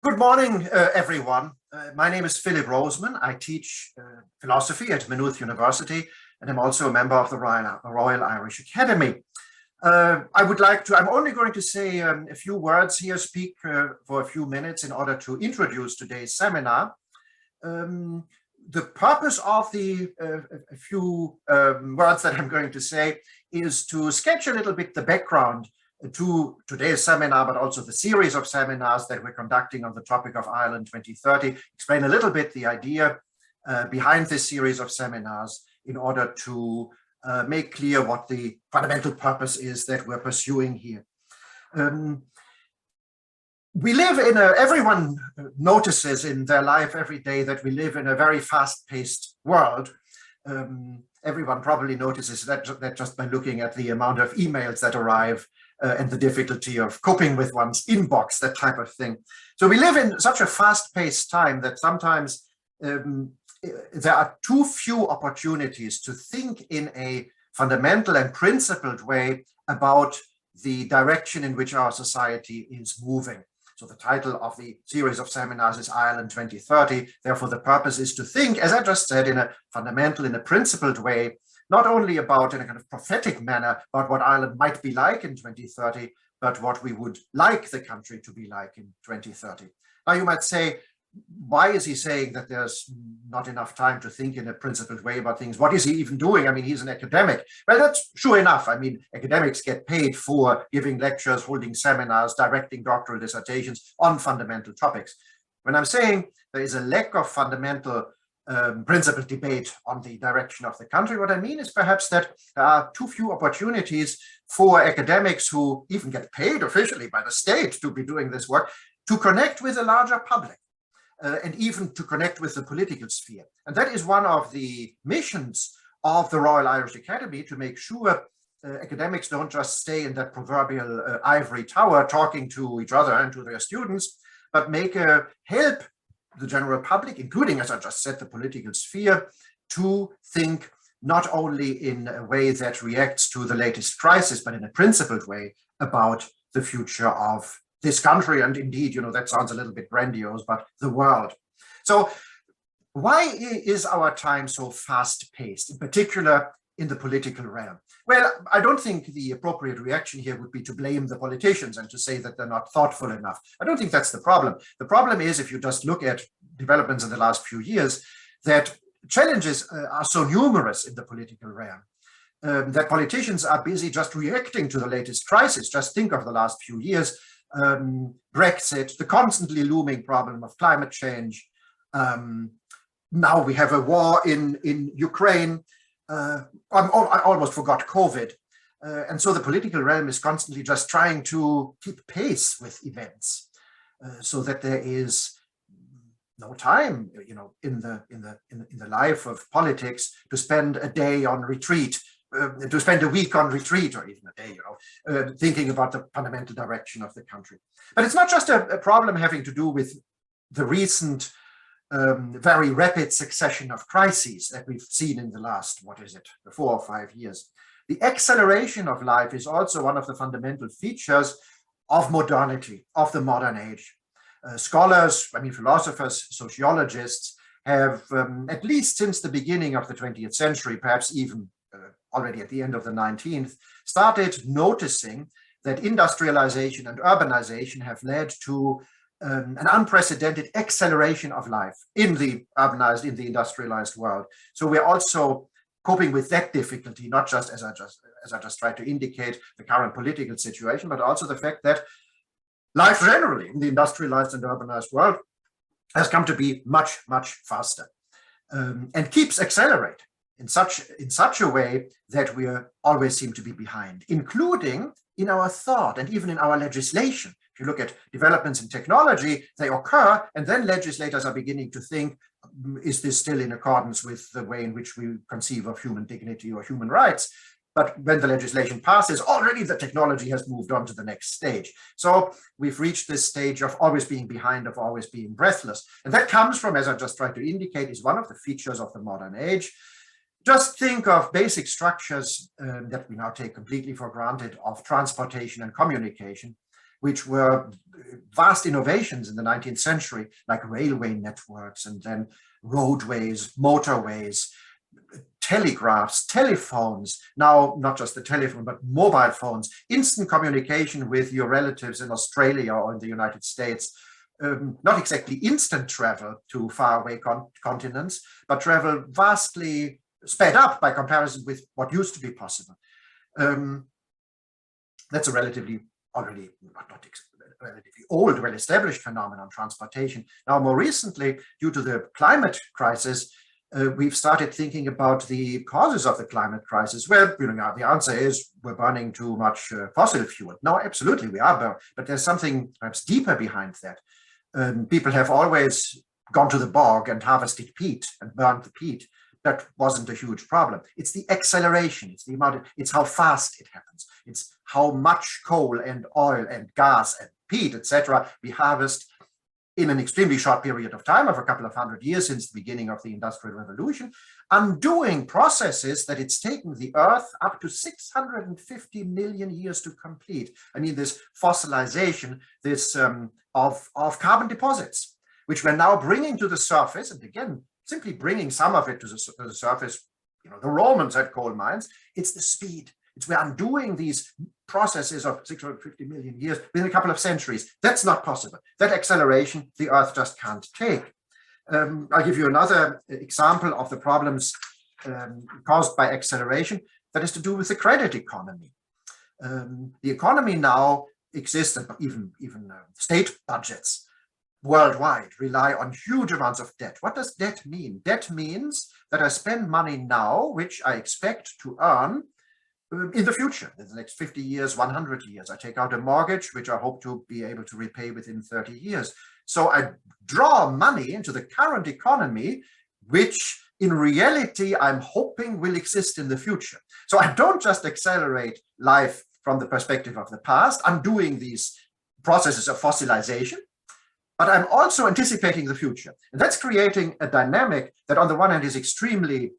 Good morning, everyone. My name is Philip Rosemann. I teach philosophy at Maynooth University, and I'm also a member of the Royal Irish Academy. I'm only going to say a few words here, speak for a few minutes in order to introduce today's seminar. The purpose of the few words that I'm going to say is to sketch a little bit the background to today's seminar, but also the series of seminars that we're conducting on the topic of Ireland 2030, explain a little bit the idea behind this series of seminars in order to make clear what the fundamental purpose is that we're pursuing here. We live in everyone notices in their life every day that we live in a very fast-paced world. Everyone probably notices that just by looking at the amount of emails that arrive and the difficulty of coping with one's inbox, that type of thing. So we live in such a fast-paced time that sometimes there are too few opportunities to think in a fundamental and principled way about the direction in which our society is moving. So the title of the series of seminars is Ireland 2030. Therefore, the purpose is to think, as I just said, in a fundamental, in a principled way, not only about in a kind of prophetic manner about what Ireland might be like in 2030, but what we would like the country to be like in 2030. Now you might say, why is he saying that there's not enough time to think in a principled way about things? What is he even doing? I mean, he's an academic. Well, that's sure enough. I mean, academics get paid for giving lectures, holding seminars, directing doctoral dissertations on fundamental topics. When I'm saying there is a lack of fundamental principled debate on the direction of the country, what I mean is perhaps that there are too few opportunities for academics who even get paid officially by the state to be doing this work to connect with a larger public. And even to connect with the political sphere. And that is one of the missions of the Royal Irish Academy, to make sure academics don't just stay in that proverbial ivory tower talking to each other and to their students, but help the general public, including, as I just said, the political sphere, to think not only in a way that reacts to the latest crisis, but in a principled way about the future of this country, and indeed, that sounds a little bit grandiose, but the world. So why is our time so fast-paced, in particular in the political realm? Well, I don't think the appropriate reaction here would be to blame the politicians and to say that they're not thoughtful enough. I don't think that's the problem. The problem is, if you just look at developments in the last few years, that challenges are so numerous in the political realm. That politicians are busy just reacting to the latest crisis. Just think of the last few years. Brexit, the constantly looming problem of climate change. Now we have a war in Ukraine. I almost forgot COVID. And so the political realm is constantly just trying to keep pace with events so that there is no time, in the life of politics to spend a day on retreat, to spend a week on retreat, or even a day, thinking about the fundamental direction of the country. But it's not just a problem having to do with the recent very rapid succession of crises that we've seen in the last, 4 or 5 years. The acceleration of life is also one of the fundamental features of modernity, of the modern age. Scholars, philosophers, sociologists have, at least since the beginning of the 20th century, perhaps even already at the end of the 19th, started noticing that industrialization and urbanization have led to an unprecedented acceleration of life in the urbanized, in the industrialized world. So we're also coping with that difficulty, not just as I just tried to indicate, the current political situation, but also the fact that life generally in the industrialized and urbanized world has come to be much, much faster and keeps accelerating in such a way that we always seem to be behind, including in our thought and even in our legislation. If you look at developments in technology, they occur, and then legislators are beginning to think, is this still in accordance with the way in which we conceive of human dignity or human rights? But when the legislation passes, already the technology has moved on to the next stage. So we've reached this stage of always being behind, of always being breathless. And that comes from, as I just tried to indicate, is one of the features of the modern age. Just think of basic structures that we now take completely for granted of transportation and communication. which were vast innovations in the 19th century, like railway networks and then roadways, motorways, telegraphs, telephones, now not just the telephone, but mobile phones, instant communication with your relatives in Australia or in the United States, not exactly instant travel to faraway continents, but travel vastly sped up by comparison with what used to be possible. That's a relatively already not relatively old, well-established phenomenon, transportation. Now, more recently, due to the climate crisis, we've started thinking about the causes of the climate crisis. Well, the answer is we're burning too much fossil fuel. No, absolutely, we are, but there's something perhaps deeper behind that. People have always gone to the bog and harvested peat and burned the peat. That wasn't a huge problem. It's the acceleration, it's the amount, it's how fast it happens. It's how much coal and oil and gas and peat, etc., we harvest in an extremely short period of time, of a couple of hundred years since the beginning of the Industrial Revolution, undoing processes that it's taken the Earth up to 650 million years to complete. I mean, this fossilization, this of carbon deposits, which we're now bringing to the surface, and again, simply bringing some of it to the surface. The Romans had coal mines. It's the speed. We're undoing these processes of 650 million years within a couple of centuries. That's not possible. That acceleration, the Earth just can't take. I'll give you another example of the problems caused by acceleration that is to do with the credit economy. The economy now exists, and even state budgets worldwide rely on huge amounts of debt. What does debt mean? Debt means that I spend money now, which I expect to earn in the future, in the next 50 years, 100 years. I take out a mortgage, which I hope to be able to repay within 30 years. So I draw money into the current economy, which in reality, I'm hoping will exist in the future. So I don't just accelerate life from the perspective of the past, undoing these processes of fossilization, but I'm also anticipating the future. And that's creating a dynamic that on the one hand is extremely,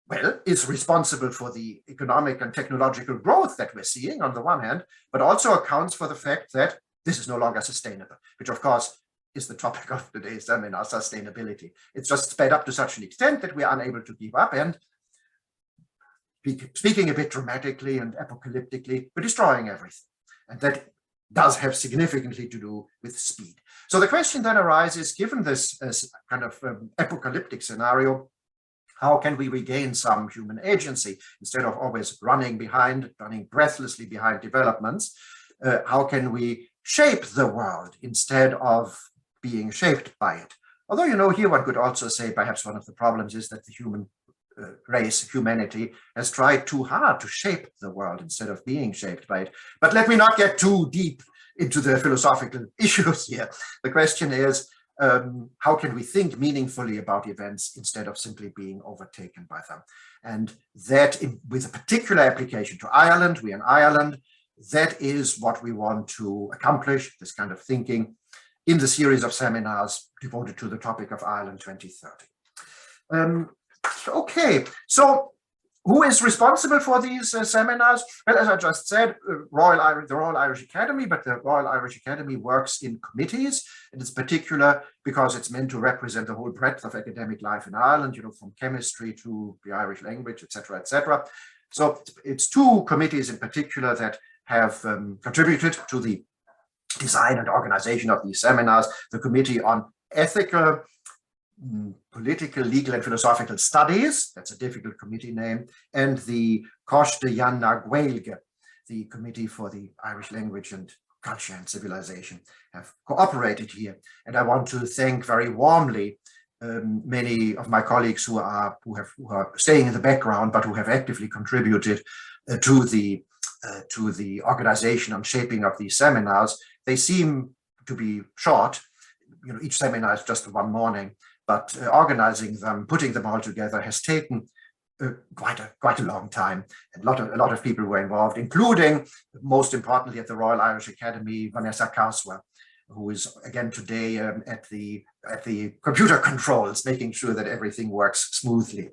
well, is responsible for the economic and technological growth that we're seeing on the one hand, but also accounts for the fact that this is no longer sustainable, which of course is the topic of today's seminar, sustainability. It's just sped up to such an extent that we are unable to keep up, and speaking a bit dramatically and apocalyptically, we're destroying everything. And that does have significantly to do with speed. So the question then arises, given this kind of apocalyptic scenario, how can we regain some human agency instead of always running breathlessly behind developments? How can we shape the world instead of being shaped by it? Although, here one could also say perhaps one of the problems is that the human race, humanity, has tried too hard to shape the world instead of being shaped by it. But let me not get too deep into the philosophical issues here. The question is, how can we think meaningfully about events instead of simply being overtaken by them? And that, with a particular application to Ireland, we in Ireland, that is what we want to accomplish, this kind of thinking, in the series of seminars devoted to the topic of Ireland 2030. Okay, so who is responsible for these seminars? Well, as I just said, the Royal Irish Academy, but the Royal Irish Academy works in committees, and it's particular because it's meant to represent the whole breadth of academic life in Ireland, from chemistry to the Irish language, etc., etc. So it's two committees in particular that have contributed to the design and organization of these seminars: the Committee on Ethical, Political, Legal and Philosophical Studies, that's a difficult committee name, and the Cois de Dheann Gaeilge, the Committee for the Irish Language and Culture and Civilization, have cooperated here. And I want to thank very warmly many of my colleagues who are staying in the background, but who have actively contributed to the organization and shaping of these seminars. They seem to be short. Each seminar is just one morning, but organizing them, putting them all together has taken quite a long time. And a lot of people were involved, including, most importantly, at the Royal Irish Academy, Vanessa Carswell, who is again today at the computer controls, making sure that everything works smoothly.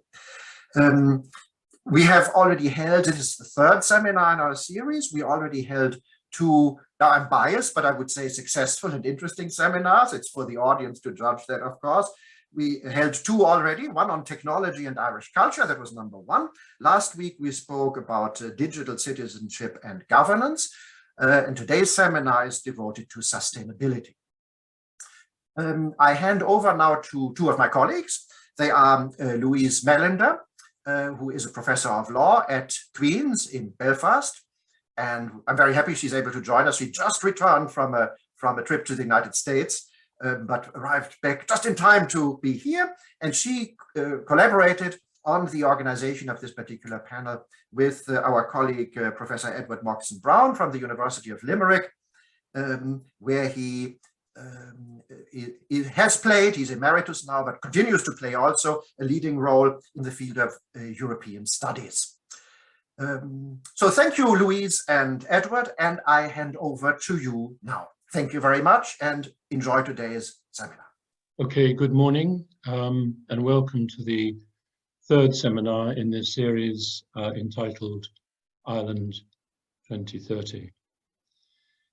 We have already held, this is the third seminar in our series, we already held two, now I'm biased, but I would say successful and interesting seminars. It's for the audience to judge that, of course. We held two already, one on technology and Irish culture, that was number one. Last week, we spoke about digital citizenship and governance. And today's seminar is devoted to sustainability. I hand over now to two of my colleagues. They are Louise Melander, who is a professor of law at Queen's in Belfast. And I'm very happy she's able to join us. She just returned from a trip to the United States, but arrived back just in time to be here. And she collaborated on the organization of this particular panel with our colleague, Professor Edward Moxon-Brown from the University of Limerick, where he has played, he's emeritus now, but continues to play also a leading role in the field of European studies. So thank you, Louise and Edward, and I hand over to you now. Thank you very much and enjoy today's seminar. Okay, good morning and welcome to the third seminar in this series entitled Ireland 2030.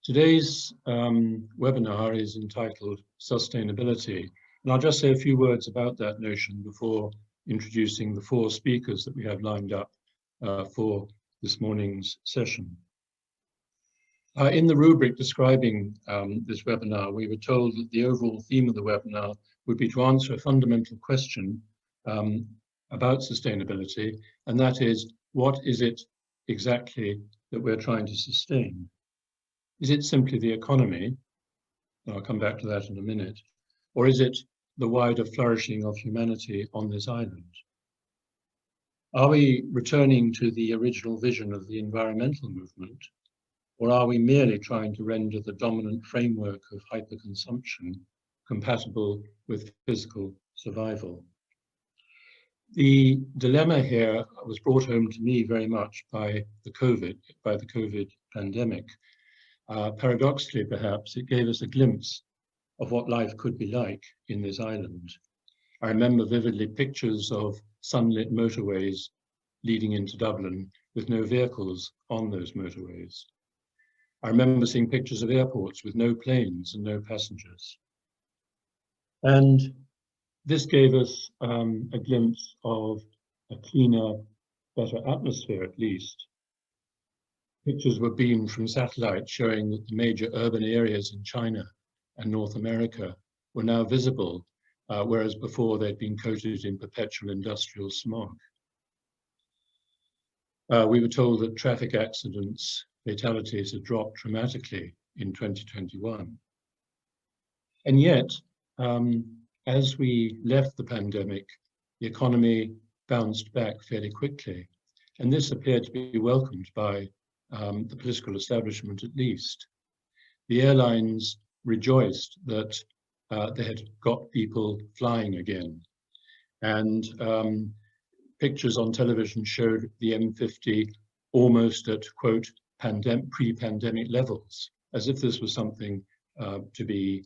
Today's webinar is entitled Sustainability, and I'll just say a few words about that notion before introducing the four speakers that we have lined up for this morning's session. In the rubric describing this webinar, we were told that the overall theme of the webinar would be to answer a fundamental question about sustainability, and that is, what is it exactly that we're trying to sustain? Is it simply the economy? And I'll come back to that in a minute. Or is it the wider flourishing of humanity on this island? Are we returning to the original vision of the environmental movement? Or are we merely trying to render the dominant framework of hyperconsumption compatible with physical survival? The dilemma here was brought home to me very much by the COVID pandemic. Paradoxically, perhaps, it gave us a glimpse of what life could be like in this island. I remember vividly pictures of sunlit motorways leading into Dublin with no vehicles on those motorways. I remember seeing pictures of airports with no planes and no passengers. And this gave us a glimpse of a cleaner, better atmosphere, at least. Pictures were beamed from satellites showing that the major urban areas in China and North America were now visible, whereas before they'd been coated in perpetual industrial smog. We were told that traffic accidents, fatalities had dropped dramatically in 2021. And yet, as we left the pandemic, the economy bounced back fairly quickly. And this appeared to be welcomed by the political establishment, at least. The airlines rejoiced that they had got people flying again. And pictures on television showed the M50 almost at, quote, pre-pandemic levels, as if this was something to be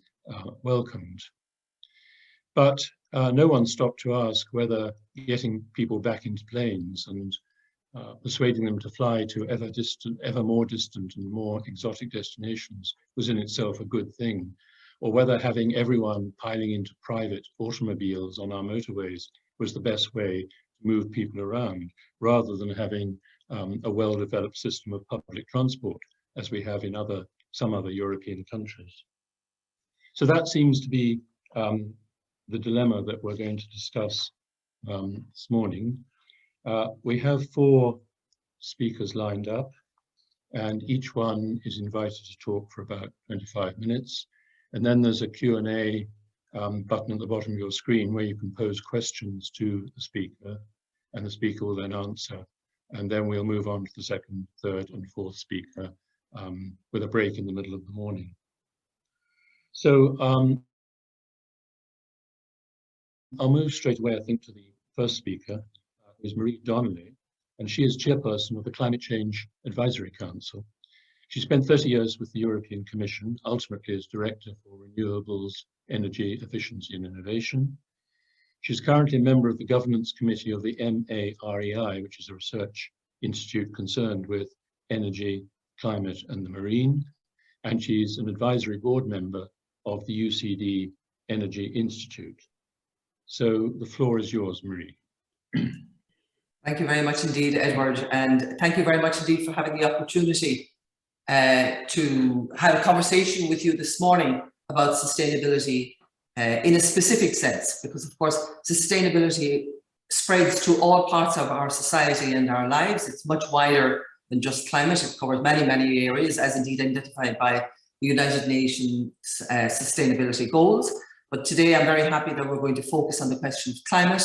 welcomed. But no one stopped to ask whether getting people back into planes and persuading them to fly to ever more distant and more exotic destinations was in itself a good thing, or whether having everyone piling into private automobiles on our motorways was the best way to move people around, rather than having a well-developed system of public transport, as we have in some other European countries. So that seems to be the dilemma that we're going to discuss this morning. We have four speakers lined up, and each one is invited to talk for about 25 minutes. And then there's a Q&A button at the bottom of your screen where you can pose questions to the speaker, and the speaker will then answer. And then we'll move on to the second, third, and fourth speaker with a break in the middle of the morning. So I'll move straight away, I think, to the first speaker, who is Marie Donnelly, and she is chairperson of the Climate Change Advisory Council. She spent 30 years with the European Commission, ultimately as Director for Renewables, Energy, Efficiency and Innovation. She's currently a member of the Governance Committee of the MRIA, which is a research institute concerned with energy, Climate and the Marine, and she's an advisory board member of the UCD Energy Institute. So the floor is yours, Marie. Thank you very much indeed, Edward, and thank you very much indeed for having the opportunity to have a conversation with you this morning about sustainability in a specific sense, because of course sustainability spreads to all parts of our society and our lives. It's much wider than just climate. It covers many, many areas, as indeed identified by the United Nations sustainability goals. But today I'm very happy that we're going to focus on the question of climate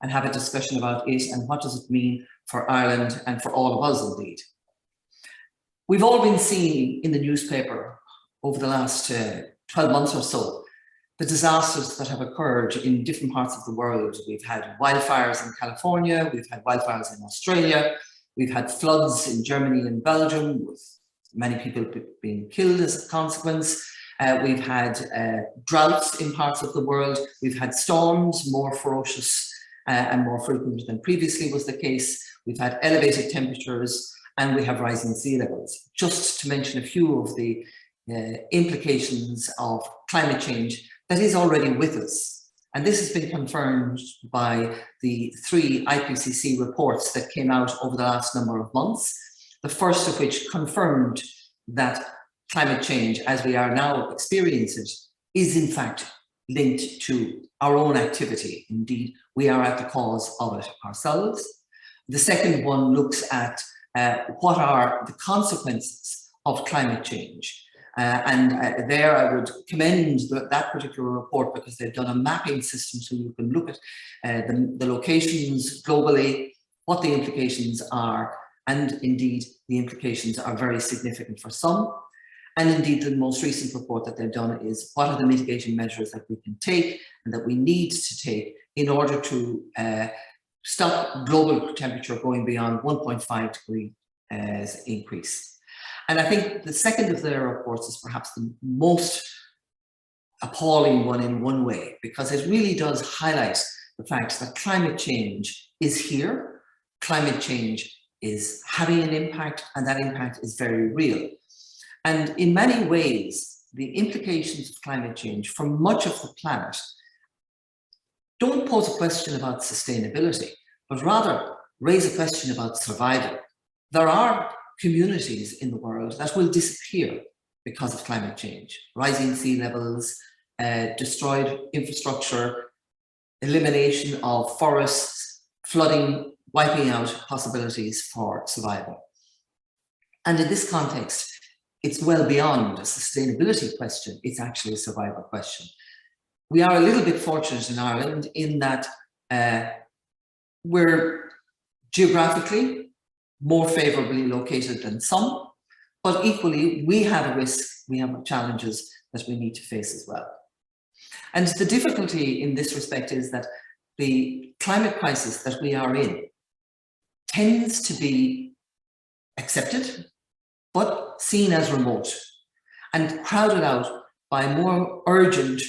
and have a discussion about it and what does it mean for Ireland and for all of us indeed. We've all been seeing in the newspaper over the last 12 months or so the disasters that have occurred in different parts of the world. We've had wildfires in California, we've had wildfires in Australia, we've had floods in Germany and Belgium, with many people being killed as a consequence. We've had droughts in parts of the world. We've had storms more ferocious and more frequent than previously was the case. We've had elevated temperatures and we have rising sea levels. Just to mention a few of the implications of climate change that is already with us. And this has been confirmed by the 3 IPCC reports that came out over the last number of months. The first of which confirmed that climate change, as we are now experiencing it, is in fact linked to our own activity. Indeed, we are at the cause of it ourselves. The second one looks at what are the consequences of climate change. There I would commend that particular report because they've done a mapping system so you can look at the locations globally, what the implications are, and indeed the implications are very significant for some. And indeed the most recent report that they've done is what are the mitigation measures that we can take and that we need to take in order to stop global temperature going beyond 1.5 degree increase. And I think the second of their reports is perhaps the most appalling one in one way, because it really does highlight the fact that climate change is here, climate change is having an impact, and that impact is very real. And in many ways, the implications of climate change for much of the planet don't pose a question about sustainability, but rather raise a question about survival. There are communities in the world that will disappear because of climate change, rising sea levels, destroyed infrastructure, elimination of forests, flooding, wiping out possibilities for survival. And in this context, it's well beyond a sustainability question, it's actually a survival question. We are a little bit fortunate in Ireland in that we're geographically more favorably located than some, but equally we have a risk, we have challenges that we need to face as well. And the difficulty in this respect is that the climate crisis that we are in tends to be accepted, but seen as remote and crowded out by more urgent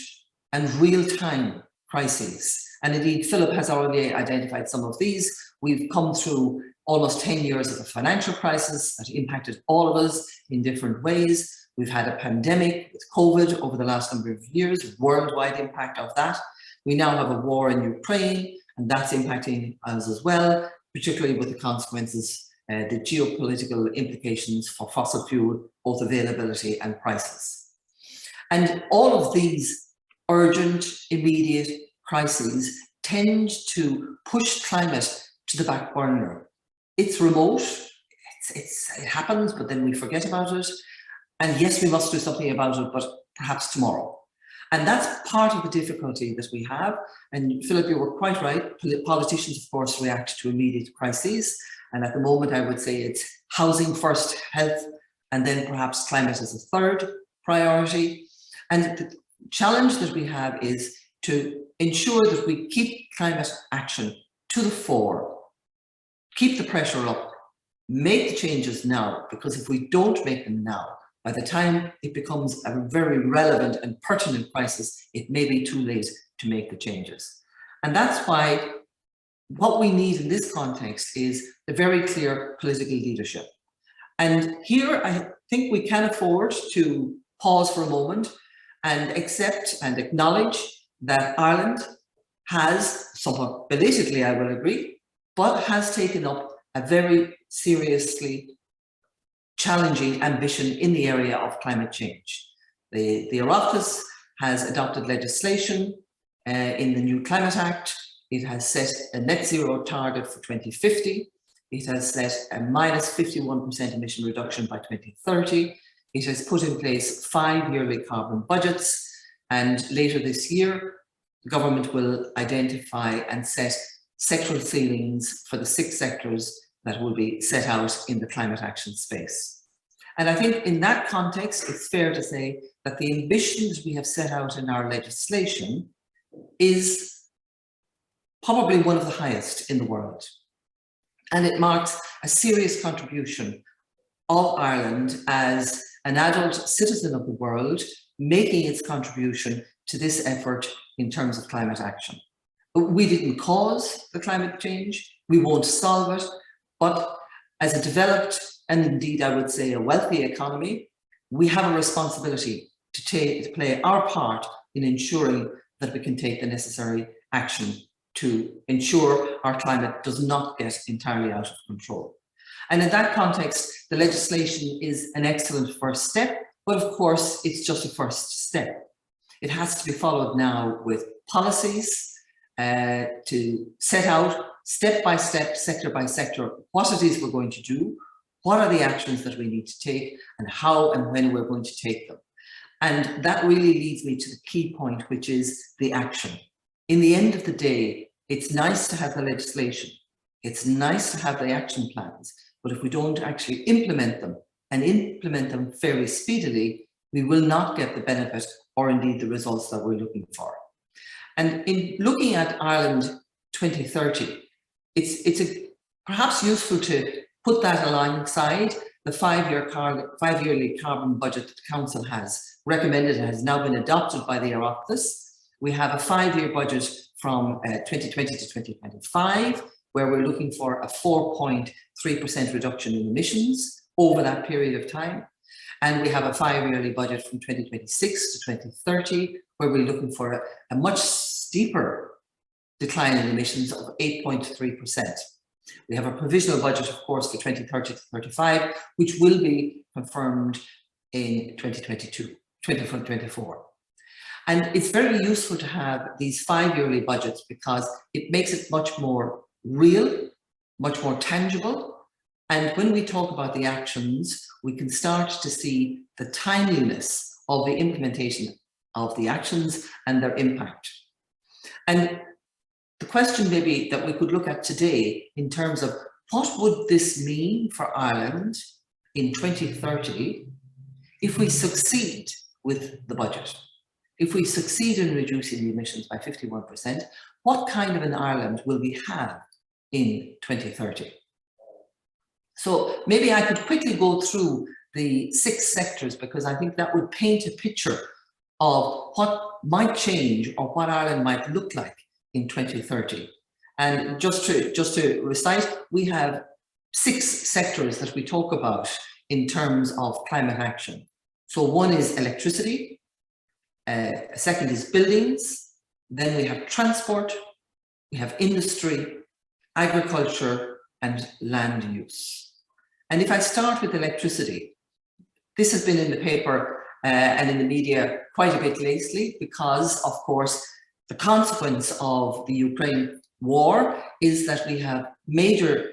and real-time crises. And indeed, Philip has already identified some of these. We've come through almost 10 years of a financial crisis that impacted all of us in different ways. We've had a pandemic with COVID over the last number of years, worldwide impact of that. We now have a war in Ukraine, and that's impacting us as well, particularly with the consequences, the geopolitical implications for fossil fuel, both availability and prices. And all of these urgent, immediate crises tend to push climate to the back burner. It's remote, it happens, but then we forget about it. And yes, we must do something about it, but perhaps tomorrow. And that's part of the difficulty that we have. And Philip, you were quite right. Politicians, of course, react to immediate crises. And at the moment, I would say it's housing first, health, and then perhaps climate as a third priority. And the challenge that we have is to ensure that we keep climate action to the fore, keep the pressure up, make the changes now, because if we don't make them now, by the time it becomes a very relevant and pertinent crisis, it may be too late to make the changes. And that's why what we need in this context is a very clear political leadership. And here I think we can afford to pause for a moment and accept and acknowledge that Ireland has, somewhat belatedly I will agree, but has taken up a very seriously challenging ambition in the area of climate change. The Oireachtas has adopted legislation in the new Climate Act. It has set a net zero target for 2050. It has set a minus 51% emission reduction by 2030. It has put in place 5 yearly carbon budgets. And later this year, the government will identify and set sectoral ceilings for the 6 sectors that will be set out in the climate action space. And I think in that context, it's fair to say that the ambition that we have set out in our legislation is probably one of the highest in the world. And it marks a serious contribution of Ireland as an adult citizen of the world, making its contribution to this effort in terms of climate action. We didn't cause the climate change, we won't solve it, but as a developed, and indeed I would say a wealthy economy, we have a responsibility to play our part in ensuring that we can take the necessary action to ensure our climate does not get entirely out of control. And in that context, the legislation is an excellent first step, but of course, it's just a first step. It has to be followed now with policies to set out step by step, sector by sector, what it is we're going to do, what are the actions that we need to take, and how and when we're going to take them. And that really leads me to the key point, which is the action. In the end of the day, it's nice to have the legislation, it's nice to have the action plans, but if we don't actually implement them and implement them fairly speedily, we will not get the benefit or indeed the results that we're looking for. And in looking at Ireland 2030, it's perhaps useful to put that alongside the 5-yearly carbon budget that the Council has recommended and has now been adopted by the Oireachtas. We have a 5-year budget from 2020 to 2025, where we're looking for a 4.3% reduction in emissions over that period of time. And we have a 5-yearly budget from 2026 to 2030, where we're looking for a much steeper decline in emissions of 8.3%. We have a provisional budget, of course, for 2030 to 35, which will be confirmed in 2024. And it's very useful to have these 5-yearly budgets because it makes it much more real, much more tangible. And when we talk about the actions, we can start to see the timeliness of the implementation of the actions and their impact. And the question maybe that we could look at today in terms of what would this mean for Ireland in 2030 if we succeed with the budget? If we succeed in reducing the emissions by 51%, what kind of an Ireland will we have in 2030? So maybe I could quickly go through the 6 sectors because I think that would paint a picture of what might change or what Ireland might look like in 2030. And just to recite, we have 6 sectors that we talk about in terms of climate action. So one is electricity, a second is buildings, then we have transport, we have industry, agriculture, and land use. And if I start with electricity, this has been in the paper and in the media quite a bit lately because, of course, the consequence of the Ukraine war is that we have major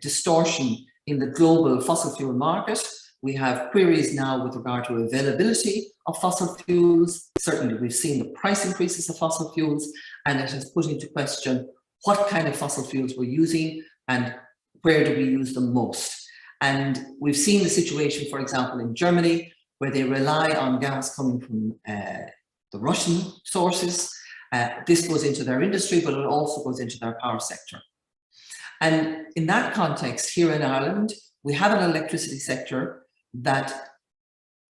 distortion in the global fossil fuel market. We have queries now with regard to availability of fossil fuels. Certainly, we've seen the price increases of fossil fuels, and it has put into question what kind of fossil fuels we're using and where do we use them most. And we've seen the situation, for example, in Germany, where they rely on gas coming from the Russian sources. This goes into their industry, but it also goes into their power sector. And in that context, here in Ireland, we have an electricity sector that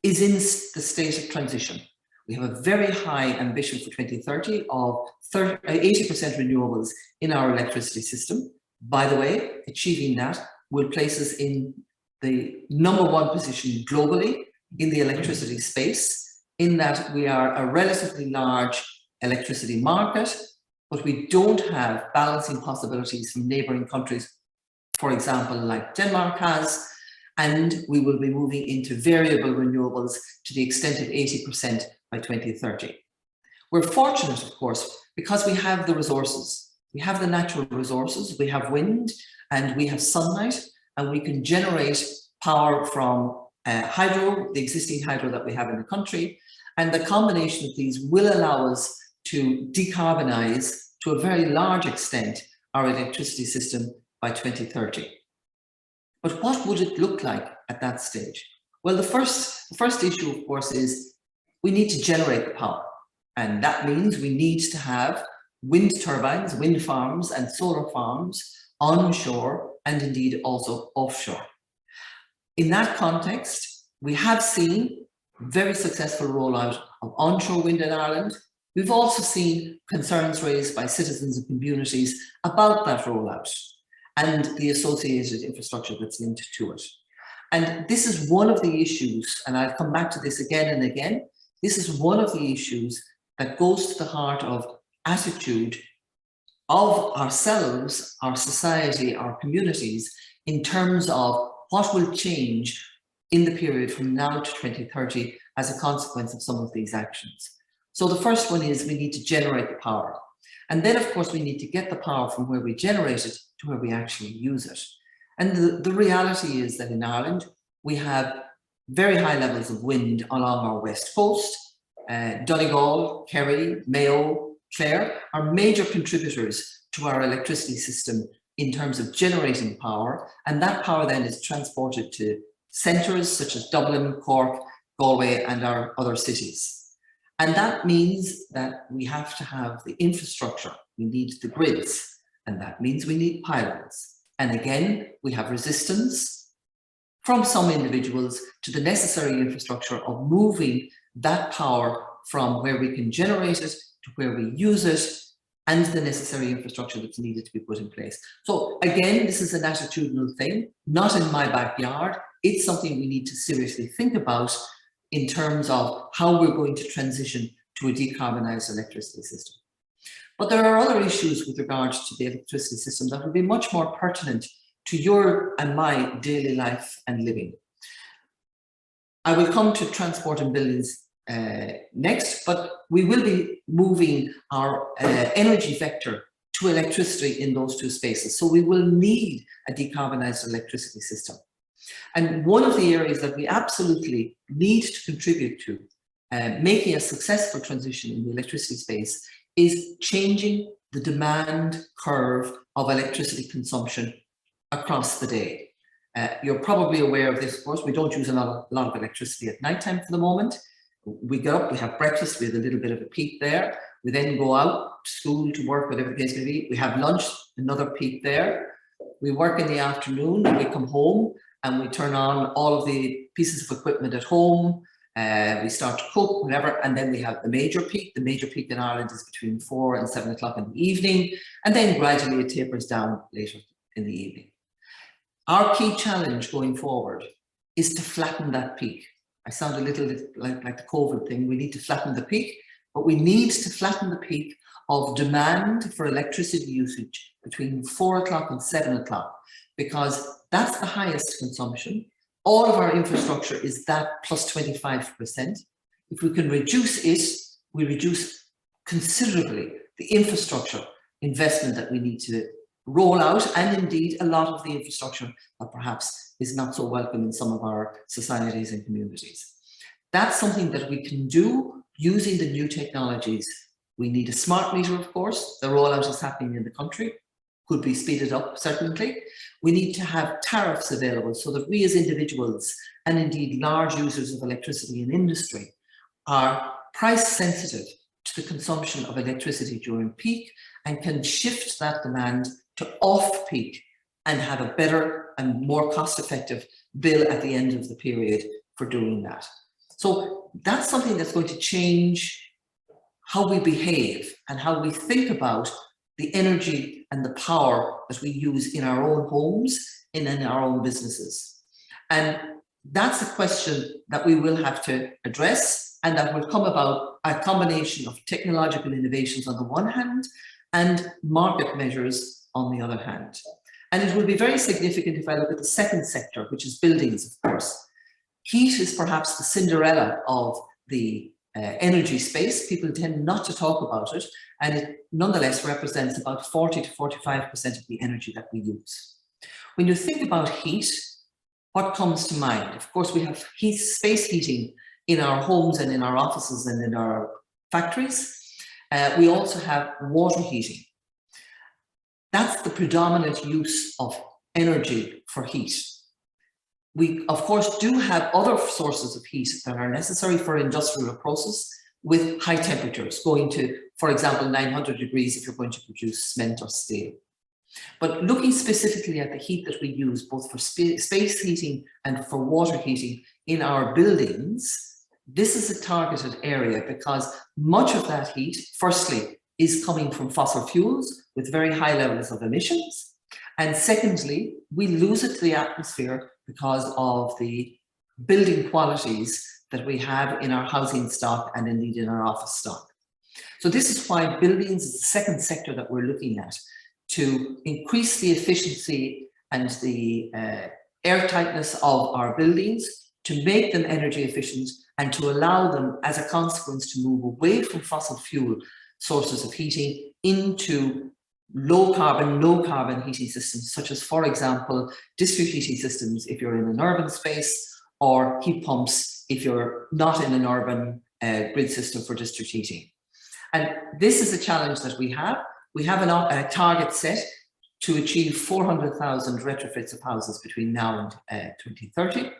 is in the state of transition. We have a very high ambition for 2030 of 80% renewables in our electricity system. By the way, achieving that will place us in the #1 position globally in the electricity space, in that we are a relatively large electricity market, but we don't have balancing possibilities from neighbouring countries, for example, like Denmark has, and we will be moving into variable renewables to the extent of 80% by 2030. We're fortunate, of course, because we have the resources. We have the natural resources, we have wind and we have sunlight, and we can generate power from hydro, the existing hydro that we have in the country, and the combination of these will allow us to decarbonize to a very large extent our electricity system by 2030. But what would it look like at that stage? Well, the first issue, of course, is we need to generate the power. And that means we need to have wind turbines, wind farms and solar farms onshore and indeed also offshore. In that context, we have seen very successful rollout of onshore wind in Ireland. We've also seen concerns raised by citizens and communities about that rollout and the associated infrastructure that's linked to it. And this is one of the issues, and I'll come back to this again and again, this is one of the issues that goes to the heart of attitude of ourselves, our society, our communities, in terms of what will change in the period from now to 2030 as a consequence of some of these actions. So the first one is we need to generate the power. And then, of course, we need to get the power from where we generate it to where we actually use it. And the reality is that in Ireland, we have very high levels of wind along our west coast. Donegal, Kerry, Mayo, Clare are major contributors to our electricity system in terms of generating power. And that power then is transported to centres such as Dublin, Cork, Galway, and our other cities. And that means that we have to have the infrastructure. We need the grids, and that means we need pylons. And again, we have resistance from some individuals to the necessary infrastructure of moving that power from where we can generate it to where we use it, and the necessary infrastructure that's needed to be put in place. So again, this is an attitudinal thing, not in my backyard. It's something we need to seriously think about in terms of how we're going to transition to a decarbonised electricity system. But there are other issues with regards to the electricity system that will be much more pertinent to your and my daily life and living. I will come to transport and buildings next, but we will be moving our energy vector to electricity in those two spaces. So we will need a decarbonised electricity system. And one of the areas that we absolutely need to contribute to making a successful transition in the electricity space is changing the demand curve of electricity consumption across the day. You're probably aware of this, of course. We don't use a lot of electricity at nighttime for the moment. We get up, we have breakfast, we have a little bit of a peak there. We then go out to school, to work, whatever the case may be. We have lunch, another peak there. We work in the afternoon, and we come home and we turn on all of the pieces of equipment at home. We start to cook, whatever, and then we have the major peak. The major peak in Ireland is between 4 and 7 o'clock in the evening, and then gradually it tapers down later in the evening. Our key challenge going forward is to flatten that peak. I sound a little like the COVID thing. We need to flatten the peak, but we need to flatten the peak of demand for electricity usage between 4 o'clock and 7 o'clock, because that's the highest consumption. All of our infrastructure is that plus 25%. If we can reduce it, we reduce considerably the infrastructure investment that we need to roll out, and indeed a lot of the infrastructure that perhaps is not so welcome in some of our societies and communities. That's something that we can do using the new technologies. We need a smart meter, of course. The rollout is happening in the country, could be speeded up, certainly. We need to have tariffs available so that we as individuals, and indeed large users of electricity in industry, are price sensitive to the consumption of electricity during peak and can shift that demand to off-peak and have a better and more cost-effective bill at the end of the period for doing that. So that's something that's going to change how we behave and how we think about the energy and the power that we use in our own homes and in our own businesses. And that's a question that we will have to address, and that will come about a combination of technological innovations on the one hand and market measures on the other hand. And it will be very significant if I look at the second sector, which is buildings, of course. Heat is perhaps the Cinderella of the energy space. People tend not to talk about it, and it nonetheless represents about 40 to 45% of the energy that we use. When you think about heat, what comes to mind? Of course, we have space heating in our homes and in our offices and in our factories. We also have water heating. That's the predominant use of energy for heat. We, of course, do have other sources of heat that are necessary for industrial process with high temperatures, going to, for example, 900 degrees if you're going to produce cement or steel. But looking specifically at the heat that we use, both for space heating and for water heating in our buildings, this is a targeted area because much of that heat, firstly, is coming from fossil fuels with very high levels of emissions. And secondly, we lose it to the atmosphere because of the building qualities that we have in our housing stock and indeed in our office stock. So this is why buildings is the second sector that we're looking at, to increase the efficiency and the airtightness of our buildings, to make them energy efficient and to allow them as a consequence to move away from fossil fuel sources of heating into low carbon, no carbon heating systems, such as, for example, district heating systems if you're in an urban space, or heat pumps if you're not in an urban grid system for district heating. And this is a challenge that we have. We have a target set to achieve 400,000 retrofits of houses between now and 2030.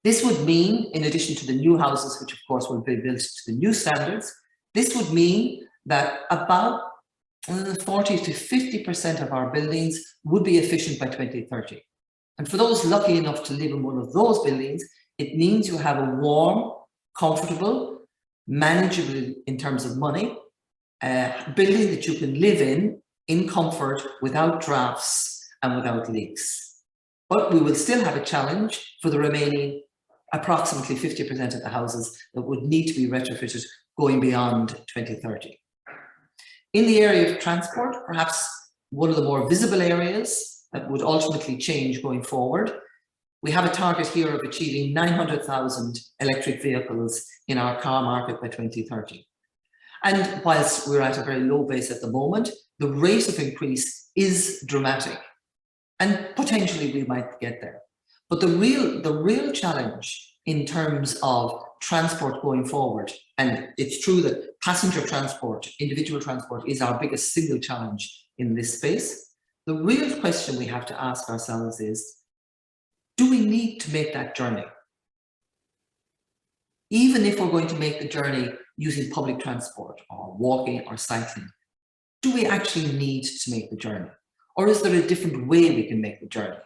This would mean, in addition to the new houses, which of course will be built to the new standards, this would mean that about 40 to 50% of our buildings would be efficient by 2030. And for those lucky enough to live in one of those buildings, it means you have a warm, comfortable, manageable in terms of money, building that you can live in comfort, without drafts and without leaks. But we will still have a challenge for the remaining approximately 50% of the houses that would need to be retrofitted going beyond 2030. In the area of transport, perhaps one of the more visible areas that would ultimately change going forward, we have a target here of achieving 900,000 electric vehicles in our car market by 2030. And whilst we're at a very low base at the moment, the rate of increase is dramatic, and potentially we might get there. But the real challenge in terms of transport going forward, and it's true that passenger transport, individual transport, is our biggest single challenge in this space. The real question we have to ask ourselves is, do we need to make that journey? Even if we're going to make the journey using public transport or walking or cycling, do we actually need to make the journey? Or is there a different way we can make the journey?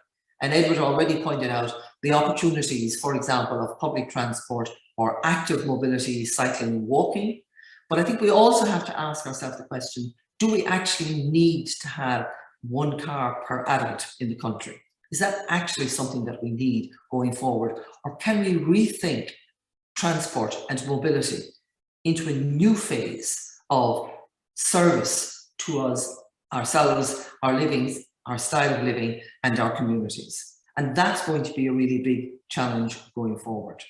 And Edward already pointed out the opportunities, for example, of public transport or active mobility, cycling and walking. But I think we also have to ask ourselves the question, do we actually need to have one car per adult in the country? Is that actually something that we need going forward? Or can we rethink transport and mobility into a new phase of service to us, ourselves, our living, our style of living, and our communities? And that's going to be a really big challenge going forward.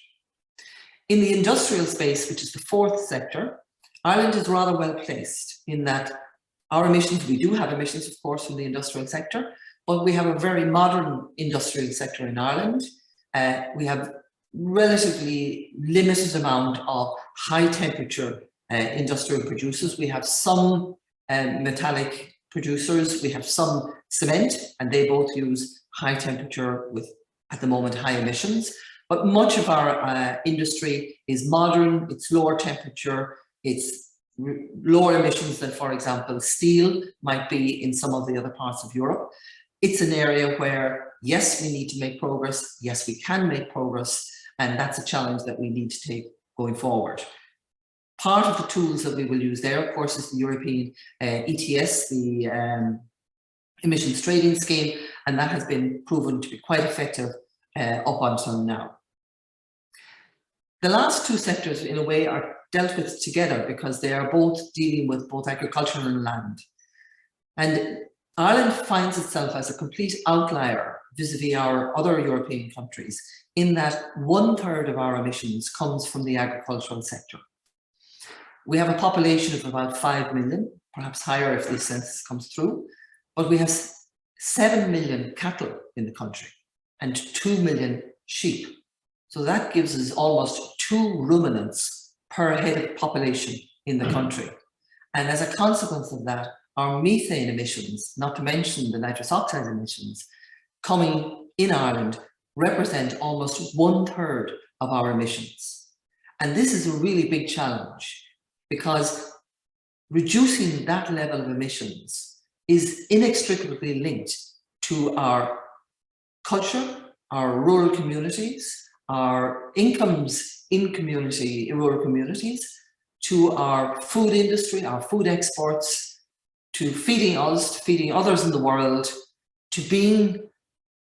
In the industrial space, which is the fourth sector, Ireland is rather well placed in that our emissions, we do have emissions, of course, from the industrial sector, but we have a very modern industrial sector in Ireland. We have relatively limited amount of high temperature industrial producers. We have some metallic producers, we have some cement, and they both use high temperature with, at the moment, high emissions. But much of our industry is modern, it's lower temperature, it's lower emissions than, for example, steel might be in some of the other parts of Europe. It's an area where, yes, we need to make progress, yes, we can make progress, and that's a challenge that we need to take going forward. Part of the tools that we will use there, of course, is the European ETS, the emissions trading scheme, and that has been proven to be quite effective up until now. The last two sectors, in a way, are dealt with together because they are both dealing with both agriculture and land. And Ireland finds itself as a complete outlier vis-a-vis our other European countries in that 1/3 of our emissions comes from the agricultural sector. We have a population of about 5 million, perhaps higher if the census comes through, but we have 7 million cattle in the country and 2 million sheep. So that gives us almost 2 ruminants per head of population in the country. And as a consequence of that, our methane emissions, not to mention the nitrous oxide emissions, coming in Ireland represent almost 1/3 of our emissions. And this is a really big challenge because reducing that level of emissions is inextricably linked to our culture, our rural communities, our incomes in rural communities, to our food industry, our food exports, to feeding us, to feeding others in the world, to being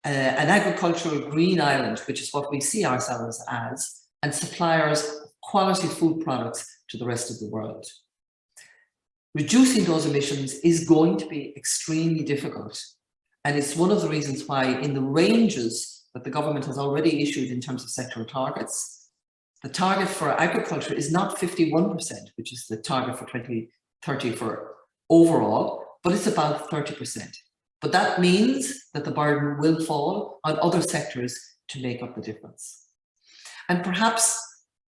an agricultural green island, which is what we see ourselves as, and suppliers of quality food products to the rest of the world. Reducing those emissions is going to be extremely difficult. And it's one of the reasons why in the ranges that the government has already issued in terms of sectoral targets, the target for agriculture is not 51%, which is the target for 2030 for overall, but it's about 30%. But that means that the burden will fall on other sectors to make up the difference. And perhaps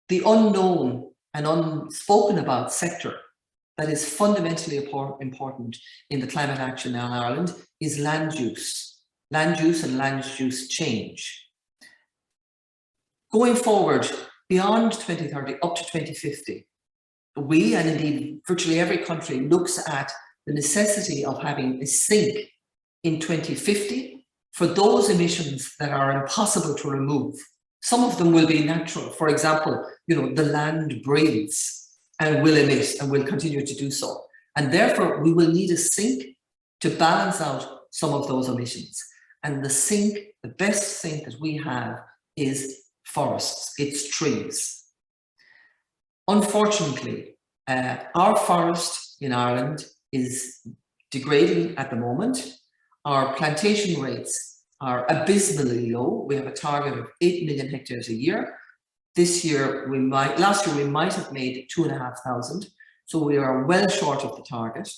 the unknown and unspoken about sector that is fundamentally important in the climate action in Ireland is land use and land use change. Going forward beyond 2030 up to 2050, we, and indeed virtually every country, looks at the necessity of having a sink in 2050 for those emissions that are impossible to remove. Some of them will be natural. For example, the land breathes and will emit and will continue to do so. And therefore, we will need a sink to balance out some of those emissions. And the sink, the best sink that we have is forests, it's trees. Unfortunately, our forest in Ireland is degrading at the moment. Our plantation rates are abysmally low. We have a target of 8 million hectares a year. Last year we might have made 2,500. So we are well short of the target.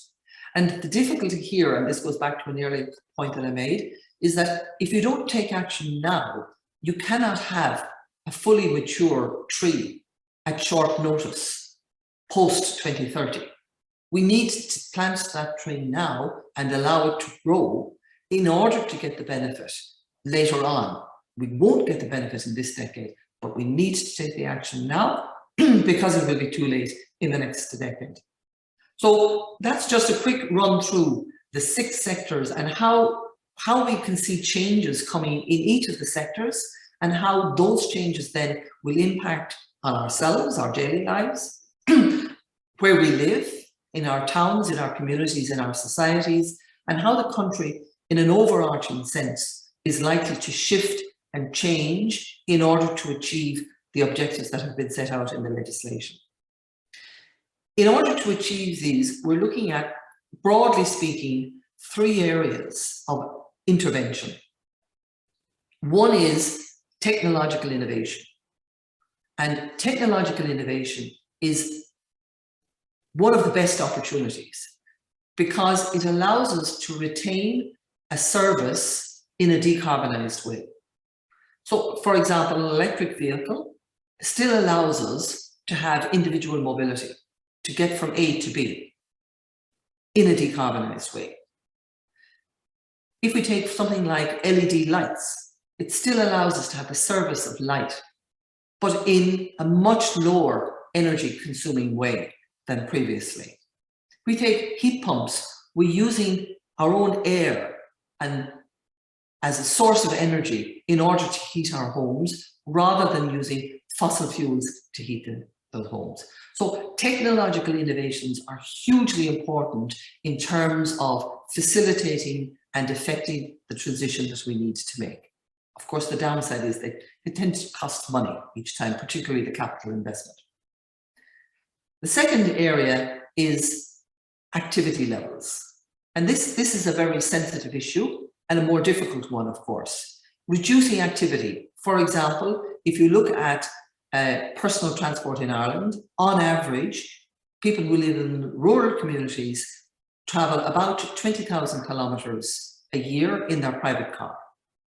And the difficulty here, and this goes back to an earlier point that I made, is that if you don't take action now, you cannot have a fully mature tree at short notice, post 2030. We need to plant that tree now and allow it to grow in order to get the benefit later on. We won't get the benefit in this decade, but we need to take the action now because it will be too late in the next decade. So that's just a quick run through the 6 sectors and how we can see changes coming in each of the sectors and how those changes then will impact on ourselves, our daily lives, where we live, in our towns, in our communities, in our societies, and how the country, in an overarching sense, is likely to shift and change in order to achieve the objectives that have been set out in the legislation. In order to achieve these, we're looking at, broadly speaking, 3 areas of intervention. One is technological innovation. And technological innovation is one of the best opportunities because it allows us to retain a service in a decarbonized way. So, for example, an electric vehicle still allows us to have individual mobility, to get from A to B in a decarbonized way. If we take something like LED lights, it still allows us to have the service of light, but in a much lower energy consuming way than previously. We take heat pumps, we're using our own air and as a source of energy in order to heat our homes rather than using fossil fuels to heat those homes. So technological innovations are hugely important in terms of facilitating and effecting the transition that we need to make. Of course, the downside is they tend to cost money each time, particularly the capital investment. The second area is activity levels. And this is a very sensitive issue and a more difficult one, of course. Reducing activity. For example, if you look at personal transport in Ireland, on average, people who live in rural communities travel about 20,000 kilometres a year in their private car.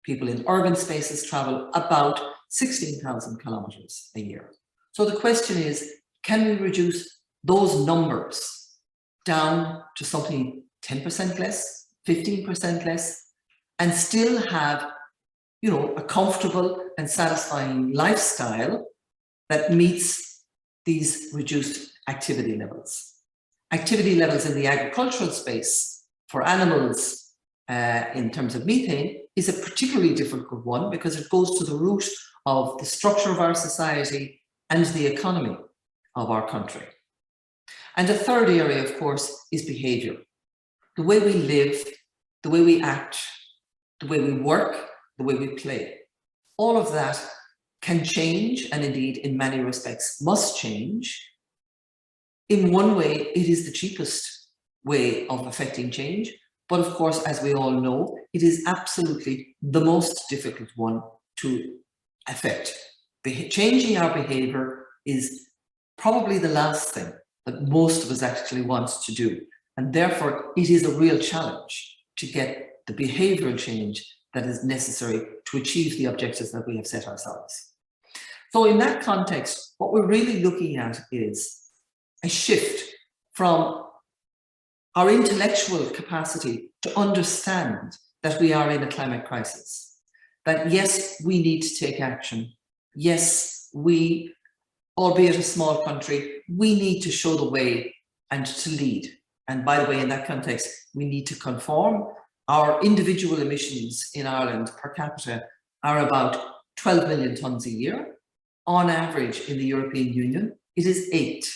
People in urban spaces travel about 16,000 kilometres a year. So the question is, can we reduce those numbers down to something 10% less, 15% less, and still have, you know, a comfortable and satisfying lifestyle that meets these reduced activity levels. Activity levels in the agricultural space for animals in terms of methane is a particularly difficult one because it goes to the root of the structure of our society and the economy of our country. And the third area, of course, is behaviour. The way we live, the way we act, the way we work, the way we play. All of that can change, and indeed in many respects must change. In one way, it is the cheapest way of affecting change. But of course, as we all know, it is absolutely the most difficult one to affect. Changing our behaviour is probably the last thing that most of us actually want to do. And therefore, it is a real challenge to get the behavioural change that is necessary to achieve the objectives that we have set ourselves. So in that context, what we're really looking at is a shift from our intellectual capacity to understand that we are in a climate crisis. That yes, we need to take action. Yes, we, albeit a small country, we need to show the way and to lead. And by the way, in that context, we need to conform. Our individual emissions in Ireland per capita are about 12 million tonnes a year. On average in the European Union, it is 8.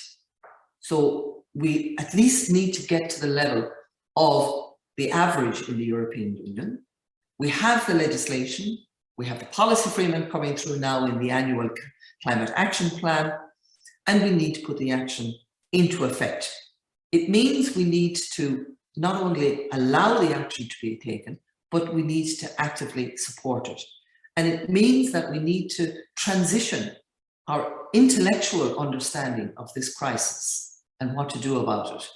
So we at least need to get to the level of the average in the European Union. We have the legislation, we have the policy framework coming through now in the annual climate action plan, and we need to put the action into effect. It means we need to not only allow the action to be taken, but we need to actively support it. And it means that we need to transition our intellectual understanding of this crisis and what to do about it,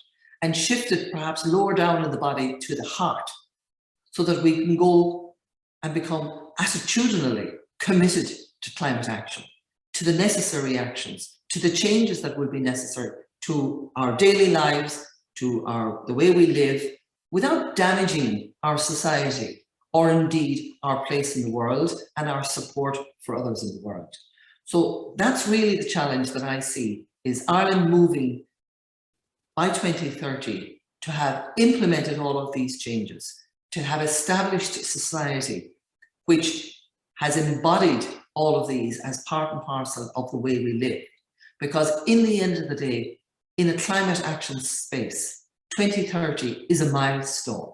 and shift it perhaps lower down in the body to the heart, so that we can go and become attitudinally committed to climate action, to the necessary actions, to the changes that will be necessary to our daily lives, to the way we live, without damaging our society or indeed our place in the world and our support for others in the world. So that's really the challenge that I see, is Ireland moving by 2030 to have implemented all of these changes, to have established a society which has embodied all of these as part and parcel of the way we live. Because in the end of the day, in a climate action space, 2030 is a milestone.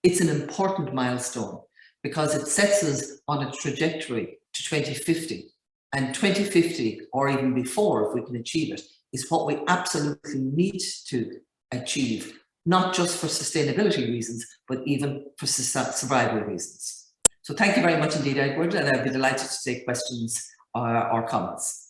It's an important milestone because it sets us on a trajectory to 2050. And 2050, or even before, if we can achieve it, is what we absolutely need to achieve, not just for sustainability reasons, but even for survival reasons. So thank you very much indeed, Edward, and I'd be delighted to take questions or comments.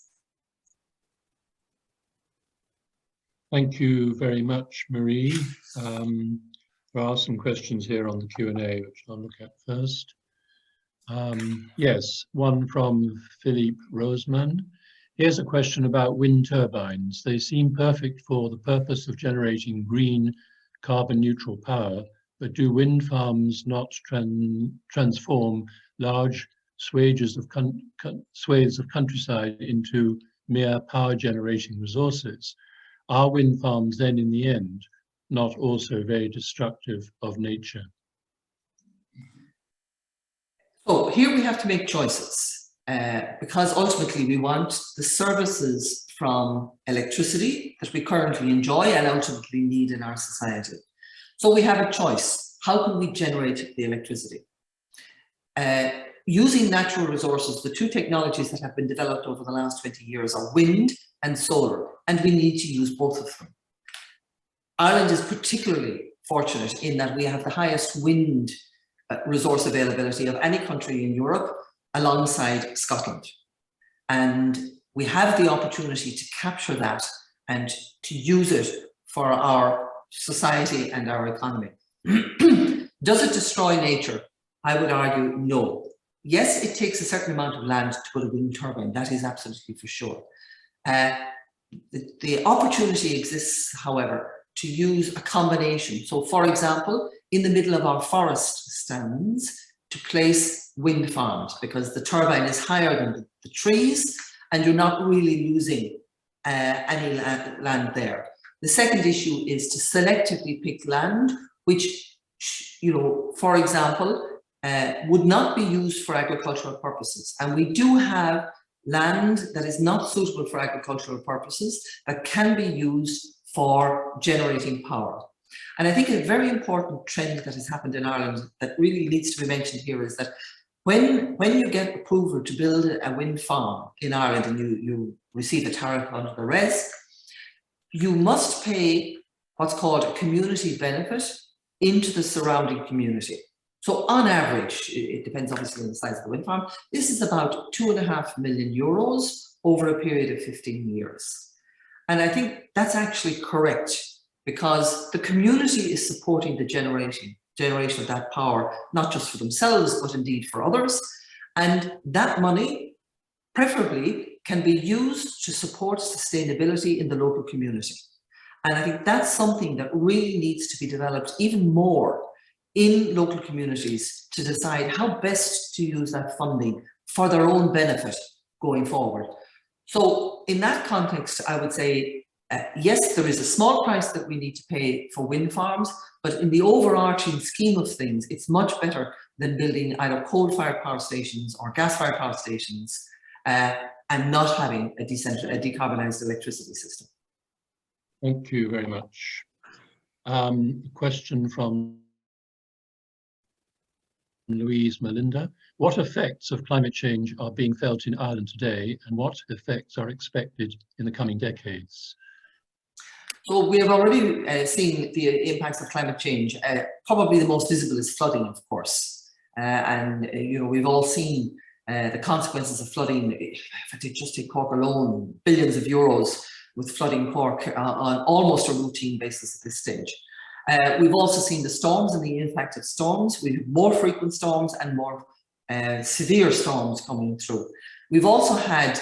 Thank you very much, Marie. There are some questions here on the Q&A, which I'll look at first. Yes, one from Philippe Rosemann. Here's a question about wind turbines. They seem perfect for the purpose of generating green, carbon-neutral power, but do wind farms not transform large swathes of countryside into mere power-generating resources? Are wind farms then, in the end, not also very destructive of nature? So here we have to make choices because ultimately we want the services from electricity that we currently enjoy and ultimately need in our society. So we have a choice. How can we generate the electricity? using natural resources, the two technologies that have been developed over the last 20 years are wind and solar, and we need to use both of them. Ireland is particularly fortunate in that we have the highest wind resource availability of any country in Europe, alongside Scotland. And we have the opportunity to capture that and to use it for our society and our economy. Does it destroy nature? I would argue no. Yes, it takes a certain amount of land to put a wind turbine, that is absolutely for sure. The opportunity exists, however, to use a combination. So for example, in the middle of our forest stands, to place wind farms, because the turbine is higher than the trees and you're not really losing any land there. The second issue is to selectively pick land, which, you know, for example, would not be used for agricultural purposes. And we do have land that is not suitable for agricultural purposes that can be used for generating power. And I think a very important trend that has happened in Ireland that really needs to be mentioned here is that when you get approval to build a wind farm in Ireland and you receive a tariff under the RES, you must pay what's called a community benefit into the surrounding community. So on average, it depends obviously on the size of the wind farm, this is about €2.5 million over a period of 15 years. And I think that's actually correct, because the community is supporting the generation of that power, not just for themselves, but indeed for others. And that money, preferably, can be used to support sustainability in the local community. And I think that's something that really needs to be developed even more in local communities to decide how best to use that funding for their own benefit going forward. So in that context, I would say, yes, there is a small price that we need to pay for wind farms, but in the overarching scheme of things, it's much better than building either coal-fired power stations or gas-fired power stations and not having a decarbonised electricity system. Thank you very much. A question from Louise Melinda. What effects of climate change are being felt in Ireland today, and what effects are expected in the coming decades? So we have already seen the impacts of climate change. Probably the most visible is flooding, of course. And you know, we've all seen the consequences of flooding. If I just take Cork alone, billions of euros with flooding Cork on almost a routine basis at this stage. We've also seen the storms and the impact of storms. We have more frequent storms and more severe storms coming through. We've also had,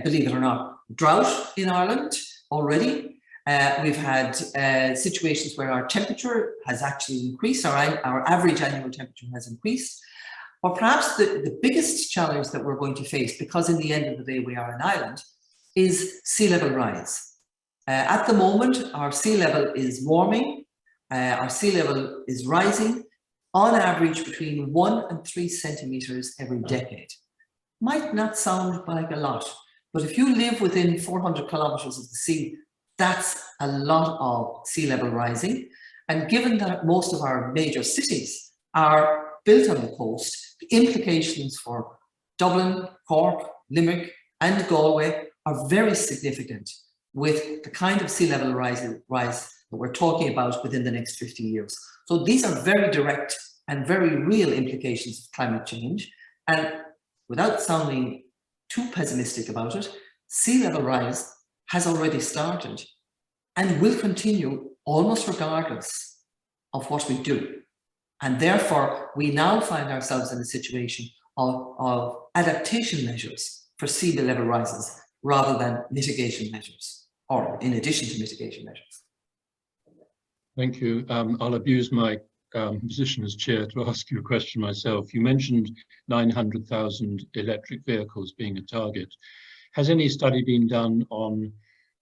believe it or not, drought in Ireland already. We've had situations where our temperature has actually increased, our average annual temperature has increased. But perhaps the biggest challenge that we're going to face, because in the end of the day we are an island, is sea level rise. At the moment, our sea level is warming, our sea level is rising on average between 1 and 3 centimeters every decade. Might not sound like a lot, but if you live within 400 kilometers of the sea, that's a lot of sea level rising. And given that most of our major cities are built on the coast, the implications for Dublin, Cork, Limerick and Galway are very significant with the kind of sea level rise that we're talking about within the next 50 years. So these are very direct and very real implications of climate change. And without sounding too pessimistic about it, sea level rise has already started and will continue almost regardless of what we do. And therefore, we now find ourselves in a situation of adaptation measures for sea level rises rather than mitigation measures, or in addition to mitigation measures. Thank you. I'll abuse my position as chair to ask you a question myself. You mentioned 900,000 electric vehicles being a target. Has any study been done on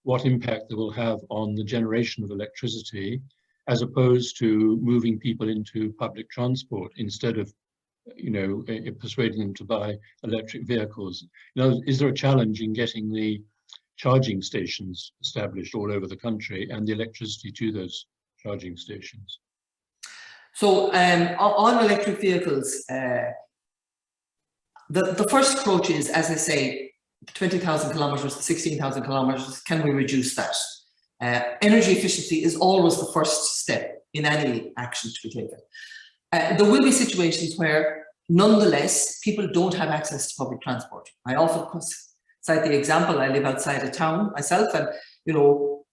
what impact they will have on the generation of electricity, as opposed to moving people into public transport instead of, you know, persuading them to buy electric vehicles? You know, is there a challenge in getting the charging stations established all over the country and the electricity to those charging stations? So on electric vehicles, the first approach is, as I say, 20,000 kilometers to 16,000 kilometers. Can we reduce that? Energy efficiency is always the first step in any action to be taken. There will be situations where, nonetheless, people don't have access to public transport. I often cite the example, I live outside of town myself, and you know,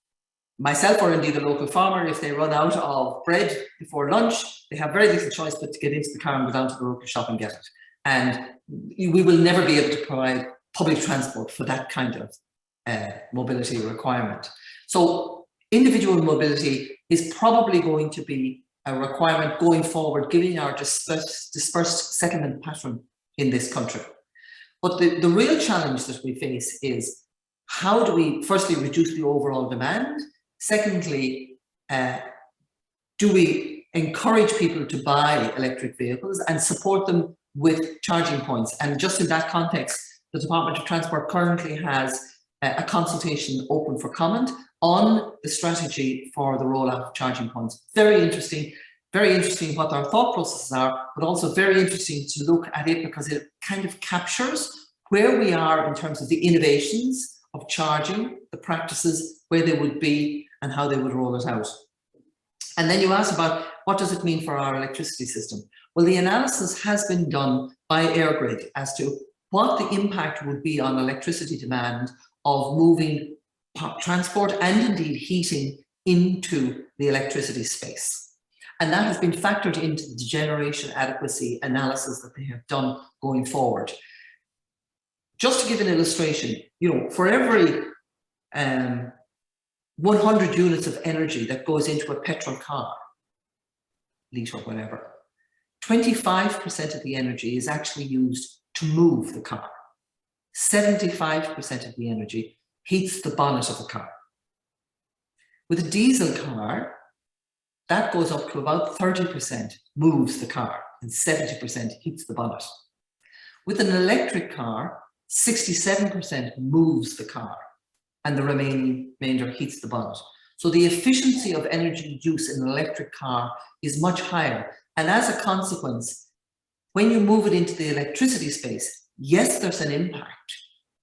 myself or indeed a local farmer, if they run out of bread before lunch, they have very little choice but to get into the car and go down to the local shop and get it. And we will never be able to provide public transport for that kind of mobility requirement. So individual mobility is probably going to be a requirement going forward, given our dispersed settlement pattern in this country. But the real challenge that we face is, how do we firstly reduce the overall demand? Secondly, do we encourage people to buy electric vehicles and support them with charging points? And just in that context, the Department of Transport currently has a consultation open for comment on the strategy for the rollout of charging points. Very interesting what our thought processes are, but also very interesting to look at it because it kind of captures where we are in terms of the innovations of charging, the practices, where they would be and how they would roll it out. And then you asked about, what does it mean for our electricity system? Well, the analysis has been done by EirGrid as to what the impact would be on electricity demand of moving transport and indeed heating into the electricity space. And that has been factored into the generation adequacy analysis that they have done going forward. Just to give an illustration, you know, for every 100 units of energy that goes into a petrol car, litre, whatever, 25% of the energy is actually used to move the car. 75% of the energy heats the bonnet of the car. With a diesel car, that goes up to about 30% moves the car and 70% heats the bonnet. With an electric car, 67% moves the car and the remainder heats the bonnet. So the efficiency of energy use in an electric car is much higher. And as a consequence, when you move it into the electricity space, yes, there's an impact,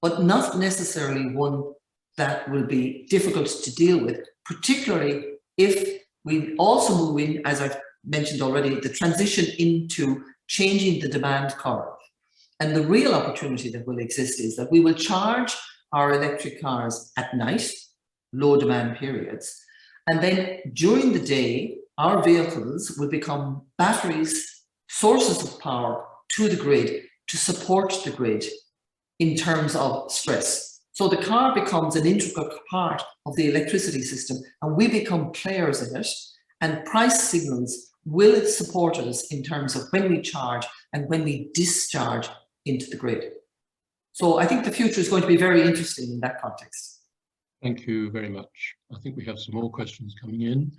but not necessarily one that will be difficult to deal with, particularly if we also move in, as I've mentioned already, the transition into changing the demand curve. And the real opportunity that will exist is that we will charge our electric cars at night, low demand periods, and then during the day, our vehicles will become batteries, sources of power to the grid to support the grid in terms of stress. So the car becomes an integral part of the electricity system and we become players in it, and price signals will support us in terms of when we charge and when we discharge into the grid. So I think the future is going to be very interesting in that context. Thank you very much. I think we have some more questions coming in.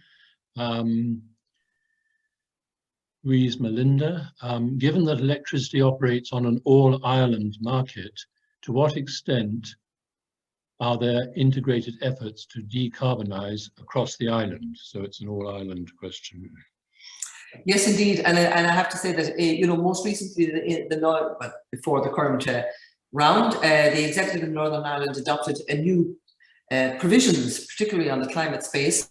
Louise Melinda, given that electricity operates on an all-Ireland market, to what extent are there integrated efforts to decarbonize across the island? So it's an all-Ireland question. Yes, indeed, and I have to say that you know, most recently, before the current round, the executive in Northern Ireland adopted a new provisions, particularly on the climate space,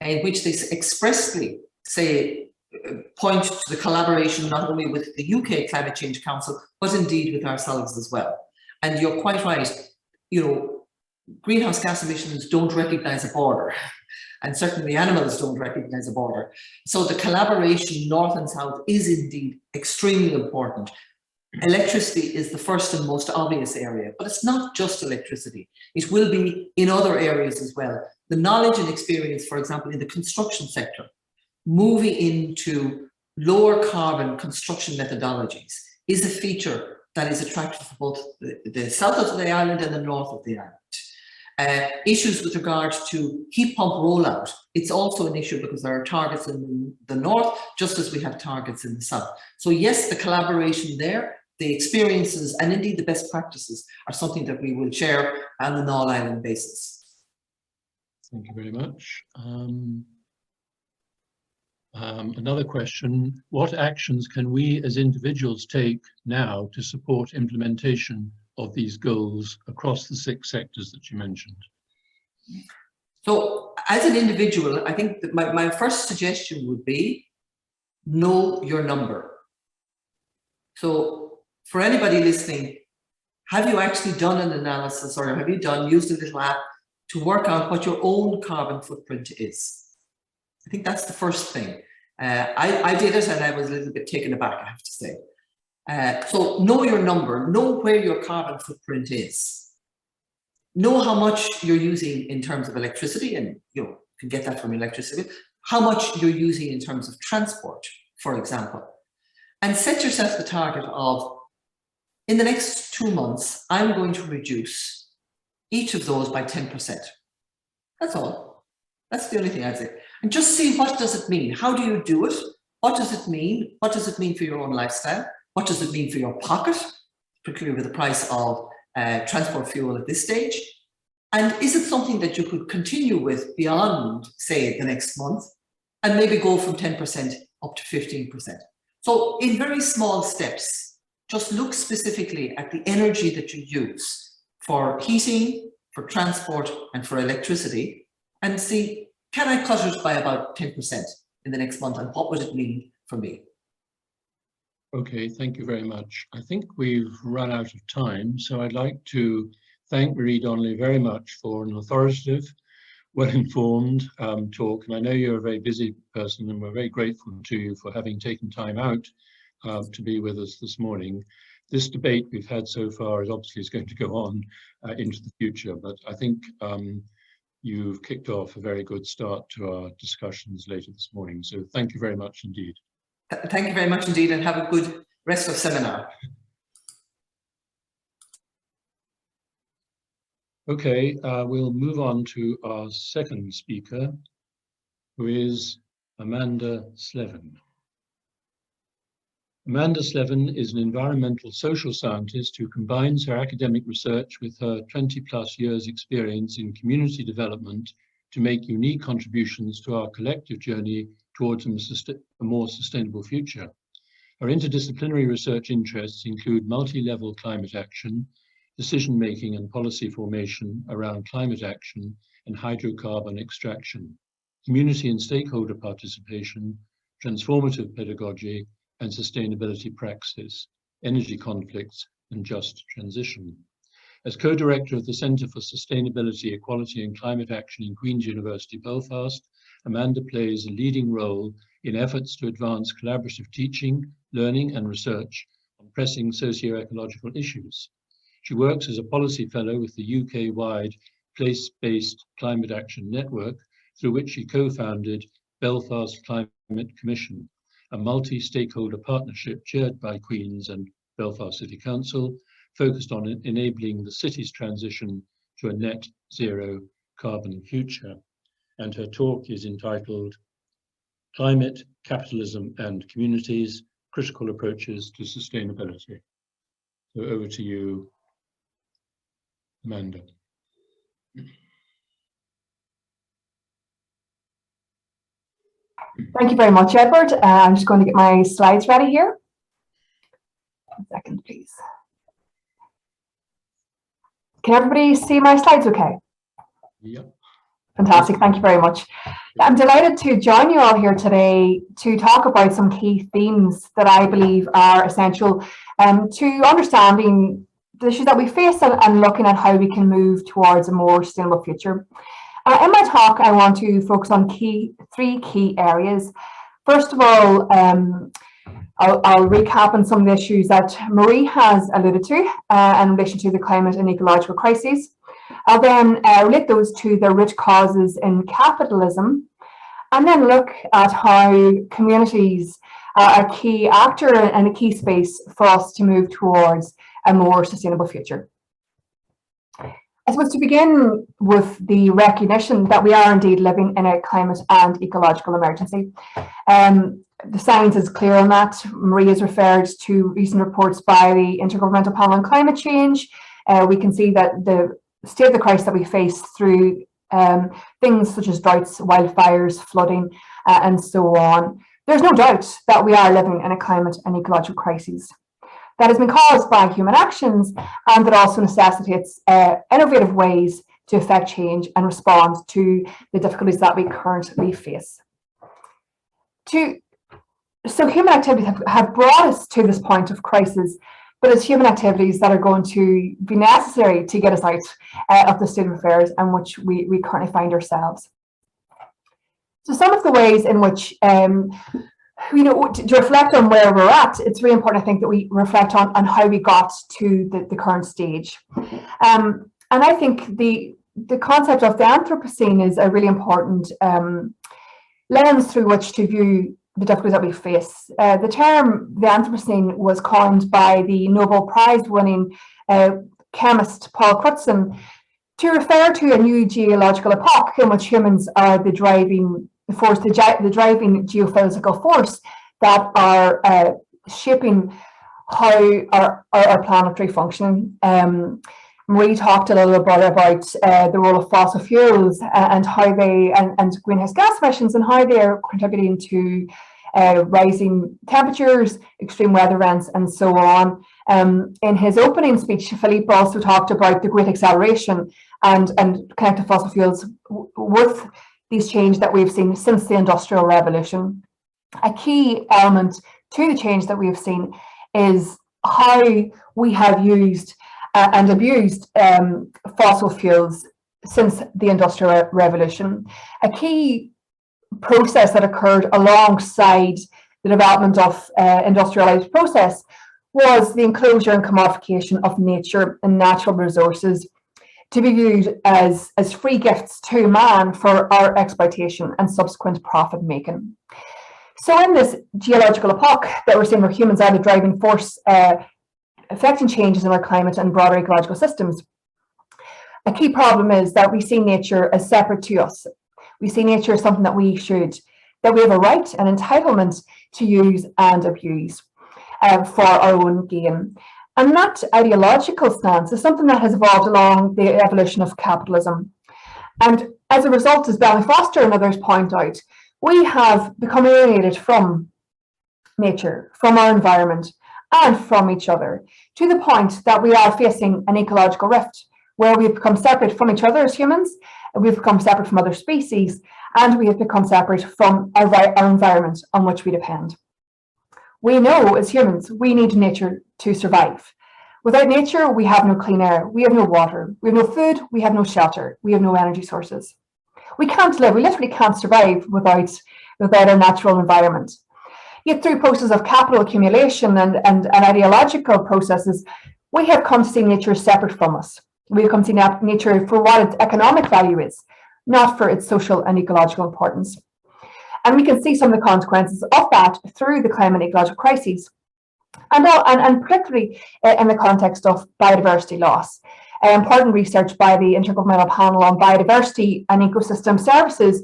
in which they expressly point to the collaboration not only with the UK Climate Change Council, but indeed with ourselves as well. And you're quite right, you know, greenhouse gas emissions don't recognise a border. And certainly animals don't recognise a border. So the collaboration north and south is indeed extremely important. Electricity is the first and most obvious area, but it's not just electricity. It will be in other areas as well. The knowledge and experience, for example, in the construction sector, moving into lower carbon construction methodologies is a feature that is attractive for both the south of the island and the north of the island. Issues with regard to heat pump rollout, it's also an issue because there are targets in the north, just as we have targets in the south. So yes, the collaboration there, the experiences and indeed the best practices are something that we will share on an all-island basis. Thank you very much. Another question, what actions can we as individuals take now to support implementation of these goals across the 6 sectors that you mentioned? So as an individual, I think that my first suggestion would be know your number. So for anybody listening, have you actually done an analysis, or have you used a little app to work out what your own carbon footprint is? I think that's the first thing. I did it and I was a little bit taken aback, I have to say. So know your number, know where your carbon footprint is. Know how much you're using in terms of electricity, and you can get that from electricity, how much you're using in terms of transport, for example. And set yourself the target of, in the next 2 months, I'm going to reduce each of those by 10%. That's all. That's the only thing I'd say. And just see, what does it mean? How do you do it? What does it mean? What does it mean for your own lifestyle? What does it mean for your pocket, particularly with the price of transport fuel at this stage? And is it something that you could continue with beyond, say, the next month, and maybe go from 10% up to 15%? So in very small steps, just look specifically at the energy that you use for heating, for transport, and for electricity, and see, can I cut it by about 10% in the next month, and what would it mean for me? Okay, thank you very much. I think we've run out of time, so I'd like to thank Marie Donnelly very much for an authoritative, well-informed talk. And I know you're a very busy person, and we're very grateful to you for having taken time out to be with us this morning. This debate we've had so far is obviously going to go on into the future, but I think you've kicked off a very good start to our discussions later this morning. So thank you very much indeed. Thank you very much indeed, and have a good rest of seminar. Okay, we'll move on to our second speaker, who is Amanda Slevin. Amanda Slevin is an environmental social scientist who combines her academic research with her 20+ years experience in community development to make unique contributions to our collective journey towards a more sustainable future. Her interdisciplinary research interests include multi-level climate action, decision-making and policy formation around climate action and hydrocarbon extraction, community and stakeholder participation, transformative pedagogy, and sustainability praxis, energy conflicts, and just transition. As co-director of the Centre for Sustainability, Equality and Climate Action in Queen's University, Belfast, Amanda plays a leading role in efforts to advance collaborative teaching, learning, and research on pressing socio-ecological issues. She works as a policy fellow with the UK-wide place-based climate action network, through which she co-founded Belfast Climate Commission, a multi-stakeholder partnership chaired by Queen's and Belfast City Council, focused on enabling the city's transition to a net zero carbon future. And her talk is entitled Climate, Capitalism and Communities, Critical Approaches to Sustainability. So over to you, Amanda. Thank you very much, Edward. I'm just going to get my slides ready here. 1 second, please. Can everybody see my slides okay? Yep. Fantastic, thank you very much. I'm delighted to join you all here today to talk about some key themes that I believe are essential to understanding the issues that we face and looking at how we can move towards a more sustainable future. In my talk, I want to focus on three key areas. First of all, I'll recap on some of the issues that Marie has alluded to in relation to the climate and ecological crises. I'll then relate those to the root causes in capitalism, and then look at how communities are a key actor and a key space for us to move towards a more sustainable future. I suppose to begin with the recognition that we are indeed living in a climate and ecological emergency. The science is clear on that. Marie has referred to recent reports by the Intergovernmental Panel on Climate Change. We can see that the state of the crisis that we face through things such as droughts, wildfires, flooding, and so on, There's no doubt that we are living in a climate and ecological crisis that has been caused by human actions, and that also necessitates innovative ways to effect change and respond to the difficulties that we currently face. So human activities have brought us to this point of crisis, but it's human activities that are going to be necessary to get us out of the state of affairs in which we currently find ourselves. So some of the ways in which, to reflect on where we're at, it's really important, I think, that we reflect on how we got to the current stage. And I think the concept of the Anthropocene is a really important lens through which to view the difficulties that we face. The term the Anthropocene was coined by the Nobel Prize winning chemist Paul Crutzen to refer to a new geological epoch in which humans are the driving force, the driving geophysical force that are shaping how our planetary function. Marie talked a little bit about the role of fossil fuels and how they and greenhouse gas emissions and how they are contributing to rising temperatures, extreme weather events, and so on. In his opening speech, Philippe also talked about the great acceleration and connected fossil fuels with these changes that we've seen since the Industrial Revolution. A key element to the change that we've seen is how we have used and abused fossil fuels since the Industrial Revolution. A key process that occurred alongside the development of industrialized process was the enclosure and commodification of nature and natural resources to be viewed as free gifts to man for our exploitation and subsequent profit making. So in this geological epoch that we're seeing where humans are the driving force affecting changes in our climate and broader ecological systems, a key problem is that we see nature as separate to us. We see nature as something that we have a right and entitlement to use and abuse for our own gain. And that ideological stance is something that has evolved along the evolution of capitalism. And as a result, as Belly Foster and others point out, we have become alienated from nature, from our environment, and from each other, to the point that we are facing an ecological rift, where we've become separate from each other as humans, we've become separate from other species, and we have become separate from our environment on which we depend. We know as humans, we need nature to survive. Without nature, we have no clean air, we have no water, we have no food, we have no shelter, we have no energy sources. We can't live, we literally can't survive without our natural environment. Yet through processes of capital accumulation and ideological processes, we have come to see nature separate from us. We have come to see nature for what its economic value is, not for its social and ecological importance. And we can see some of the consequences of that through the climate and ecological crises, and particularly in the context of biodiversity loss. Important research by the Intergovernmental Panel on Biodiversity and Ecosystem Services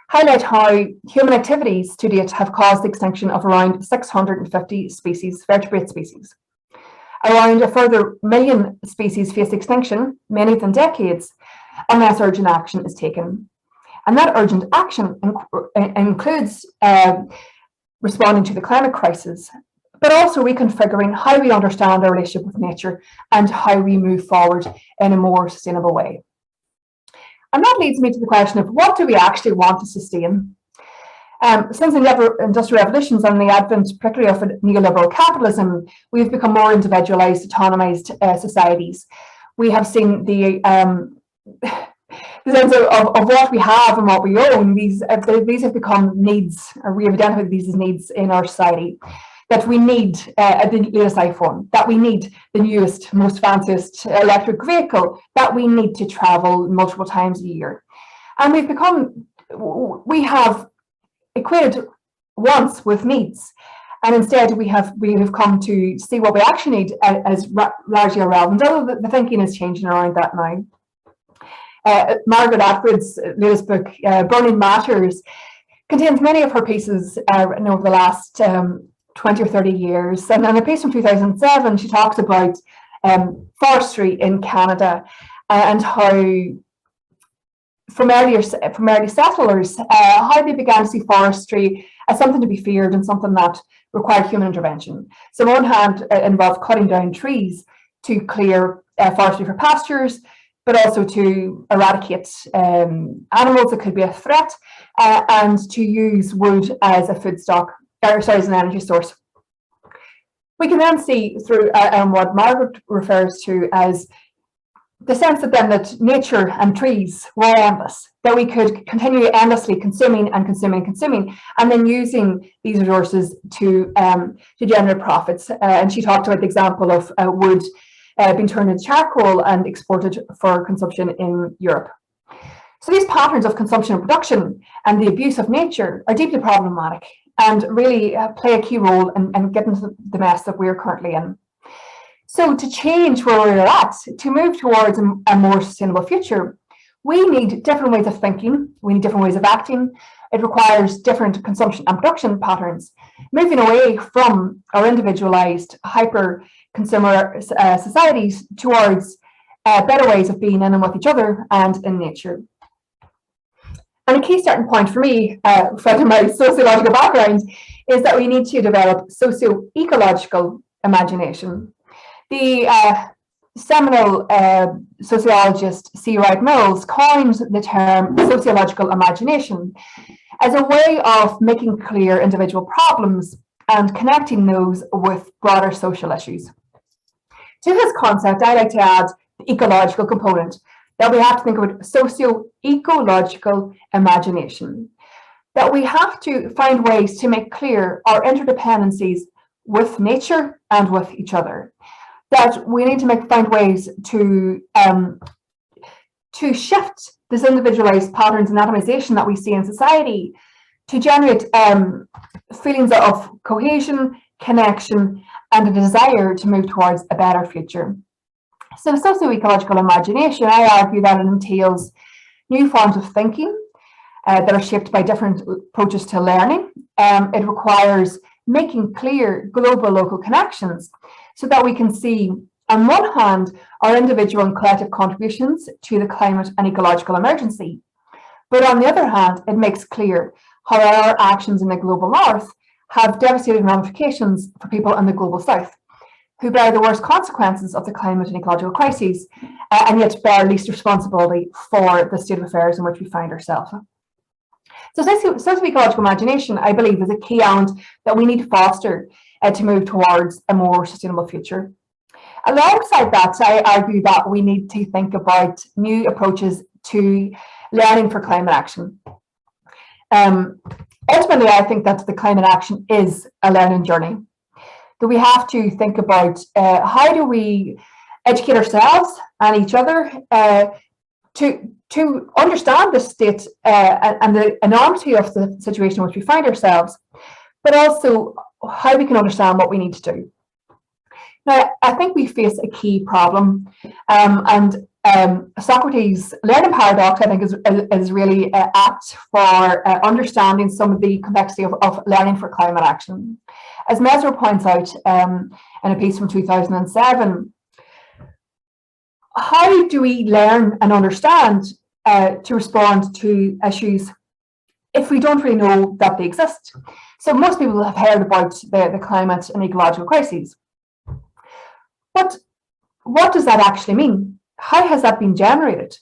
highlight how human activities to date have caused the extinction of around 650 species, vertebrate species. Around a further 1 million species face extinction, many of them decades, unless urgent action is taken. And that urgent action includes responding to the climate crisis, but also reconfiguring how we understand our relationship with nature and how we move forward in a more sustainable way. And that leads me to the question of what do we actually want to sustain? Since the Industrial Revolutions and the advent, particularly of neoliberal capitalism, we've become more individualized, autonomized societies. We have seen the sense of what we have and what we own. These have become needs, or we have identified these as needs in our society. That we need the latest iPhone, that we need the newest, most fanciest electric vehicle, that we need to travel multiple times a year. And we have equated wants with needs. And instead we have come to see what we actually need as largely irrelevant, although the thinking is changing around that now. Margaret Atwood's latest book, Burning Matters, contains many of her pieces written over the last 20 or 30 years. And in a piece from 2007, she talks about forestry in Canada and how from early settlers, how they began to see forestry as something to be feared and something that required human intervention. So on one hand, it involved cutting down trees to clear forestry for pastures, but also to eradicate animals that could be a threat, and to use wood as a as an energy source. We can then see through what Margaret refers to as the sense that then that nature and trees were endless, that we could continue endlessly consuming and consuming and consuming, and then using these resources to generate profits. And she talked about the example of wood being turned into charcoal and exported for consumption in Europe. So these patterns of consumption and production and the abuse of nature are deeply problematic and really play a key role in getting to the mess that we're currently in. So to change where we're at, to move towards a more sustainable future, we need different ways of thinking, we need different ways of acting. It requires different consumption and production patterns, moving away from our individualized, hyper-consumer societies towards better ways of being in and with each other and in nature. And a key starting point for me, from my sociological background, is that we need to develop socio-ecological imagination. The seminal sociologist C. Wright Mills coined the term sociological imagination as a way of making clear individual problems and connecting those with broader social issues. To his concept, I like to add the ecological component, that we have to think about socio-ecological imagination, that we have to find ways to make clear our interdependencies with nature and with each other, that we need to find ways to shift this individualized patterns and atomization that we see in society to generate feelings of cohesion, connection, and a desire to move towards a better future. So socio-ecological imagination, I argue that it entails new forms of thinking that are shaped by different approaches to learning. It requires making clear global local connections so that we can see, on one hand, our individual and collective contributions to the climate and ecological emergency. But on the other hand, it makes clear how our actions in the global north have devastating ramifications for people in the global south, who bear the worst consequences of the climate and ecological crises, and yet bear least responsibility for the state of affairs in which we find ourselves. So socio-ecological imagination, I believe, is a key element that we need to foster to move towards a more sustainable future. Alongside that, I argue that we need to think about new approaches to learning for climate action. Ultimately, I think that the climate action is a learning journey, that we have to think about how do we educate ourselves and each other to understand the state and the enormity of the situation in which we find ourselves, but also how we can understand what we need to do. Now, I think we face a key problem, and Socrates' learning paradox, I think, is really apt for understanding some of the complexity of learning for climate action. As Mesmer points out in a piece from 2007, how do we learn and understand to respond to issues if we don't really know that they exist? So most people have heard about the climate and ecological crises. But what does that actually mean? How has that been generated?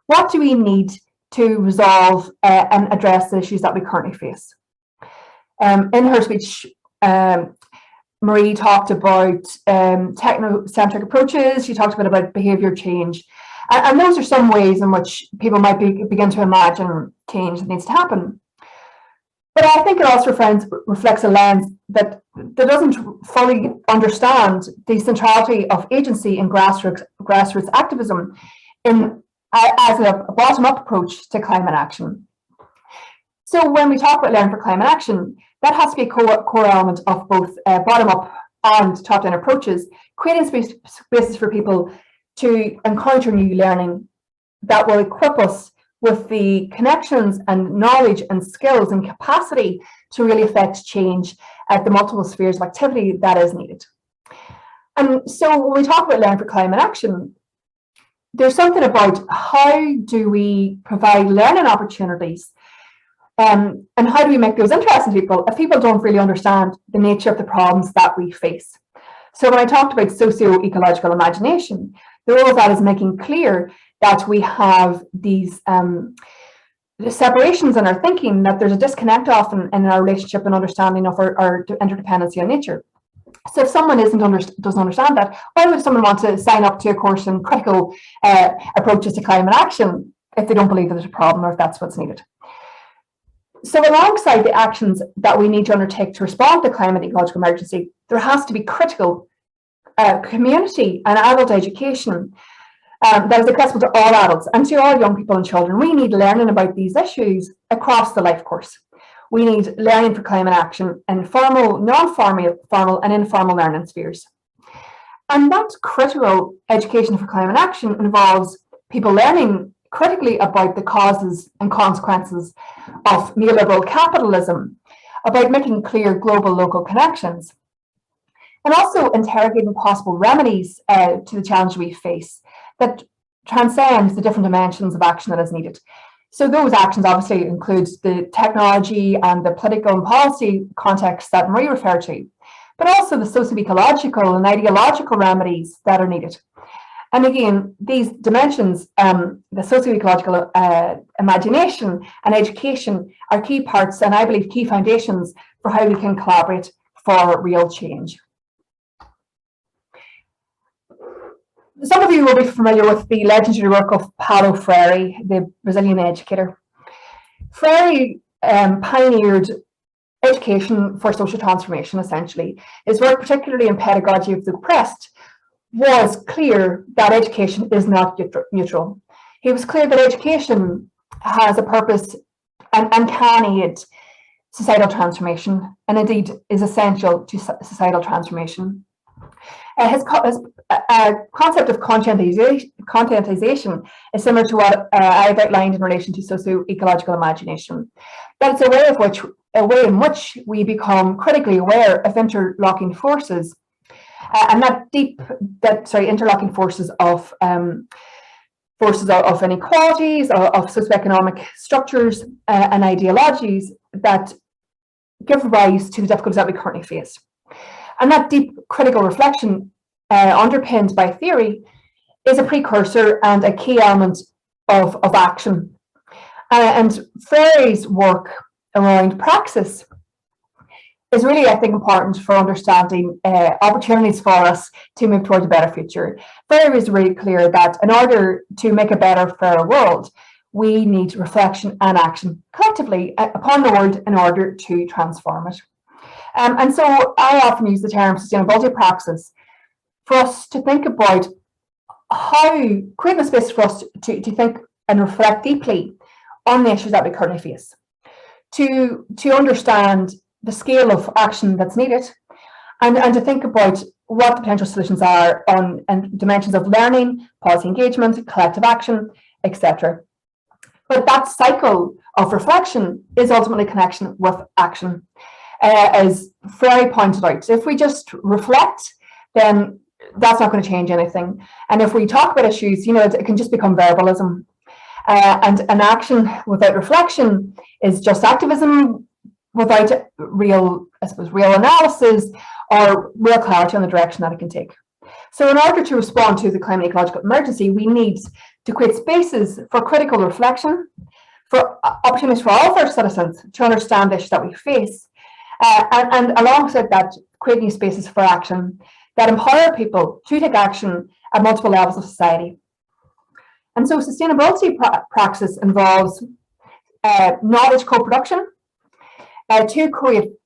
What do we need to resolve and address the issues that we currently face? In her speech, Marie talked about technocentric approaches. She talked about behaviour change. And those are some ways in which people might begin to imagine change that needs to happen. But I think it also reflects a lens that doesn't fully understand the centrality of agency in grassroots activism as a bottom-up approach to climate action. So when we talk about learning for climate action, that has to be a core element of both bottom-up and top-down approaches, creating spaces for people to encounter new learning that will equip us with the connections and knowledge and skills and capacity to really affect change at the multiple spheres of activity that is needed. And so when we talk about learning for climate action, there's something about how do we provide learning opportunities, and how do we make those interesting to people if people don't really understand the nature of the problems that we face. So when I talked about socio-ecological imagination, the role of that is making clear that we have these the separations in our thinking, that there's a disconnect often in our relationship and understanding of our interdependency on nature. So if someone doesn't understand that, why would someone want to sign up to a course in critical approaches to climate action if they don't believe that there's a problem or if that's what's needed? So alongside the actions that we need to undertake to respond to the climate ecological emergency, there has to be critical community and adult education that is accessible to all adults and to all young people and children. We need learning about these issues across the life course. We need learning for climate action in formal, non-formal and informal learning spheres. And that critical education for climate action involves people learning critically about the causes and consequences of neoliberal capitalism, about making clear global local connections, and also interrogating possible remedies to the challenge we face that transcends the different dimensions of action that is needed. So those actions obviously include the technology and the political and policy context that MRIA referred to, but also the socio-ecological and ideological remedies that are needed. And again, these dimensions, the socio-ecological imagination and education are key parts and I believe key foundations for how we can collaborate for real change. Some of you will be familiar with the legendary work of Paulo Freire, the Brazilian educator. Freire pioneered education for social transformation, essentially. His work, particularly in pedagogy of the oppressed, was clear that education is not neutral. He was clear that education has a purpose and can aid societal transformation, and indeed is essential to societal transformation. His concept of conscientization is similar to what I've outlined in relation to socio-ecological imagination. That it's a way in which we become critically aware of interlocking forces, and interlocking forces of inequalities, of socioeconomic structures and ideologies that give rise to the difficulties that we currently face. And that deep critical reflection, underpinned by theory, is a precursor and a key element of action. And Freire's work around praxis is really, I think, important for understanding opportunities for us to move towards a better future. Freire is really clear that in order to make a better, fairer world, we need reflection and action collectively upon the world in order to transform it. And so I often use the term sustainability praxis for us to think about how, creating a space for us to think and reflect deeply on the issues that we currently face, to understand the scale of action that's needed, and to think about what the potential solutions are on dimensions of learning, policy engagement, collective action, etc. But that cycle of reflection is ultimately connection with action. As Freire pointed out, if we just reflect, then that's not going to change anything. And if we talk about issues, it can just become verbalism. And an action without reflection is just activism without real analysis or real clarity on the direction that it can take. So in order to respond to the climate ecological emergency, we need to create spaces for critical reflection, for opportunities for all of our citizens to understand the issues that we face, and alongside that, create new spaces for action that empower people to take action at multiple levels of society. And so sustainability praxis involves knowledge co-production to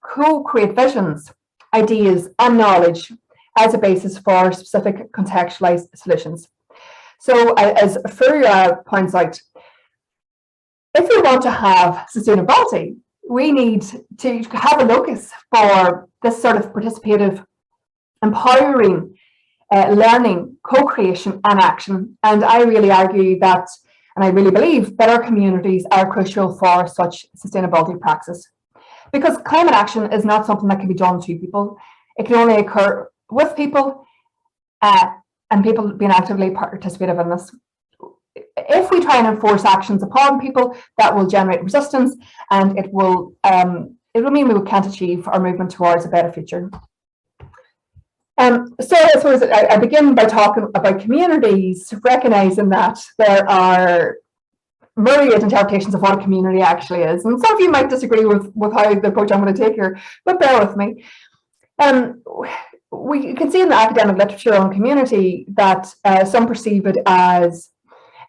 co-create visions, ideas, and knowledge as a basis for specific contextualized solutions. So as Freire points out, if we want to have sustainability, we need to have a locus for this sort of participative, empowering learning, co-creation and action. And I really argue that, and I really believe that our communities are crucial for such sustainability praxis. Because climate action is not something that can be done to people. It can only occur with people and people being actively participative in this. if we try and enforce actions upon people, that will generate resistance, and it will mean we can't achieve our movement towards a better future. So I suppose I begin by talking about communities, recognizing that there are myriad interpretations of what a community actually is. And some of you might disagree with how the approach I'm going to take here, but bear with me. We can see in the academic literature on community that some perceive it as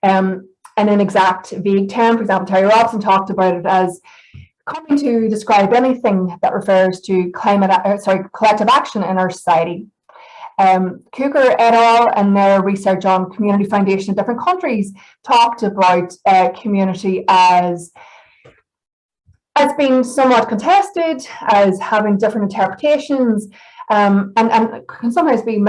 an inexact, vague term. For example, Terry Robson talked about it as coming to describe anything that refers to collective action in our society. Cooker et al. And their research on community foundation in different countries talked about community as being somewhat contested, as having different interpretations, and can sometimes be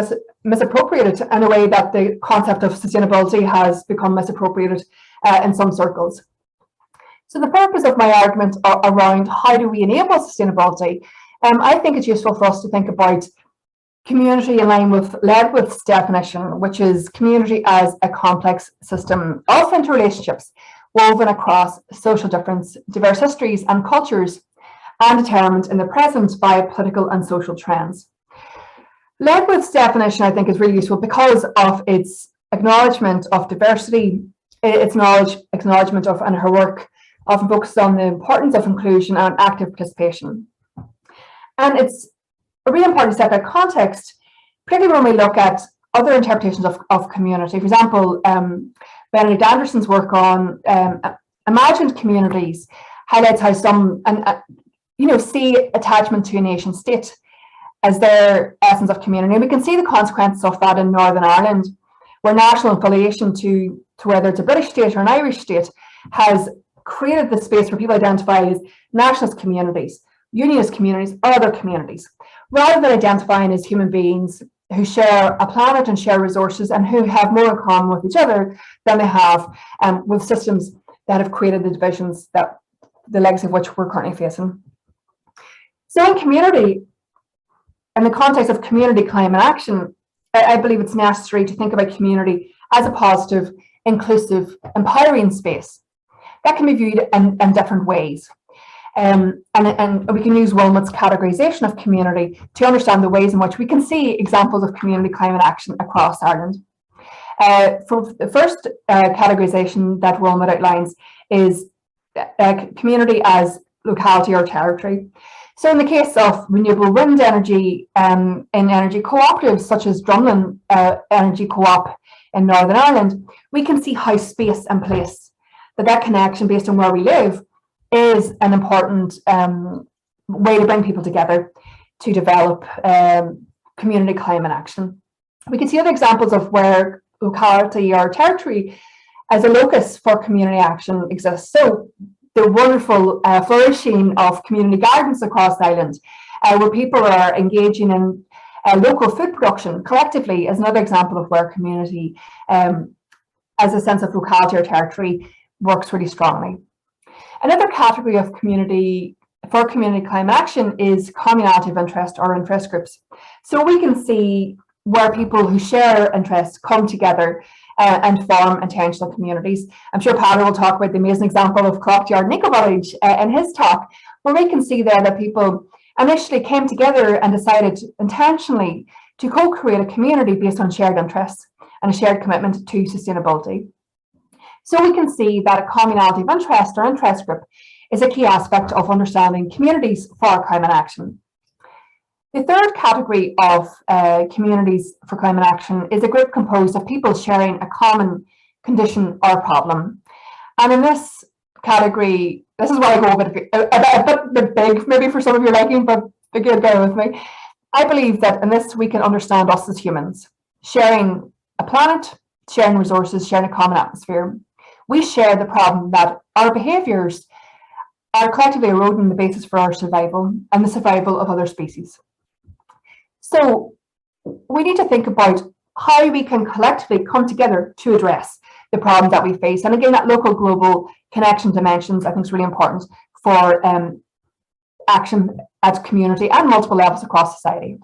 misappropriated in a way that the concept of sustainability has become misappropriated in some circles. So the purpose of my argument around how do we enable sustainability, I think it's useful for us to think about community in line with Ledwith's definition, which is community as a complex system of interrelationships woven across social difference, diverse histories and cultures, and determined in the present by political and social trends. Ledwith's definition, I think, is really useful because of its acknowledgement of diversity, its acknowledgement of, and her work often focuses on the importance of inclusion and active participation. And it's a really important step out of context, particularly when we look at other interpretations of community. For example, Benedict Anderson's work on imagined communities highlights how some see attachment to a nation state as their essence of community. And we can see the consequences of that in Northern Ireland, where national affiliation to whether it's a British state or an Irish state has created the space where people identify as nationalist communities, unionist communities, or other communities, rather than identifying as human beings who share a planet and share resources and who have more in common with each other than they have with systems that have created the divisions that the legacy of which we're currently facing. So in community, in the context of community climate action, I believe it's necessary to think about community as a positive, inclusive, empowering space that can be viewed in different ways. And we can use Wilmot's categorization of community to understand the ways in which we can see examples of community climate action across Ireland. For the first categorization that Wilmot outlines is community as locality or territory. So in the case of renewable wind energy in energy cooperatives such as Drumlin Energy Co-op in Northern Ireland, we can see how space and place, that connection based on where we live, is an important way to bring people together to develop community climate action. We can see other examples of where locality or territory as a locus for community action exists. So the wonderful flourishing of community gardens across Ireland, where people are engaging in local food production collectively, is another example of where community as a sense of locality or territory works really strongly. Another category of community for community climate action is communality of interest or interest groups. So we can see where people who share interests come together and form intentional communities. I'm sure Paddy will talk about the amazing example of Clockyard and Eco Village in his talk, where we can see there that people initially came together and decided intentionally to co-create a community based on shared interests and a shared commitment to sustainability. So we can see that a communality of interest or interest group is a key aspect of understanding communities for climate action. The third category of communities for climate action is a group composed of people sharing a common condition or problem. And in this category, this is where I go a bit big, maybe for some of your liking, but again, bear with me. I believe that in this we can understand us as humans, sharing a planet, sharing resources, sharing a common atmosphere. We share the problem that our behaviours are collectively eroding the basis for our survival and the survival of other species. So we need to think about how we can collectively come together to address the problem that we face. And again, that local global connection dimensions I think is really important for action at community and multiple levels across society.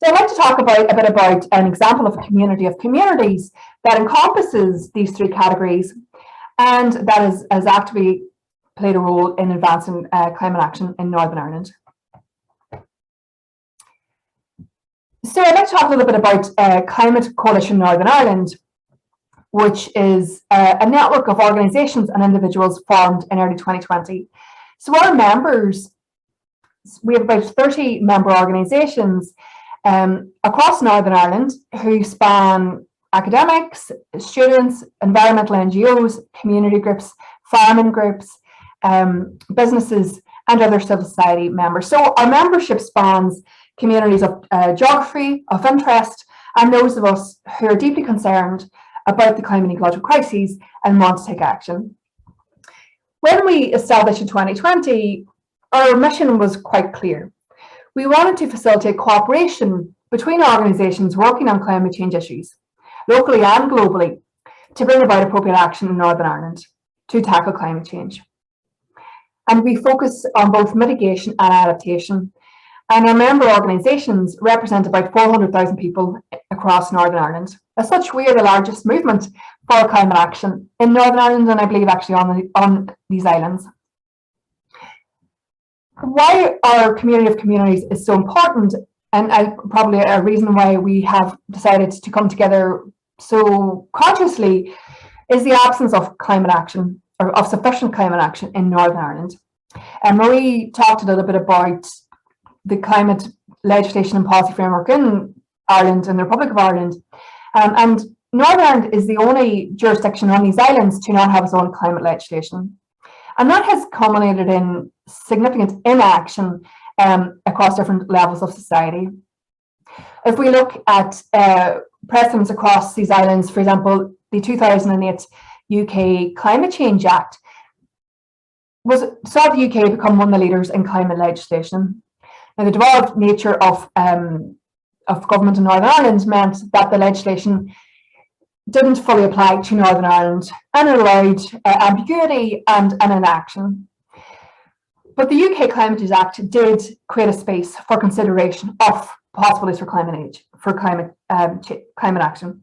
So I'd like to talk a bit about an example of a community of communities that encompasses these three categories and that has actively played a role in advancing climate action in Northern Ireland. So I'd like to talk a little bit about Climate Coalition Northern Ireland, which is a network of organisations and individuals formed in early 2020. So our members, we have about 30 member organisations across Northern Ireland who span academics, students, environmental NGOs, community groups, farming groups, businesses, and other civil society members. So our membership spans communities of geography, of interest, and those of us who are deeply concerned about the climate and ecological crises and want to take action. When we established in 2020, our mission was quite clear. We wanted to facilitate cooperation between organisations working on climate change issues, locally and globally, to bring about appropriate action in Northern Ireland to tackle climate change. And we focus on both mitigation and adaptation. And our member organisations represent about 400,000 people across Northern Ireland. As such, we are the largest movement for climate action in Northern Ireland, and I believe actually on these islands. Why our community of communities is so important, and probably a reason why we have decided to come together so consciously, is the absence of climate action, or of sufficient climate action in Northern Ireland. And Marie talked a little bit about the climate legislation and policy framework in Ireland and the Republic of Ireland. And Northern Ireland is the only jurisdiction on these islands to not have its own climate legislation. And that has culminated in significant inaction across different levels of society. If we look at precedents across these islands, for example, the 2008 UK Climate Change Act saw the UK become one of the leaders in climate legislation. Now, the devolved nature of government in Northern Ireland meant that the legislation didn't fully apply to Northern Ireland, and it allowed ambiguity and inaction. But the UK Climate Change Act did create a space for consideration of possibilities for climate action.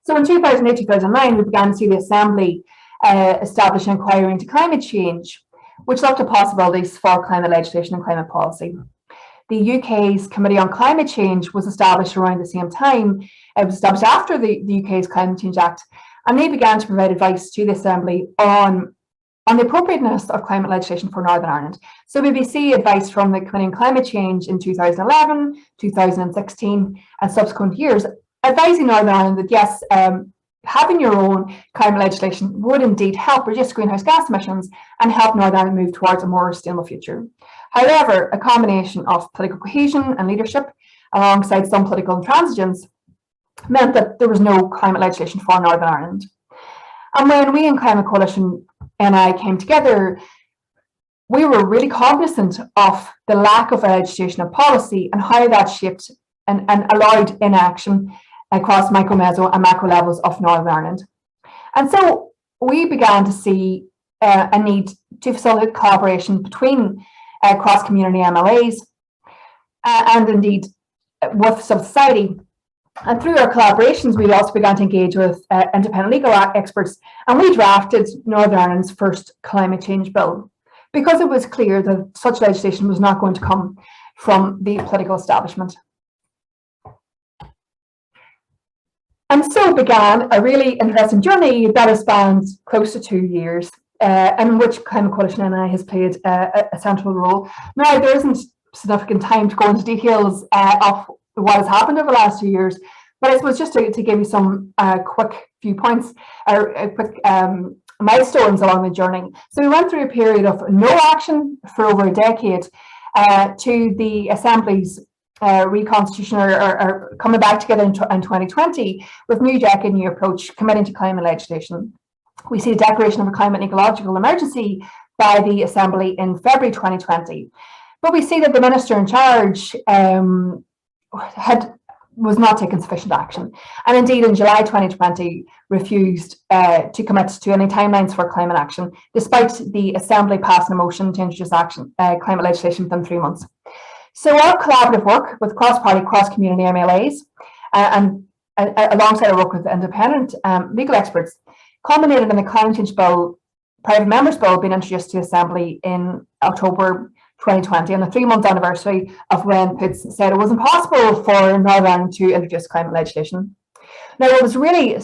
So in 2008-2009, we began to see the Assembly establish an inquiry into climate change, which looked at possibilities for climate legislation and climate policy. The UK's Committee on Climate Change was established around the same time. It was established after the UK's Climate Change Act, and they began to provide advice to the Assembly on the appropriateness of climate legislation for Northern Ireland. So BBC advice from the Committee on Climate Change in 2011, 2016, and subsequent years, advising Northern Ireland that yes, having your own climate legislation would indeed help reduce greenhouse gas emissions and help Northern Ireland move towards a more sustainable future. However, a combination of political cohesion and leadership, alongside some political intransigence, meant that there was no climate legislation for Northern Ireland. And when we in Climate Coalition NI came together, we were really cognizant of the lack of legislation and policy and how that shaped and allowed inaction across micro, meso and macro levels of Northern Ireland. And so we began to see a need to facilitate collaboration between cross-community MLAs and indeed with civil society. And through our collaborations, we also began to engage with independent legal experts, and we drafted Northern Ireland's first climate change bill because it was clear that such legislation was not going to come from the political establishment. And so began a really interesting journey that has spanned close to 2 years, in which Climate Coalition NI has played a central role. Now, there isn't significant time to go into details of what has happened over the last 2 years, but I suppose just to give you some quick viewpoints or quick milestones along the journey. So we went through a period of no action for over a decade to the Assembly's reconstitution or coming back together in 2020 with new decade, new approach, committing to climate legislation. We see the declaration of a climate and ecological emergency by the Assembly in February 2020. But we see that the minister in charge was not taking sufficient action. And indeed, in July 2020, refused to commit to any timelines for climate action, despite the Assembly passing a motion to introduce climate legislation within 3 months. So our collaborative work with cross-party, cross-community MLAs and alongside our work with independent legal experts culminated in the Climate Change Bill, Private Members Bill, being introduced to Assembly in October 2020, on the 3-month anniversary of when Poots said it was impossible for Northern Ireland to introduce climate legislation. Now, what was really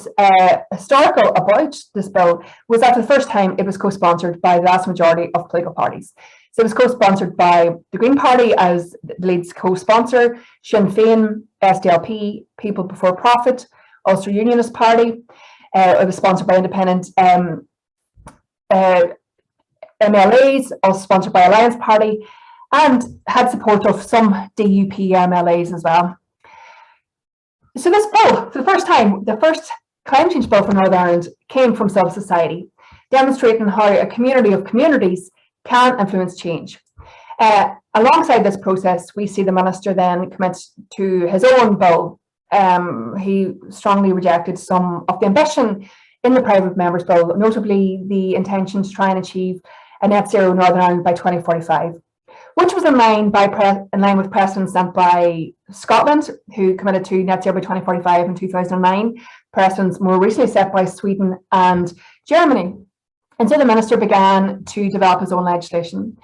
historical about this bill was that for the first time it was co-sponsored by the vast majority of political parties. So it was co-sponsored by the Green Party as the lead co-sponsor, Sinn Féin, SDLP, People Before Profit, Ulster Unionist Party. It was sponsored by independent MLAs, also sponsored by Alliance Party, and had support of some DUP MLAs as well. So this bill, for the first time, the first climate change bill for Northern Ireland came from civil society, demonstrating how a community of communities can influence change. Alongside this process, we see the Minister then commit to his own bill. He strongly rejected some of the ambition in the Private Members Bill, notably the intention to try and achieve a net zero Northern Ireland by 2045, which was in line with precedents set by Scotland, who committed to net zero by 2045 in 2009, precedents more recently set by Sweden and Germany. And so the Minister began to develop his own legislation.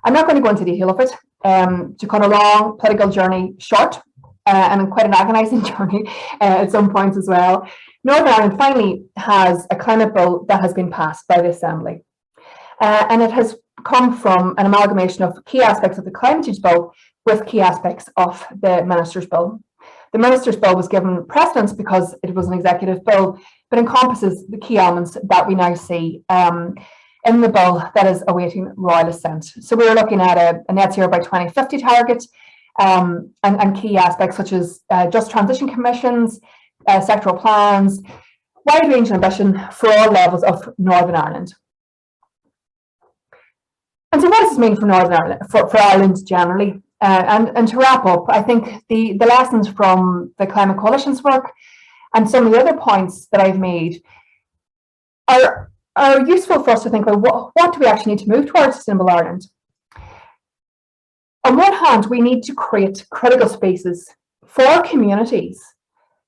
I'm not going to go into detail of it. To cut a long political journey short, and quite an agonising journey at some points as well, Northern Ireland finally has a climate bill that has been passed by the Assembly. And it has come from an amalgamation of key aspects of the Climate Change Bill with key aspects of the Minister's Bill. The Minister's Bill was given precedence because it was an executive bill, but encompasses the key elements that we now see in the bill that is awaiting royal assent. So we're looking at a net zero by 2050 target, and key aspects such as just transition commissions, sectoral plans, wide-ranging ambition for all levels of Northern Ireland. And so what does this mean for Northern Ireland, for Ireland generally? And to wrap up, I think the lessons from the Climate Coalition's work and some of the other points that I've made are useful for us to think about what do we actually need to move towards sustainable Ireland. On one hand, we need to create critical spaces for communities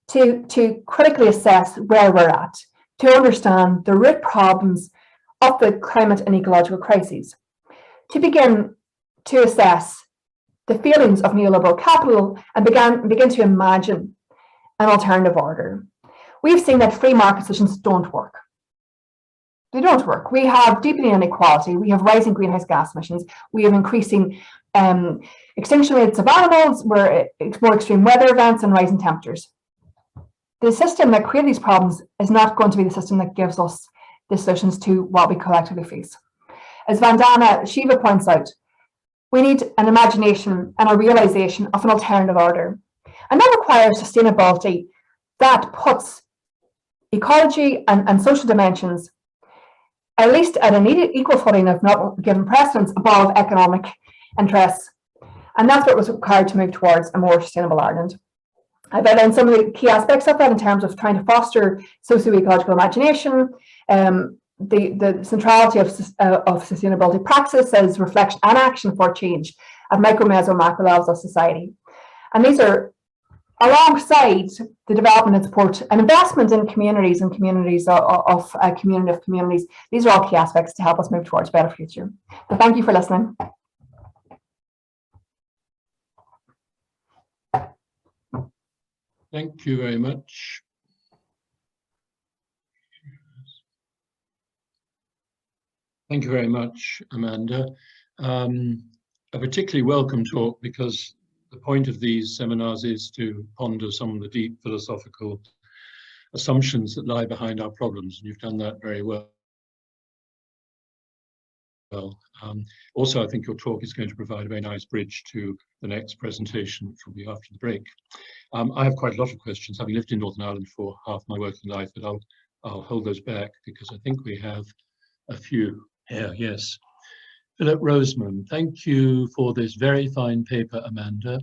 to critically assess where we're at, to understand the root problems of the climate and ecological crises, to begin to assess the failings of neoliberal capital and begin to imagine an alternative order. We've seen that free market solutions don't work. They don't work. We have deepening inequality, we have rising greenhouse gas emissions, we have increasing extinction rates of animals, more extreme weather events and rising temperatures. The system that created these problems is not going to be the system that gives us the solutions to what we collectively face. As Vandana Shiva points out, we need an imagination and a realization of an alternative order. And that requires sustainability that puts ecology and social dimensions, at least at an equal footing, if not given precedence, above economic interests. And that's what was required to move towards a more sustainable Ireland. I've outlined some of the key aspects of that in terms of trying to foster socio-ecological imagination, the centrality of sustainability practice as reflection and action for change at micro, meso, macro levels of society. And these are alongside the development and support and investment in communities and communities of a community of communities. These are all key aspects to help us move towards a better future. So thank you for listening. Thank you very much. Thank you very much, Amanda. A particularly welcome talk because the point of these seminars is to ponder some of the deep philosophical assumptions that lie behind our problems, and you've done that very well. Also, I think your talk is going to provide a very nice bridge to the next presentation, which will be after the break. I have quite a lot of questions, having lived in Northern Ireland for half my working life, but I'll hold those back because I think we have a few here. Yes. Philip Rosemann, thank you for this very fine paper, Amanda.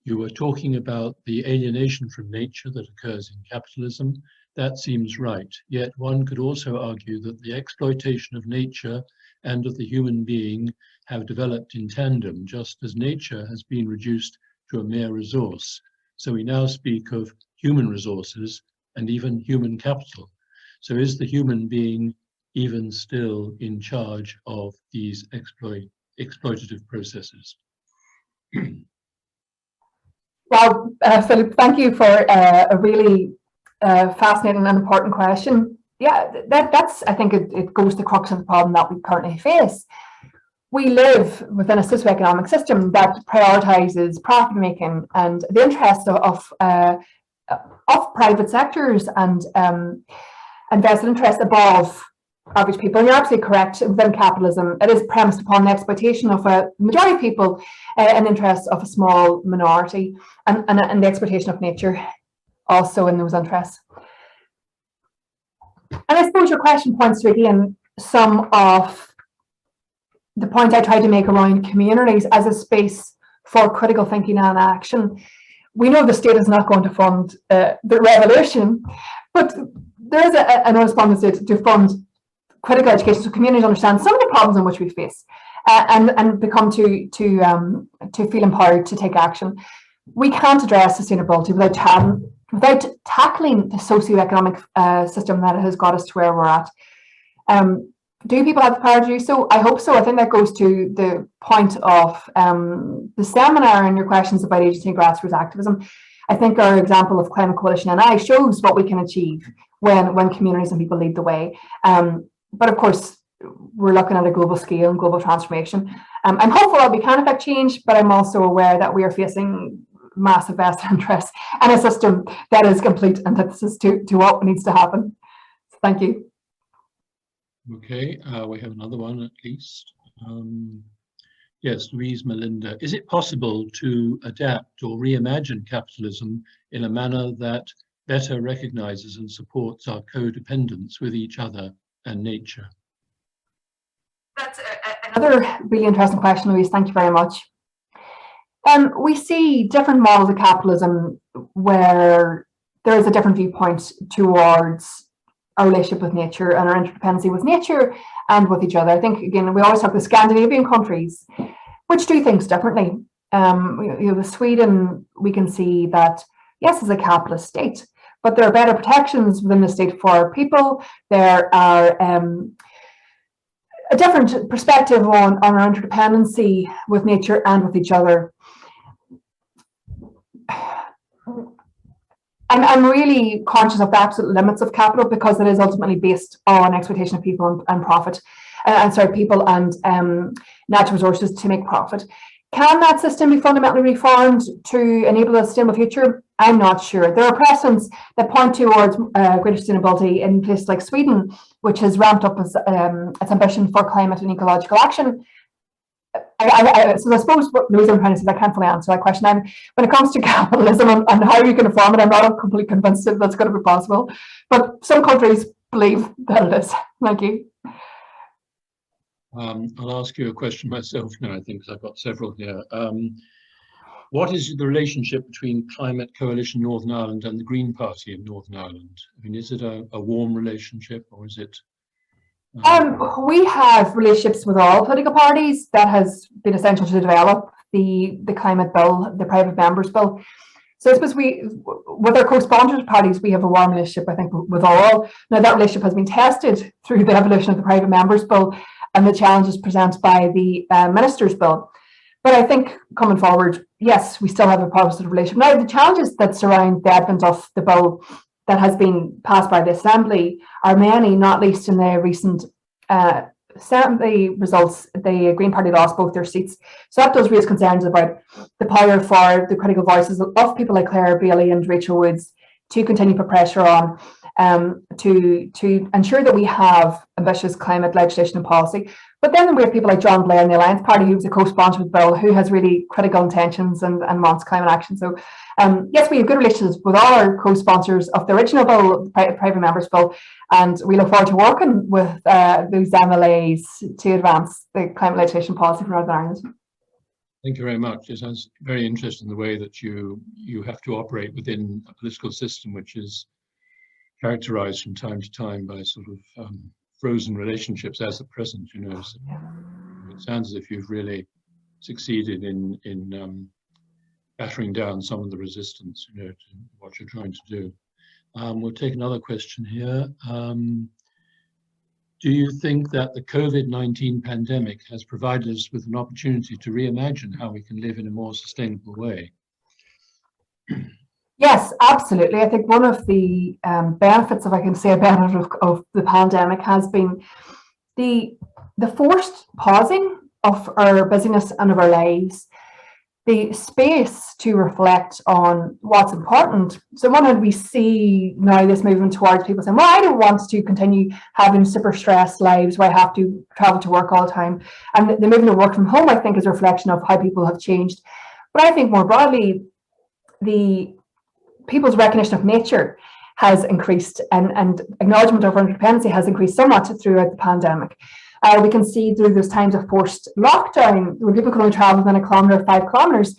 You were talking about the alienation from nature that occurs in capitalism. That seems right. Yet one could also argue that the exploitation of nature and of the human being have developed in tandem, just as nature has been reduced to a mere resource. So we now speak of human resources and even human capital. So is the human being even still in charge of these exploitative processes? Well, Philip, thank you for a really fascinating and important question. Yeah, that's, I think it goes to the crux of the problem that we currently face. We live within a socioeconomic system that prioritizes profit making and the interests of private sectors and vested interests above average people. And you're absolutely correct, within capitalism, it is premised upon the exploitation of a majority of people and the interests of a small minority, and the exploitation of nature also in those interests. And I suppose your question points to, again, some of the point I tried to make around communities as a space for critical thinking and action. We know the state is not going to fund the revolution, but there is an responsibility to fund critical education so communities understand some of the problems in which we face and become to feel empowered to take action. We can't address sustainability without tackling the socio-economic system that has got us to where we're at. Do people have the power to do so? I hope so. I think that goes to the point of the seminar and your questions about agency and grassroots activism. I think our example of Climate Coalition NI shows what we can achieve when communities and people lead the way. But of course, we're looking at a global scale and global transformation. I'm hopeful that we can affect change, but I'm also aware that we are facing massive vested interests and a system that is complete antithesis to what needs to happen. Thank you. Okay, we have another one at least. Yes, Louise Melinda. Is it possible to adapt or reimagine capitalism in a manner that better recognizes and supports our codependence with each other and nature? That's another really interesting question, Louise. Thank you very much. We see different models of capitalism where there is a different viewpoint towards our relationship with nature and our interdependency with nature and with each other. I think, again, we always talk the Scandinavian countries, which do things differently. With Sweden, we can see that, yes, it's a capitalist state, but there are better protections within the state for people. There are a different perspective on our interdependency with nature and with each other. I'm really conscious of the absolute limits of capital because it is ultimately based on exploitation of people and profit, people and natural resources to make profit. Can that system be fundamentally reformed to enable a sustainable future? I'm not sure. There are precedents that point towards greater sustainability in places like Sweden, which has ramped up its ambition for climate and ecological action. So I suppose what Louise, I'm trying to say, I can't fully answer that question. When it comes to capitalism and how you can reform it, I'm not completely convinced that that's going to be possible. But some countries believe that it is. Thank you. I'll ask you a question myself now, I think, because I've got several here. What is the relationship between Climate Coalition Northern Ireland and the Green Party in Northern Ireland? I mean, is it a warm relationship, or is it? We have relationships with all political parties. That has been essential to develop the climate bill, the private members bill. So I suppose with our co-sponsored parties, we have a warm relationship, I think, with all. Now that relationship has been tested through the evolution of the private members bill and the challenges presented by the minister's bill. But I think coming forward, yes, we still have a positive relationship. Now, the challenges that surround the advent of the bill that has been passed by the Assembly are many, not least in the recent Assembly results. The Green Party lost both their seats. So that does raise concerns about the power for the critical voices of people like Claire Bailey and Rachel Woods to continue to put pressure on to ensure that we have ambitious climate legislation and policy. But then we have people like John Blair and the Alliance Party, who's a co-sponsor of the bill, who has really critical intentions and wants climate action. So yes, we have good relations with all our co-sponsors of the original bill, the private members bill, and we look forward to working with those MLAs to advance the climate legislation policy for Northern Ireland. Thank you very much. It sounds very interesting the way that you have to operate within a political system which is characterized from time to time by sort of frozen relationships as at present, you know. So It sounds as if you've really succeeded in battering down some of the resistance, to what you're trying to do. We'll take another question here. Do you think that the COVID-19 pandemic has provided us with an opportunity to reimagine how we can live in a more sustainable way? Yes, absolutely. I think one of the benefits, if I can say a benefit of the pandemic, has been the forced pausing of our busyness and of our lives, the space to reflect on what's important. So on one hand, we see now this movement towards people saying, well, I don't want to continue having super stressed lives where I have to travel to work all the time. And the movement of work from home, I think, is a reflection of how people have changed. But I think more broadly, the people's recognition of nature has increased, and acknowledgement of our interdependency has increased so much throughout the pandemic. We can see through those times of forced lockdown, when people can only travel within 1 kilometre or 5 kilometres,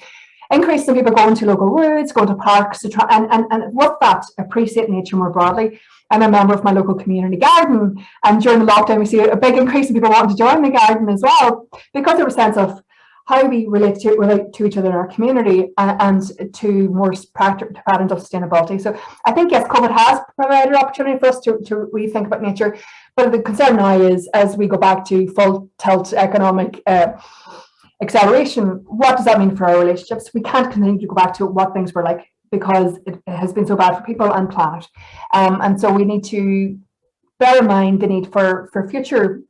increase in people going to local woods, going to parks, to try, and with that, appreciate nature more broadly. I'm a member of my local community garden, and during the lockdown, we see a big increase in people wanting to join the garden as well, because of a sense of how we relate to each other in our community, and to more patterns of sustainability. So I think, yes, COVID has provided an opportunity for us to rethink about nature, but the concern now is, as we go back to full tilt economic acceleration, what does that mean for our relationships? We can't continue to go back to what things were like, because it has been so bad for people and planet. And so we need to bear in mind the need for future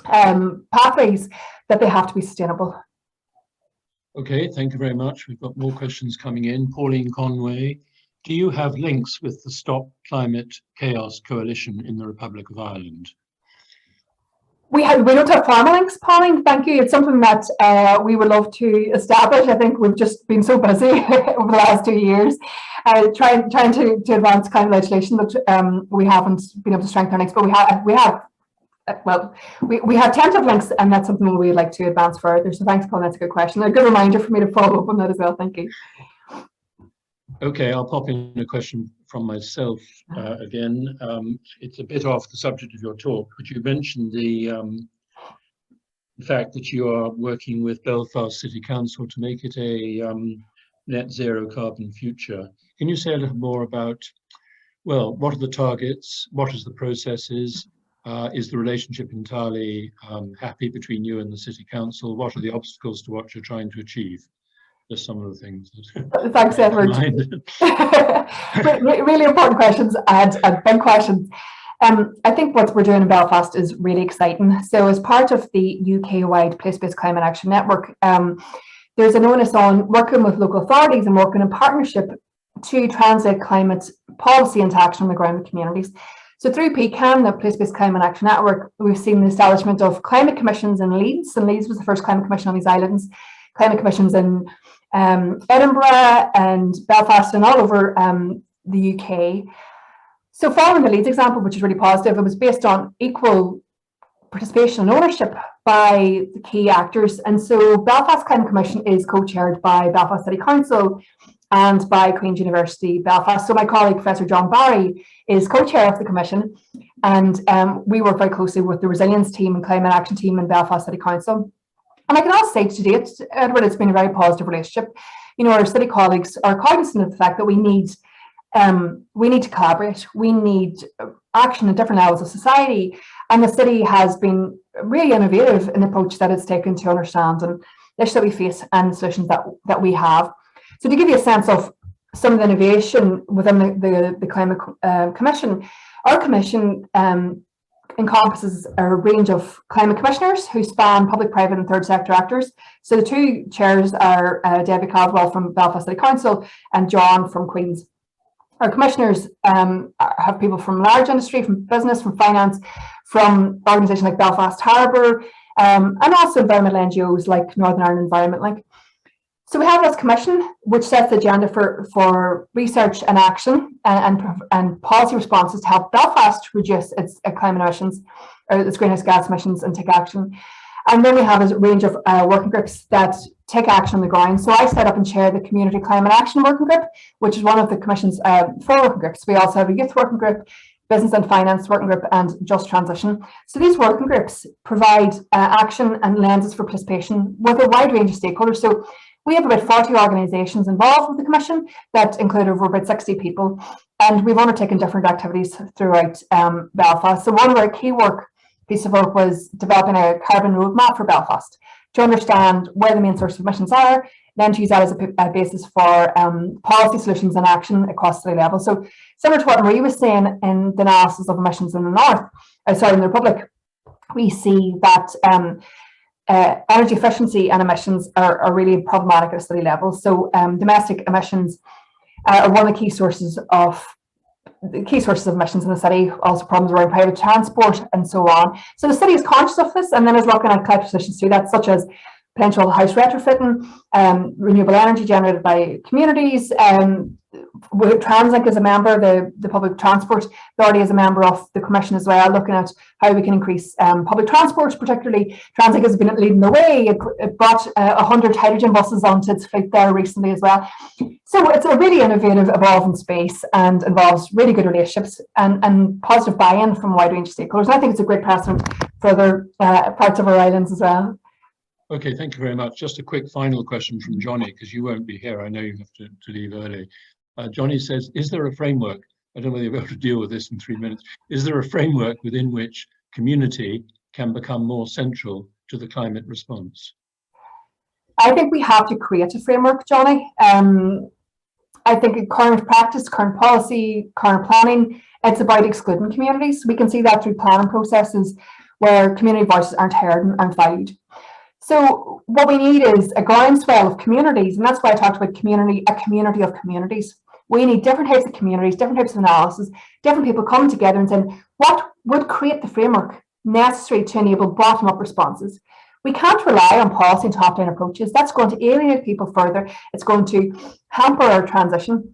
pathways, that they have to be sustainable. Okay, thank you very much. We've got more questions coming in. Pauline Conway, do you have links with the Stop Climate Chaos Coalition in the Republic of Ireland? We don't have formal links, Pauline, thank you. It's something that we would love to establish. I think we've just been so busy over the last 2 years trying to advance climate legislation that we haven't been able to strengthen our links, but we have tentative links, and that's something we'd like to advance further. So thanks, Paul, that's a good question. A good reminder for me to follow up on that as well. Thank you. Okay, I'll pop in a question from myself again. It's a bit off the subject of your talk, but you mentioned the fact that you are working with Belfast City Council to make it a net zero carbon future. Can you say a little more about, well, what are the targets? What is the processes? Is the relationship entirely happy between you and the City Council? What are the obstacles to what you're trying to achieve? Just some of the things. Thanks, Edward. Really important questions and big questions. I think what we're doing in Belfast is really exciting. So as part of the UK-wide Place-Based Climate Action Network, there's an onus on working with local authorities and working in partnership to translate climate policy into action on the ground with communities. So through PCAN, the Place-Based Climate Action Network, we've seen the establishment of climate commissions in Leeds, and Leeds was the first climate commission on these islands, climate commissions in Edinburgh and Belfast and all over the UK. So following the Leeds example, which is really positive, it was based on equal participation and ownership by the key actors. And so Belfast Climate Commission is co-chaired by Belfast City Council and by Queen's University Belfast. So my colleague, Professor John Barry, is co-chair of the commission, and we work very closely with the resilience team and climate action team in Belfast City Council. And I can also say to date, Edward, it's been a very positive relationship. You know, our city colleagues are cognizant of the fact that we need to collaborate. We need action at different levels of society, and the city has been really innovative in the approach that it's taken to understand and the issues that we face and solutions that we have. So to give you a sense of some of the innovation within the Climate Commission, our commission encompasses a range of climate commissioners who span public, private and third sector actors. So the two chairs are Debbie Caldwell from Belfast City Council and John from Queen's. Our commissioners have people from large industry, from business, from finance, from organisations like Belfast Harbour, and also environmental NGOs like Northern Ireland Environment Link. So we have this commission which sets the agenda for research and action and policy responses to help Belfast reduce its climate emissions, or its greenhouse gas emissions, and take action. And then we have a range of working groups that take action on the ground. So I set up and chair the Community Climate Action Working Group, which is one of the Commission's 4 working groups. We also have a youth working group Business and Finance Working Group, and Just Transition. So these working groups provide action and lenses for participation with a wide range of stakeholders. So we have about 40 organisations involved with the Commission that include over about 60 people, and we've undertaken different activities throughout Belfast. So one of our key piece of work was developing a carbon roadmap for Belfast to understand where the main source of emissions are, then to use that as a basis for policy solutions and action across 3 levels. So similar to what Marie was saying in the analysis of emissions in the North, in the Republic, we see that energy efficiency and emissions are really problematic at 3 levels. So domestic emissions are one of the key sources of emissions in the city, also problems around private transport and so on. So the city is conscious of this and then is looking at collective solutions to that, such as potential house retrofitting, renewable energy generated by communities. Translink is a member, the public transport authority is a member of the Commission as well, looking at how we can increase public transport, particularly. Translink has been leading the way. It brought 100 hydrogen buses onto its fleet there recently as well. So it's a really innovative, evolving space and involves really good relationships and positive buy-in from a wide range of stakeholders. And I think it's a great precedent for other parts of our islands as well. Okay, thank you very much. Just a quick final question from Johnny, because you won't be here. I know you have to leave early. Johnny says, is there a framework? I don't know whether you'll be able to deal with this in 3 minutes. Is there a framework within which community can become more central to the climate response? I think we have to create a framework, Johnny. I think in current practice, current policy, current planning, it's about excluding communities. We can see that through planning processes where community voices aren't heard and valued. So what we need is a groundswell of communities, and that's why I talked about community, a community of communities. We need different types of communities, different types of analysis, different people coming together and saying, what would create the framework necessary to enable bottom-up responses? We can't rely on policy and top-down approaches. That's going to alienate people further. It's going to hamper our transition.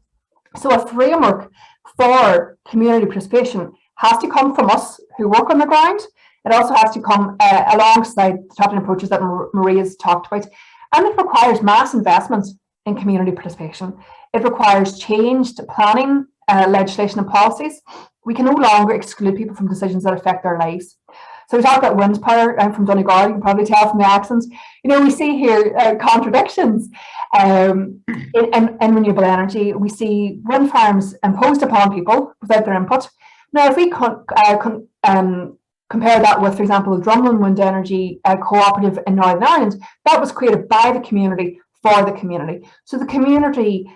So a framework for community participation has to come from us who work on the ground. It also has to come alongside the top-down approaches that Marie has talked about. And it requires mass investment in community participation. It requires changed planning, legislation and policies. We can no longer exclude people from decisions that affect their lives. So we talk about wind power. I'm from Donegal, you can probably tell from the accents. You know, we see here contradictions in renewable energy. We see wind farms imposed upon people without their input. Now, if we compare that with, for example, the Drumlin Wind Energy Cooperative in Northern Ireland, that was created by the community for the community. So the community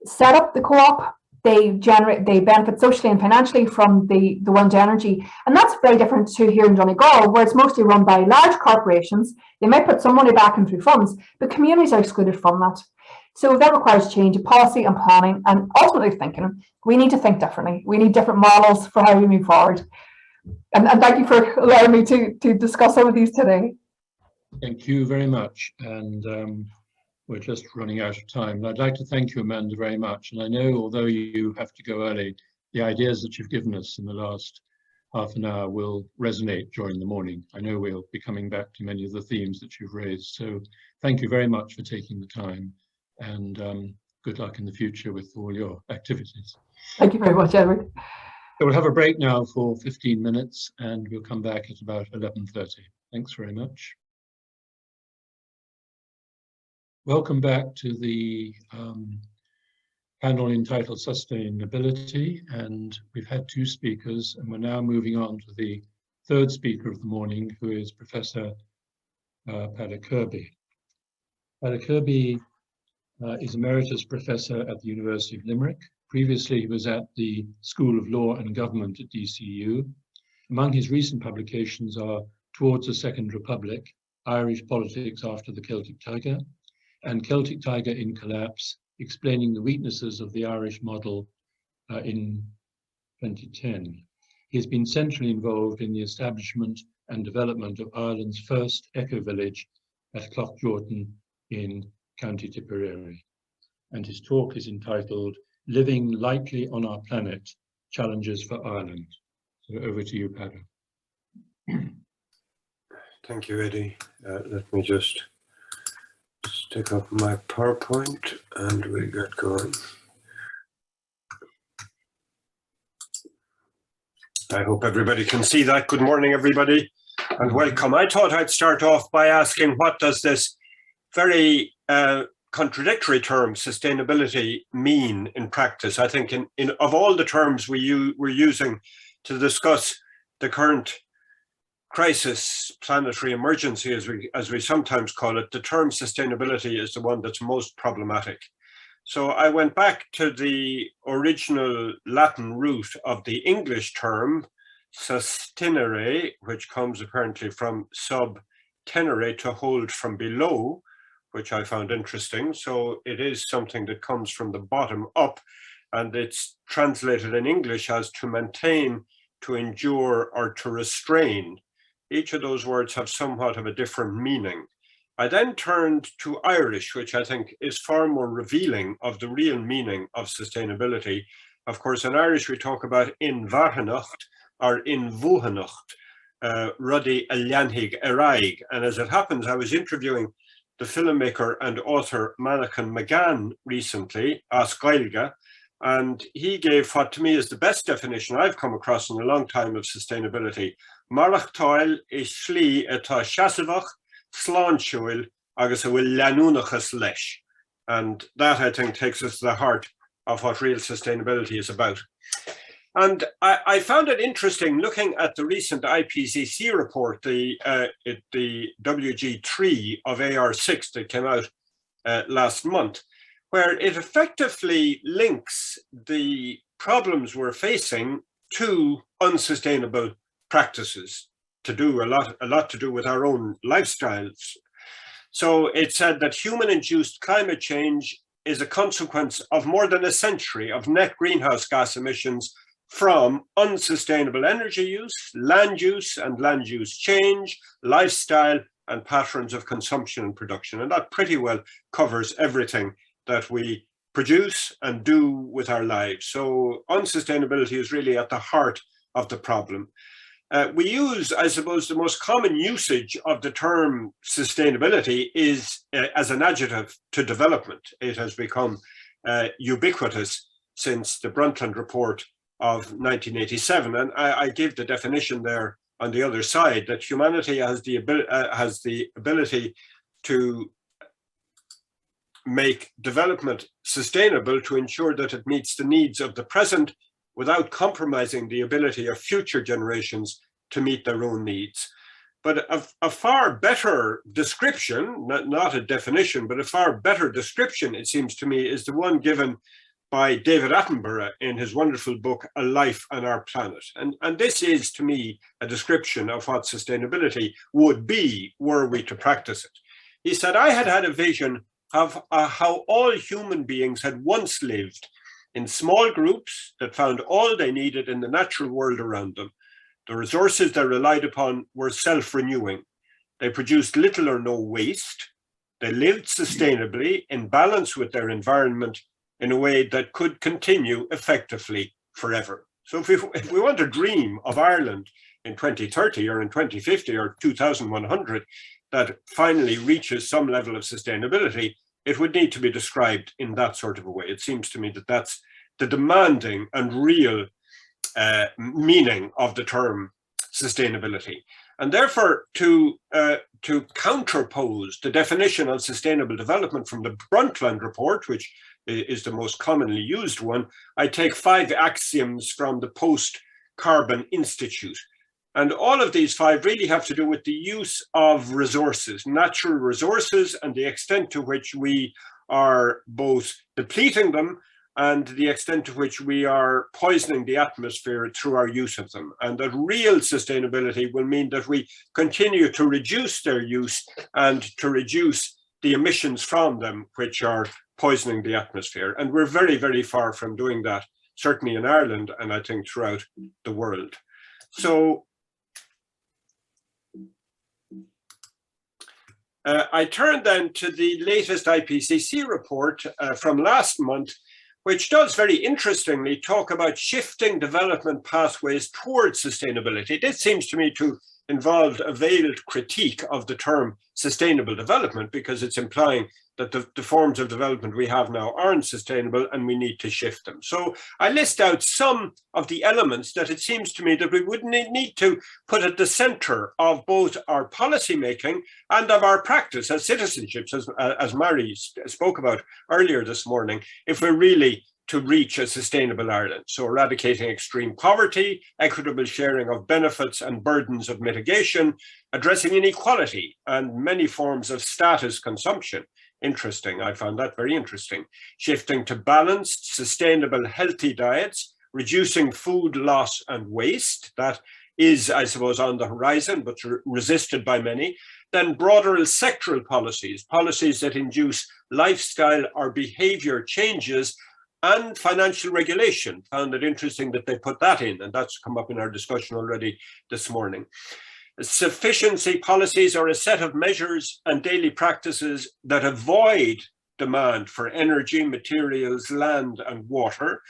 set up the co-op. They benefit socially and financially from the wind energy. And that's very different to here in Donegal, where it's mostly run by large corporations. They might put some money back in through funds, but communities are excluded from that. So that requires change of policy and planning and ultimately thinking. We need to think differently. We need different models for how we move forward. And thank you for allowing me to discuss some of these today. Thank you very much. And we're just running out of time. And I'd like to thank you, Amanda, very much. And I know, although you have to go early, the ideas that you've given us in the last half an hour will resonate during the morning. I know we'll be coming back to many of the themes that you've raised. So thank you very much for taking the time, and good luck in the future with all your activities. Thank you very much, Edward. So we'll have a break now for 15 minutes, and we'll come back at about 11:30. Thanks very much. Welcome back to the panel entitled Sustainability, and we've had 2 speakers, and we're now moving on to the 3rd speaker of the morning, who is Professor Paddy Kirby. Paddy Kirby is Emeritus Professor at the University of Limerick. Previously, he was at the School of Law and Government at DCU. Among his recent publications are Towards a Second Republic, Irish Politics After the Celtic Tiger, and Celtic Tiger in Collapse, Explaining the Weaknesses of the Irish Model in 2010. He has been centrally involved in the establishment and development of Ireland's first eco-village at Cloughjordan in County Tipperary. And his talk is entitled Living Lightly on Our Planet, Challenges for Ireland. So over to you, Paddy. Thank you, Eddie. Let me just stick up my PowerPoint and we'll get going. I hope everybody can see that. Good morning, everybody, and welcome. I thought I'd start off by asking, what does this very contradictory term, sustainability, mean in practice? I think of all the terms we're using to discuss the current crisis, planetary emergency, as we sometimes call it, the term sustainability is the one that's most problematic. So I went back to the original Latin root of the English term, sustinere, which comes apparently from sub tenere, to hold from below, which I found interesting. So it is something that comes from the bottom up, and it's translated in English as to maintain, to endure, or to restrain. Each of those words have somewhat of a different meaning. I then turned to Irish, which I think is far more revealing of the real meaning of sustainability. Of course, in Irish, we talk about in bhartanacht or in bhuanacht, ruddy a leanhig eraig. And as it happens, I was interviewing the filmmaker and author Manachan McGann recently, as Gaeilge, and he gave what to me is the best definition I've come across in a long time of sustainability. Marach toil is slí atá seasavach, sláinseoil agus a bhfuil leanúnachas leis. And that, I think, takes us to the heart of what real sustainability is about. And I found it interesting looking at the recent IPCC report, the WG3 of AR6 that came out last month, where it effectively links the problems we're facing to unsustainable practices, to do a lot to do with our own lifestyles. So it said that human-induced climate change is a consequence of more than a century of net greenhouse gas emissions from unsustainable energy use, land use and land use change, lifestyle, and patterns of consumption and production. And that pretty well covers everything that we produce and do with our lives. So unsustainability is really at the heart of the problem. We use, I suppose, the most common usage of the term sustainability is as an adjective to development. It has become ubiquitous since the Brundtland Report of 1987. And I give the definition there on the other side, that humanity has the ability to make development sustainable to ensure that it meets the needs of the present without compromising the ability of future generations to meet their own needs. But a far better description, not a definition, but a far better description, it seems to me, is the one given by David Attenborough in his wonderful book, A Life on Our Planet. And this is, to me, a description of what sustainability would be were we to practice it. He said, I had a vision of how all human beings had once lived in small groups that found all they needed in the natural world around them. The resources they relied upon were self-renewing. They produced little or no waste. They lived sustainably in balance with their environment in a way that could continue effectively forever. So if we want to dream of Ireland in 2030 or in 2050 or 2100 that finally reaches some level of sustainability, it would need to be described in that sort of a way. It seems to me that that's the demanding and real meaning of the term sustainability. And therefore, to counterpose the definition of sustainable development from the Brundtland Report, which is the most commonly used one, I take 5 axioms from the Post-Carbon Institute. And all of these 5 really have to do with the use of resources, natural resources, and the extent to which we are both depleting them and the extent to which we are poisoning the atmosphere through our use of them. And that real sustainability will mean that we continue to reduce their use and to reduce the emissions from them, which are poisoning the atmosphere. And we're very, very far from doing that, certainly in Ireland, and I think throughout the world. So I turn then to the latest IPCC report from last month, which does very interestingly talk about shifting development pathways towards sustainability. This seems to me to involved a veiled critique of the term sustainable development, because it's implying that the forms of development we have now aren't sustainable and we need to shift them. So I list out some of the elements that it seems to me that we would need to put at the center of both our policy making and of our practice as citizenships, as Mary spoke about earlier this morning, if we're really to reach a sustainable Ireland. So eradicating extreme poverty, equitable sharing of benefits and burdens of mitigation, addressing inequality and many forms of status consumption. Interesting, I found that very interesting. Shifting to balanced, sustainable, healthy diets, reducing food loss and waste. That is, I suppose, on the horizon, but resisted by many. Then broader sectoral policies, policies that induce lifestyle or behavior changes, and financial regulation. Found it interesting that they put that in, and that's come up in our discussion already this morning. Sufficiency policies are a set of measures and daily practices that avoid demand for energy, materials, land, and water.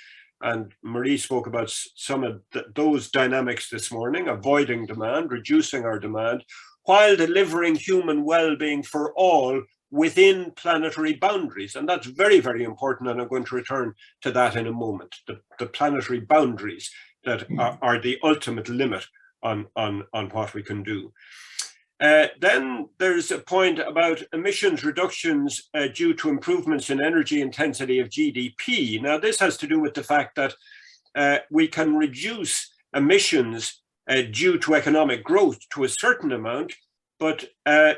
And Marie spoke about some of those dynamics this morning, avoiding demand, reducing our demand, while delivering human well-being for all within planetary boundaries. And that's very, very important. And I'm going to return to that in a moment. The planetary boundaries that are the ultimate limit on what we can do. Then there's a point about emissions reductions due to improvements in energy intensity of GDP. Now, this has to do with the fact that we can reduce emissions due to economic growth to a certain amount, but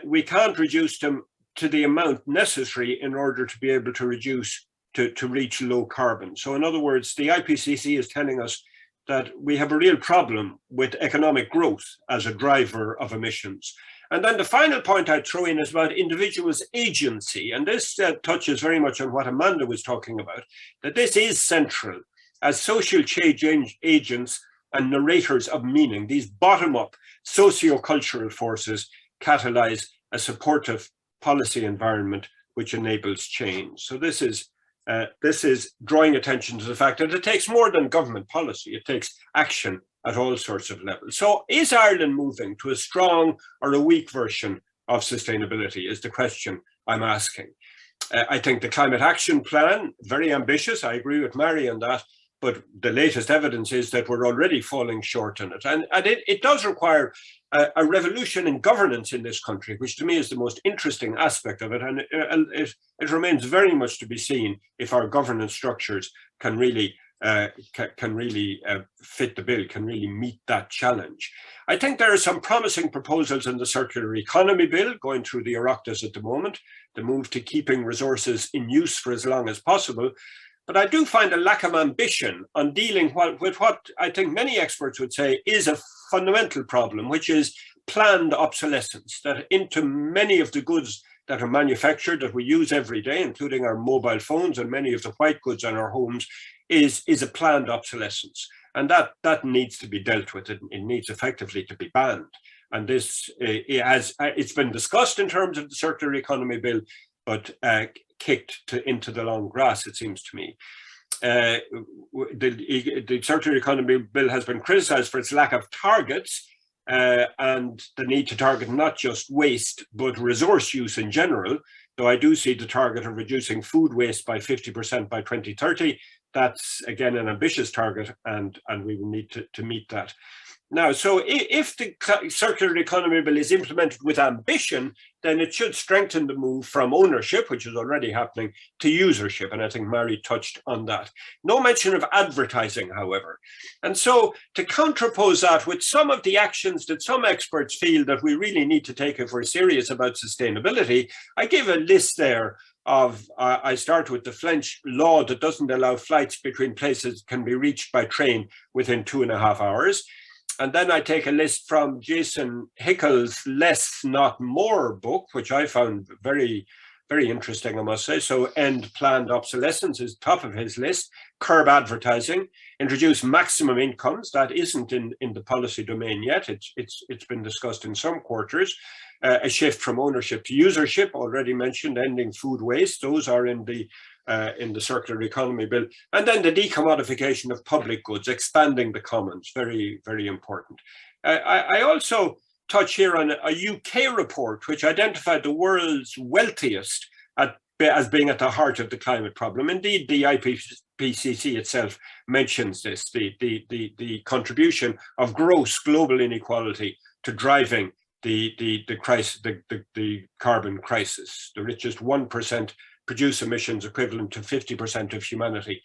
we can't reduce them to the amount necessary in order to be able to reduce, to reach low carbon. So in other words, the IPCC is telling us that we have a real problem with economic growth as a driver of emissions. And then the final point I'd throw in is about individuals' agency. And this touches very much on what Amanda was talking about, that this is central as social change agents and narrators of meaning. These bottom-up socio-cultural forces catalyze a supportive policy environment which enables change. So this is drawing attention to the fact that it takes more than government policy. It takes action at all sorts of levels. So is Ireland moving to a strong or a weak version of sustainability is the question I'm asking. I think the Climate Action Plan, very ambitious. I agree with Mary on that. But the latest evidence is that we're already falling short on it. And it does require a revolution in governance in this country, which to me is the most interesting aspect of it. And it remains very much to be seen if our governance structures can really fit the bill, can really meet that challenge. I think there are some promising proposals in the Circular Economy Bill going through the Oireachtas at the moment, the move to keeping resources in use for as long as possible. But I do find a lack of ambition on dealing with what I think many experts would say is a fundamental problem, which is planned obsolescence, that into many of the goods that are manufactured that we use every day, including our mobile phones and many of the white goods on our homes, is a planned obsolescence. And that needs to be dealt with. It needs effectively to be banned. And this, it's been discussed in terms of the Circular Economy Bill, but kicked into the long grass, it seems to me. The Circular Economy Bill has been criticised for its lack of targets and the need to target not just waste, but resource use in general. Though I do see the target of reducing food waste by 50% by 2030. That's, again, an ambitious target, and we will need to meet that. Now, so if the Circular Economy Bill is implemented with ambition, then it should strengthen the move from ownership, which is already happening, to usership. And I think Mary touched on that. No mention of advertising, however. And so to counterpose that with some of the actions that some experts feel that we really need to take if we're serious about sustainability, I give a list there of, I start with the French law that doesn't allow flights between places that can be reached by train within 2.5 hours. And then I take a list from Jason Hickel's Less Not More book, which I found very, very interesting, I must say. So end planned obsolescence is top of his list. Curb advertising, introduce maximum incomes. That isn't in the policy domain yet. It's been discussed in some quarters. A shift from ownership to usership, already mentioned, ending food waste. Those are in the Circular Economy Bill. And then the decommodification of public goods, expanding the commons, very, very important. I also touch here on a UK report which identified the world's wealthiest as being at the heart of the climate problem. Indeed, the IPCC itself mentions this, the contribution of gross global inequality to driving the carbon crisis. The richest 1% produce emissions equivalent to 50% of humanity.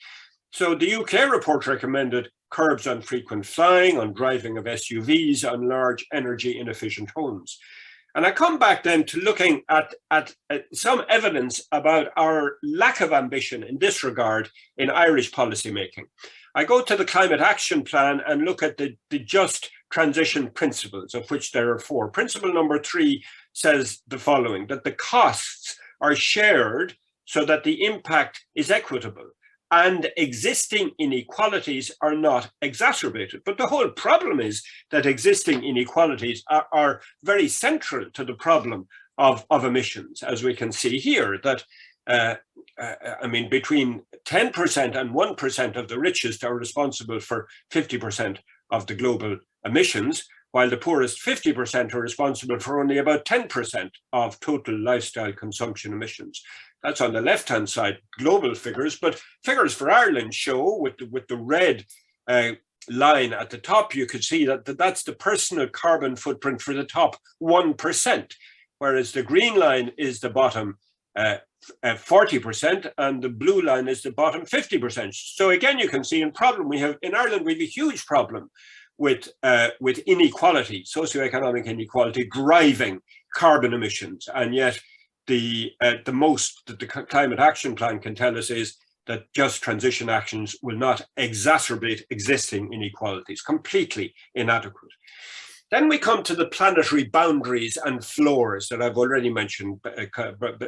So the UK report recommended curbs on frequent flying, on driving of SUVs, on large energy inefficient homes. And I come back then to looking at some evidence about our lack of ambition in this regard in Irish policymaking. I go to the Climate Action Plan and look at the just transition principles, of which there are 4. Principle number 3 says the following, that the costs are shared so that the impact is equitable and existing inequalities are not exacerbated. But the whole problem is that existing inequalities are very central to the problem of emissions, as we can see here, that I mean, between 10% and 1% of the richest are responsible for 50% of the global emissions, while the poorest 50% are responsible for only about 10% of total lifestyle consumption emissions. That's on the left-hand side, global figures, but figures for Ireland show with the red line at the top, you could see that that's the personal carbon footprint for the top 1%, whereas the green line is the bottom 40% and the blue line is the bottom 50%. So again, you can see in Ireland, we have a huge problem with inequality, socioeconomic inequality driving carbon emissions, and yet the most that the Climate Action Plan can tell us is that just transition actions will not exacerbate existing inequalities, completely inadequate. Then we come to the planetary boundaries and floors that I've already mentioned,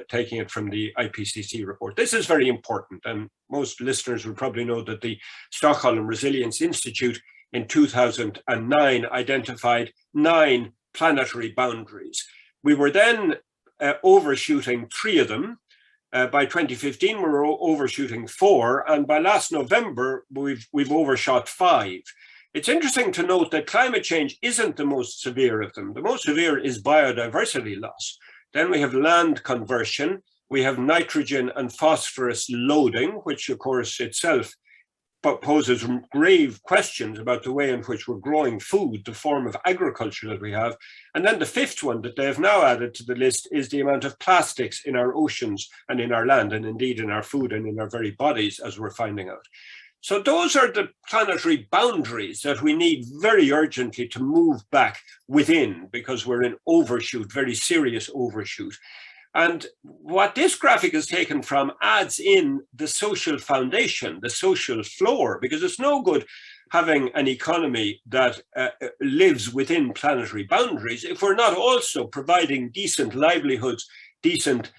taking it from the IPCC report. This is very important, and most listeners will probably know that the Stockholm Resilience Institute in 2009 identified 9 planetary boundaries. We were then overshooting 3 of them. By 2015, we were overshooting 4, and by last November, we've overshot 5. It's interesting to note that climate change isn't the most severe of them. The most severe is biodiversity loss. Then we have land conversion. We have nitrogen and phosphorus loading, which of course itself poses grave questions about the way in which we're growing food, the form of agriculture that we have. And then the 5th one that they have now added to the list is the amount of plastics in our oceans and in our land, and indeed in our food and in our very bodies, as we're finding out. So those are the planetary boundaries that we need very urgently to move back within, because we're in overshoot, very serious overshoot. And what this graphic is taken from adds in the social foundation, the social floor, because it's no good having an economy that lives within planetary boundaries if we're not also providing decent livelihoods, decent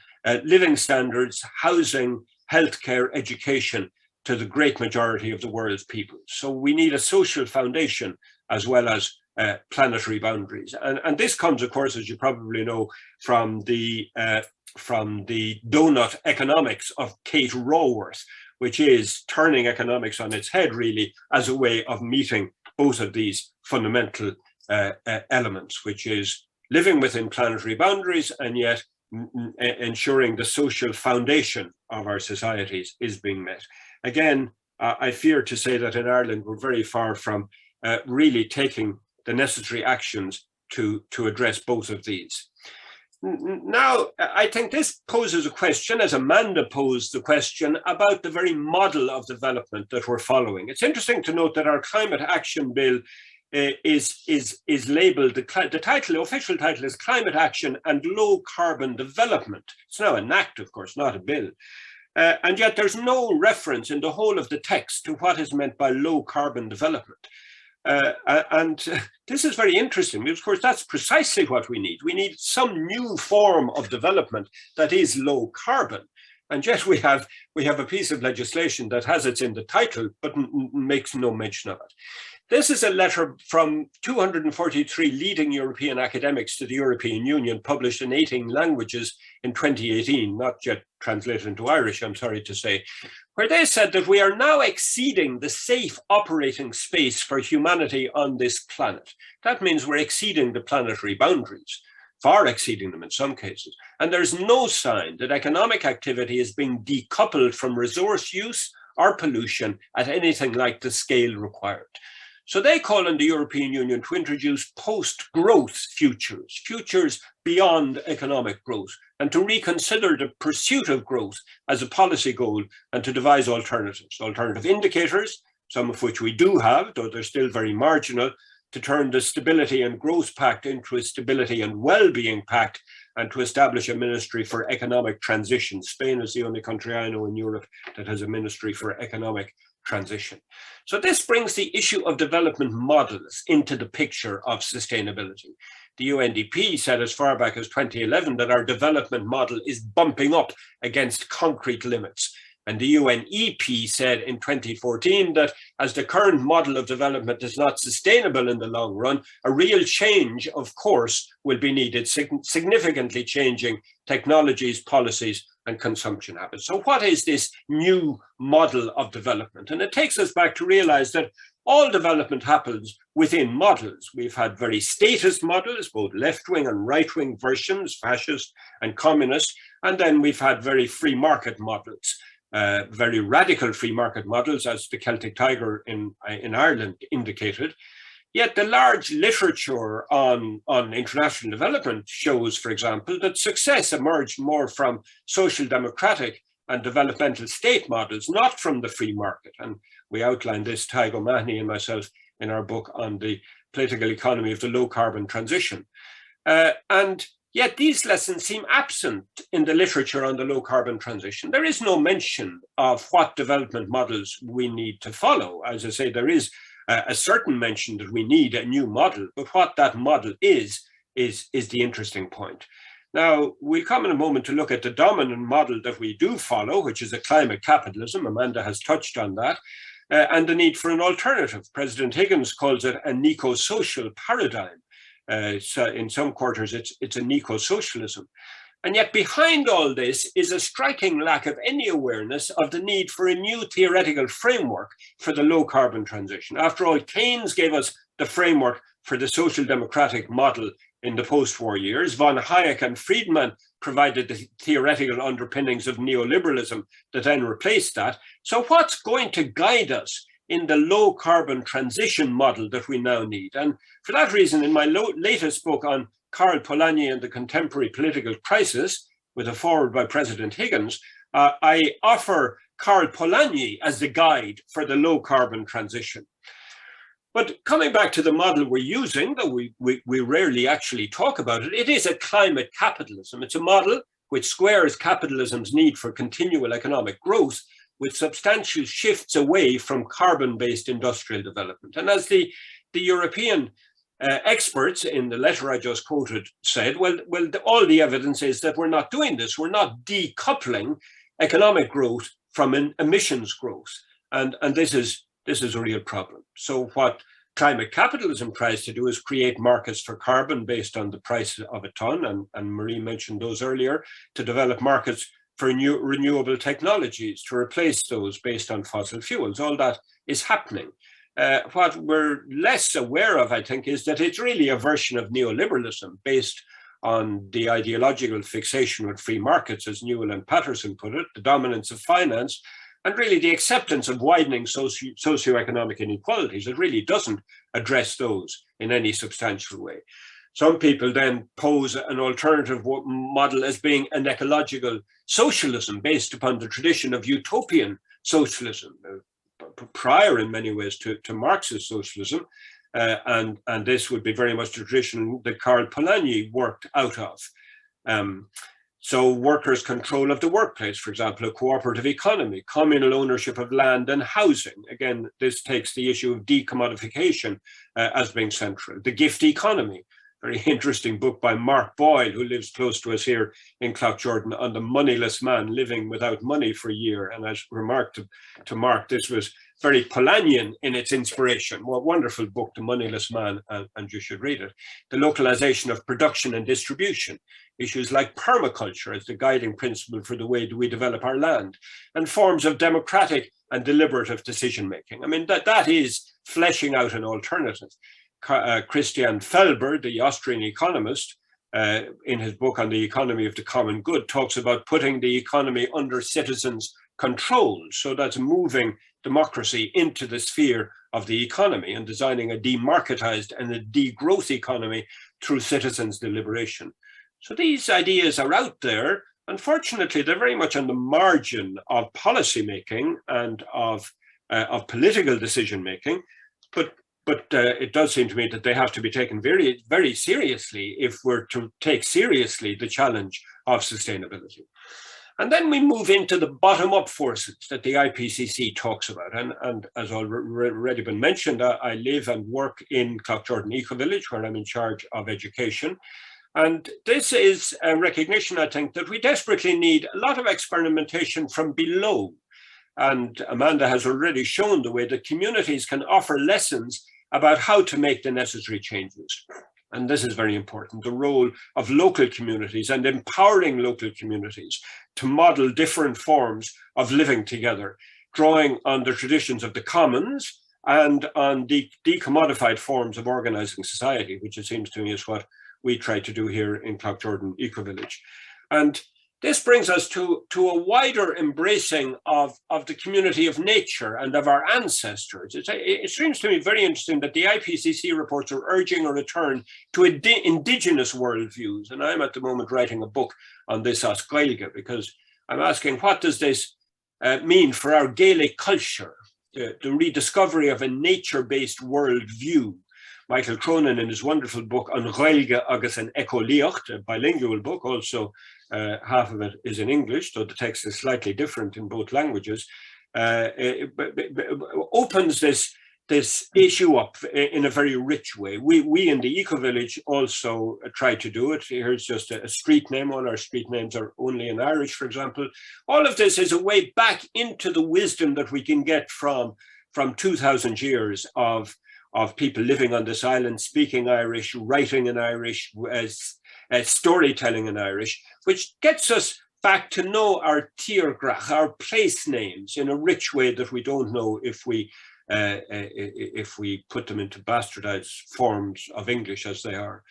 living standards, housing, healthcare, education to the great majority of the world's people. So we need a social foundation as well as planetary boundaries. And this comes, of course, as you probably know, from the donut economics of Kate Raworth, which is turning economics on its head, really, as a way of meeting both of these fundamental elements, which is living within planetary boundaries and yet ensuring the social foundation of our societies is being met. Again, I fear to say that in Ireland, we're very far from really taking the necessary actions to address both of these. Now, I think this poses a question, as Amanda posed the question, about the very model of development that we're following. It's interesting to note that our Climate Action Bill is labeled, the official title is Climate Action and Low Carbon Development. It's now an act, of course, not a bill. And yet there's no reference in the whole of the text to what is meant by low carbon development. And this is very interesting, because of course that's precisely what we need. We need some new form of development that is low carbon. And yet we have a piece of legislation that has it in the title, but makes no mention of it. This is a letter from 243 leading European academics to the European Union, published in 18 languages in 2018, not yet translated into Irish, I'm sorry to say, where they said that we are now exceeding the safe operating space for humanity on this planet. That means we're exceeding the planetary boundaries, far exceeding them in some cases. And there's no sign that economic activity is being decoupled from resource use or pollution at anything like the scale required. So they call on the European Union to introduce post-growth futures, futures beyond economic growth, and to reconsider the pursuit of growth as a policy goal and to devise alternatives, alternative indicators, some of which we do have, though they're still very marginal, to turn the Stability and Growth Pact into a Stability and Wellbeing Pact, and to establish a Ministry for Economic Transition. Spain is the only country I know in Europe that has a Ministry for Economic Transition. So this brings the issue of development models into the picture of sustainability. The UNDP said as far back as 2011 that our development model is bumping up against concrete limits. And the UNEP said in 2014 that as the current model of development is not sustainable in the long run, a real change, of course, will be needed, significantly changing technologies, policies, and consumption habits. So what is this new model of development? And it takes us back to realize that all development happens within models. We've had very statist models, both left-wing and right-wing versions, fascist and communist, and then we've had very free market models. Very radical free market models, as the Celtic Tiger in Ireland indicated. Yet the large literature on international development shows, for example, that success emerged more from social democratic and developmental state models, not from the free market. And we outlined this, Tadhg O'Mahony and myself, in our book on the political economy of the low carbon transition. And yet these lessons seem absent in the literature on the low carbon transition. There is no mention of what development models we need to follow. As I say, there is a certain mention that we need a new model, but what that model is the interesting point. Now, we'll come in a moment to look at the dominant model that we do follow, which is a climate capitalism. Amanda has touched on that, and the need for an alternative. President Higgins calls it an eco-social paradigm. So in some quarters, it's an eco-socialism. And yet behind all this is a striking lack of any awareness of the need for a new theoretical framework for the low carbon transition. After all, Keynes gave us the framework for the social democratic model in the post-war years. Von Hayek and Friedman provided the theoretical underpinnings of neoliberalism that then replaced that. So what's going to guide us in the low carbon transition model that we now need? And for that reason, in my latest book on Karl Polanyi and the Contemporary Political Crisis, with a foreword by President Higgins, I offer Karl Polanyi as the guide for the low carbon transition. But coming back to the model we're using, though we rarely actually talk about it, it is a climate capitalism. It's a model which squares capitalism's need for continual economic growth with substantial shifts away from carbon-based industrial development. And as the European experts in the letter I just quoted said, well, all the evidence is that we're not doing this. We're not decoupling economic growth from emissions growth. And this is a real problem. So what climate capitalism tries to do is create markets for carbon based on the price of a ton, and Marie mentioned those earlier, to develop markets for new renewable technologies, to replace those based on fossil fuels. All that is happening. What we're less aware of, I think, is that it's really a version of neoliberalism based on the ideological fixation with free markets, as Newell and Patterson put it, the dominance of finance, and really the acceptance of widening socioeconomic inequalities. It really doesn't address those in any substantial way. Some people then pose an alternative model as being an ecological socialism based upon the tradition of utopian socialism, prior in many ways to Marxist socialism, and this would be very much the tradition that Karl Polanyi worked out of. So workers' control of the workplace, for example, a cooperative economy, communal ownership of land and housing. Again, this takes the issue of decommodification as being central. The gift economy, very interesting book by Mark Boyle, who lives close to us here in Cloughjordan, on the moneyless man living without money for a year. And as remarked to Mark, this was very Polanyian in its inspiration. What a wonderful book, The Moneyless Man, and you should read it. The localization of production and distribution, issues like permaculture as the guiding principle for the way we develop our land, and forms of democratic and deliberative decision-making. I mean, that is fleshing out an alternative. Christian Felber, the Austrian economist, in his book on the economy of the common good, talks about putting the economy under citizens' control. So that's moving democracy into the sphere of the economy and designing a demarketized and a degrowth economy through citizens' deliberation. So these ideas are out there. Unfortunately, they're very much on the margin of policymaking and of political decision-making, but it does seem to me that they have to be taken very, very seriously if we're to take seriously the challenge of sustainability. And then we move into the bottom-up forces that the IPCC talks about. And as already been mentioned, I live and work in Cloughjordan Eco-Village, where I'm in charge of education. And this is a recognition, I think, that we desperately need a lot of experimentation from below. And Amanda has already shown the way that communities can offer lessons about how to make the necessary changes. And this is very important, the role of local communities and empowering local communities to model different forms of living together, drawing on the traditions of the commons and on the decommodified forms of organizing society, which it seems to me is what we try to do here in Cloughjordan Eco-Village. And this brings us to a wider embracing of the community of nature and of our ancestors. It seems to me very interesting that the IPCC reports are urging a return to indigenous worldviews. And I'm at the moment writing a book on this as Gaeilge, because I'm asking, what does this mean for our Gaelic culture, the rediscovery of a nature-based worldview? Michael Cronin, in his wonderful book on Gaeilge agus an Ecolíocht, a bilingual book, also half of it is in English, though the text is slightly different in both languages, opens this issue up in a very rich way. We in the Eco-Village also try to do it. Here's just a street name. All our street names are only in Irish, for example. All of this is a way back into the wisdom that we can get from 2,000 years of people living on this island, speaking Irish, writing in Irish, storytelling in Irish, which gets us back to know our tíorgrach, our place names, in a rich way that we don't know if we put them into bastardized forms of English as they are.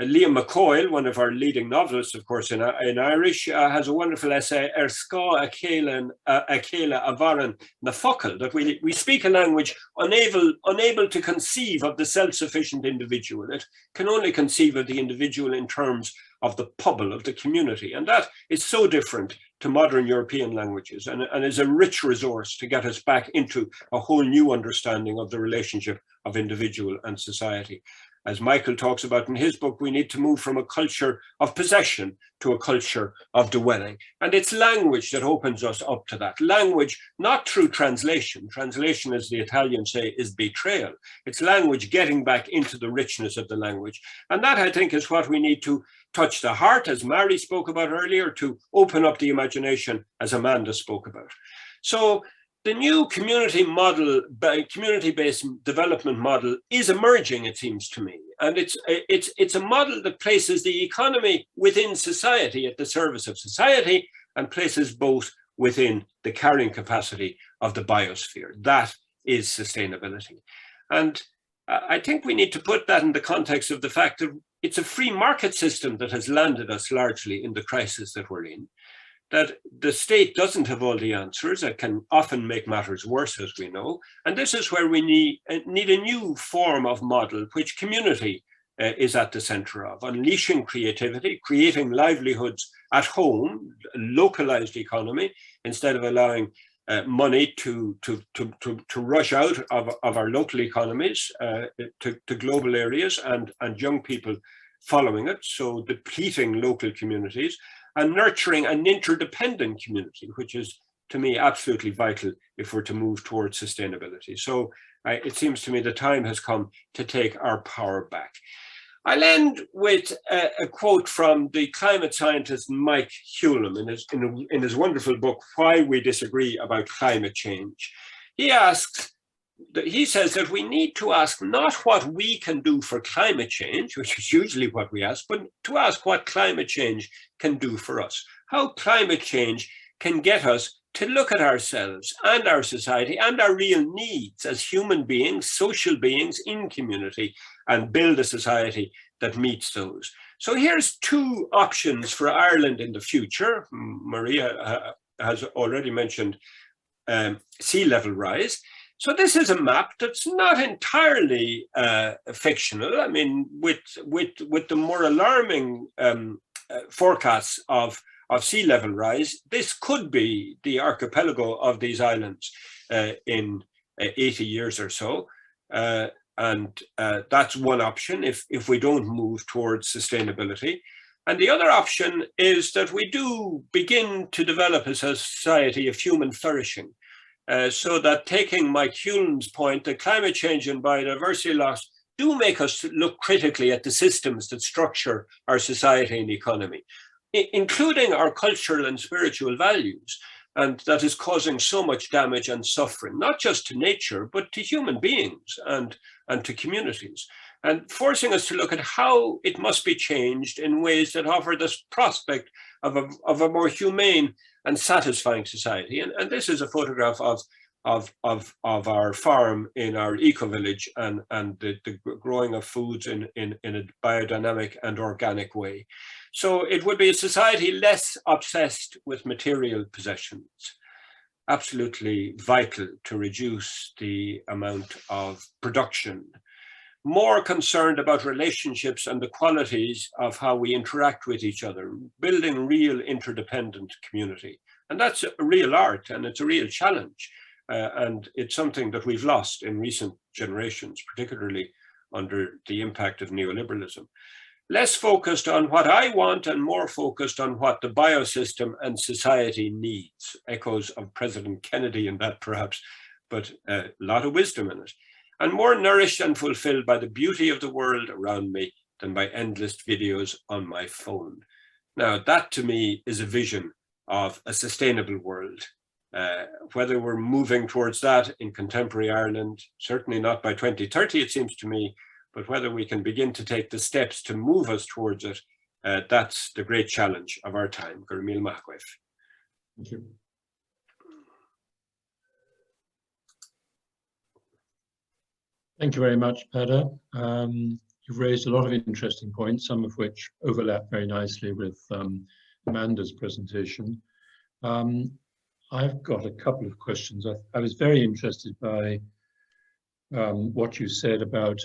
Liam McCoyle, one of our leading novelists, of course, in Irish, has a wonderful essay, Ska Acela Avaran na Focal, that we speak a language unable to conceive of the self-sufficient individual. It can only conceive of the individual in terms of the pobble, of the community. And that is so different to modern European languages and is a rich resource to get us back into a whole new understanding of the relationship of individual and society. As Michael talks about in his book, we need to move from a culture of possession to a culture of dwelling. And it's language that opens us up to that. Language, not through translation. Translation, as the Italians say, is betrayal. It's language getting back into the richness of the language. And that, I think, is what we need to touch the heart, as Mary spoke about earlier, to open up the imagination, as Amanda spoke about. So the new community model, community-based development model, is emerging, it seems to me. And it's a model that places the economy within society, at the service of society, and places both within the carrying capacity of the biosphere. That is sustainability. And I think we need to put that in the context of the fact that it's a free market system that has landed us largely in the crisis that we're in. That the state doesn't have all the answers. It can often make matters worse, as we know. And this is where we need a new form of model, which community is at the center of. Unleashing creativity, creating livelihoods at home, localized economy, instead of allowing money to rush out of our local economies to global areas and young people following it. So depleting local communities, and nurturing an interdependent community, which is, to me, absolutely vital if we're to move towards sustainability. So it seems to me the time has come to take our power back. I'll end with a quote from the climate scientist Mike Hewlett in his wonderful book, Why We Disagree About Climate Change. He says that we need to ask not what we can do for climate change, which is usually what we ask, but to ask what climate change can do for us. How climate change can get us to look at ourselves and our society and our real needs as human beings, social beings in community, and build a society that meets those. So here's two options for Ireland in the future. MRIA has already mentioned sea level rise. So this is a map that's not entirely fictional. I mean, with the more alarming forecasts of sea level rise, this could be the archipelago of these islands in 80 years or so. And that's one option if we don't move towards sustainability. And the other option is that we do begin to develop as a society of human flourishing. So that, taking Mike Hewlett's point, that climate change and biodiversity loss do make us look critically at the systems that structure our society and economy, including our cultural and spiritual values. And that is causing so much damage and suffering, not just to nature, but to human beings and to communities, and forcing us to look at how it must be changed in ways that offer this prospect of a more humane and satisfying society. And this is a photograph of our farm in our eco-village and the growing of foods in a biodynamic and organic way. So it would be a society less obsessed with material possessions, absolutely vital to reduce the amount of production, more concerned about relationships and the qualities of how we interact with each other, building real interdependent community. And that's a real art, and it's a real challenge. And it's something that we've lost in recent generations, particularly under the impact of neoliberalism. Less focused on what I want and more focused on what the biosystem and society needs. Echoes of President Kennedy in that, perhaps, but a lot of wisdom in it. And more nourished and fulfilled by the beauty of the world around me than by endless videos on my phone. Now, that to me is a vision of a sustainable world. Whether we're moving towards that in contemporary Ireland, certainly not by 2030, it seems to me, but whether we can begin to take the steps to move us towards it, that's the great challenge of our time. Gurmil Mahwef. Thank you. Thank you very much, Peder. You've raised a lot of interesting points, some of which overlap very nicely with Amanda's presentation. I've got a couple of questions. I was very interested by what you said about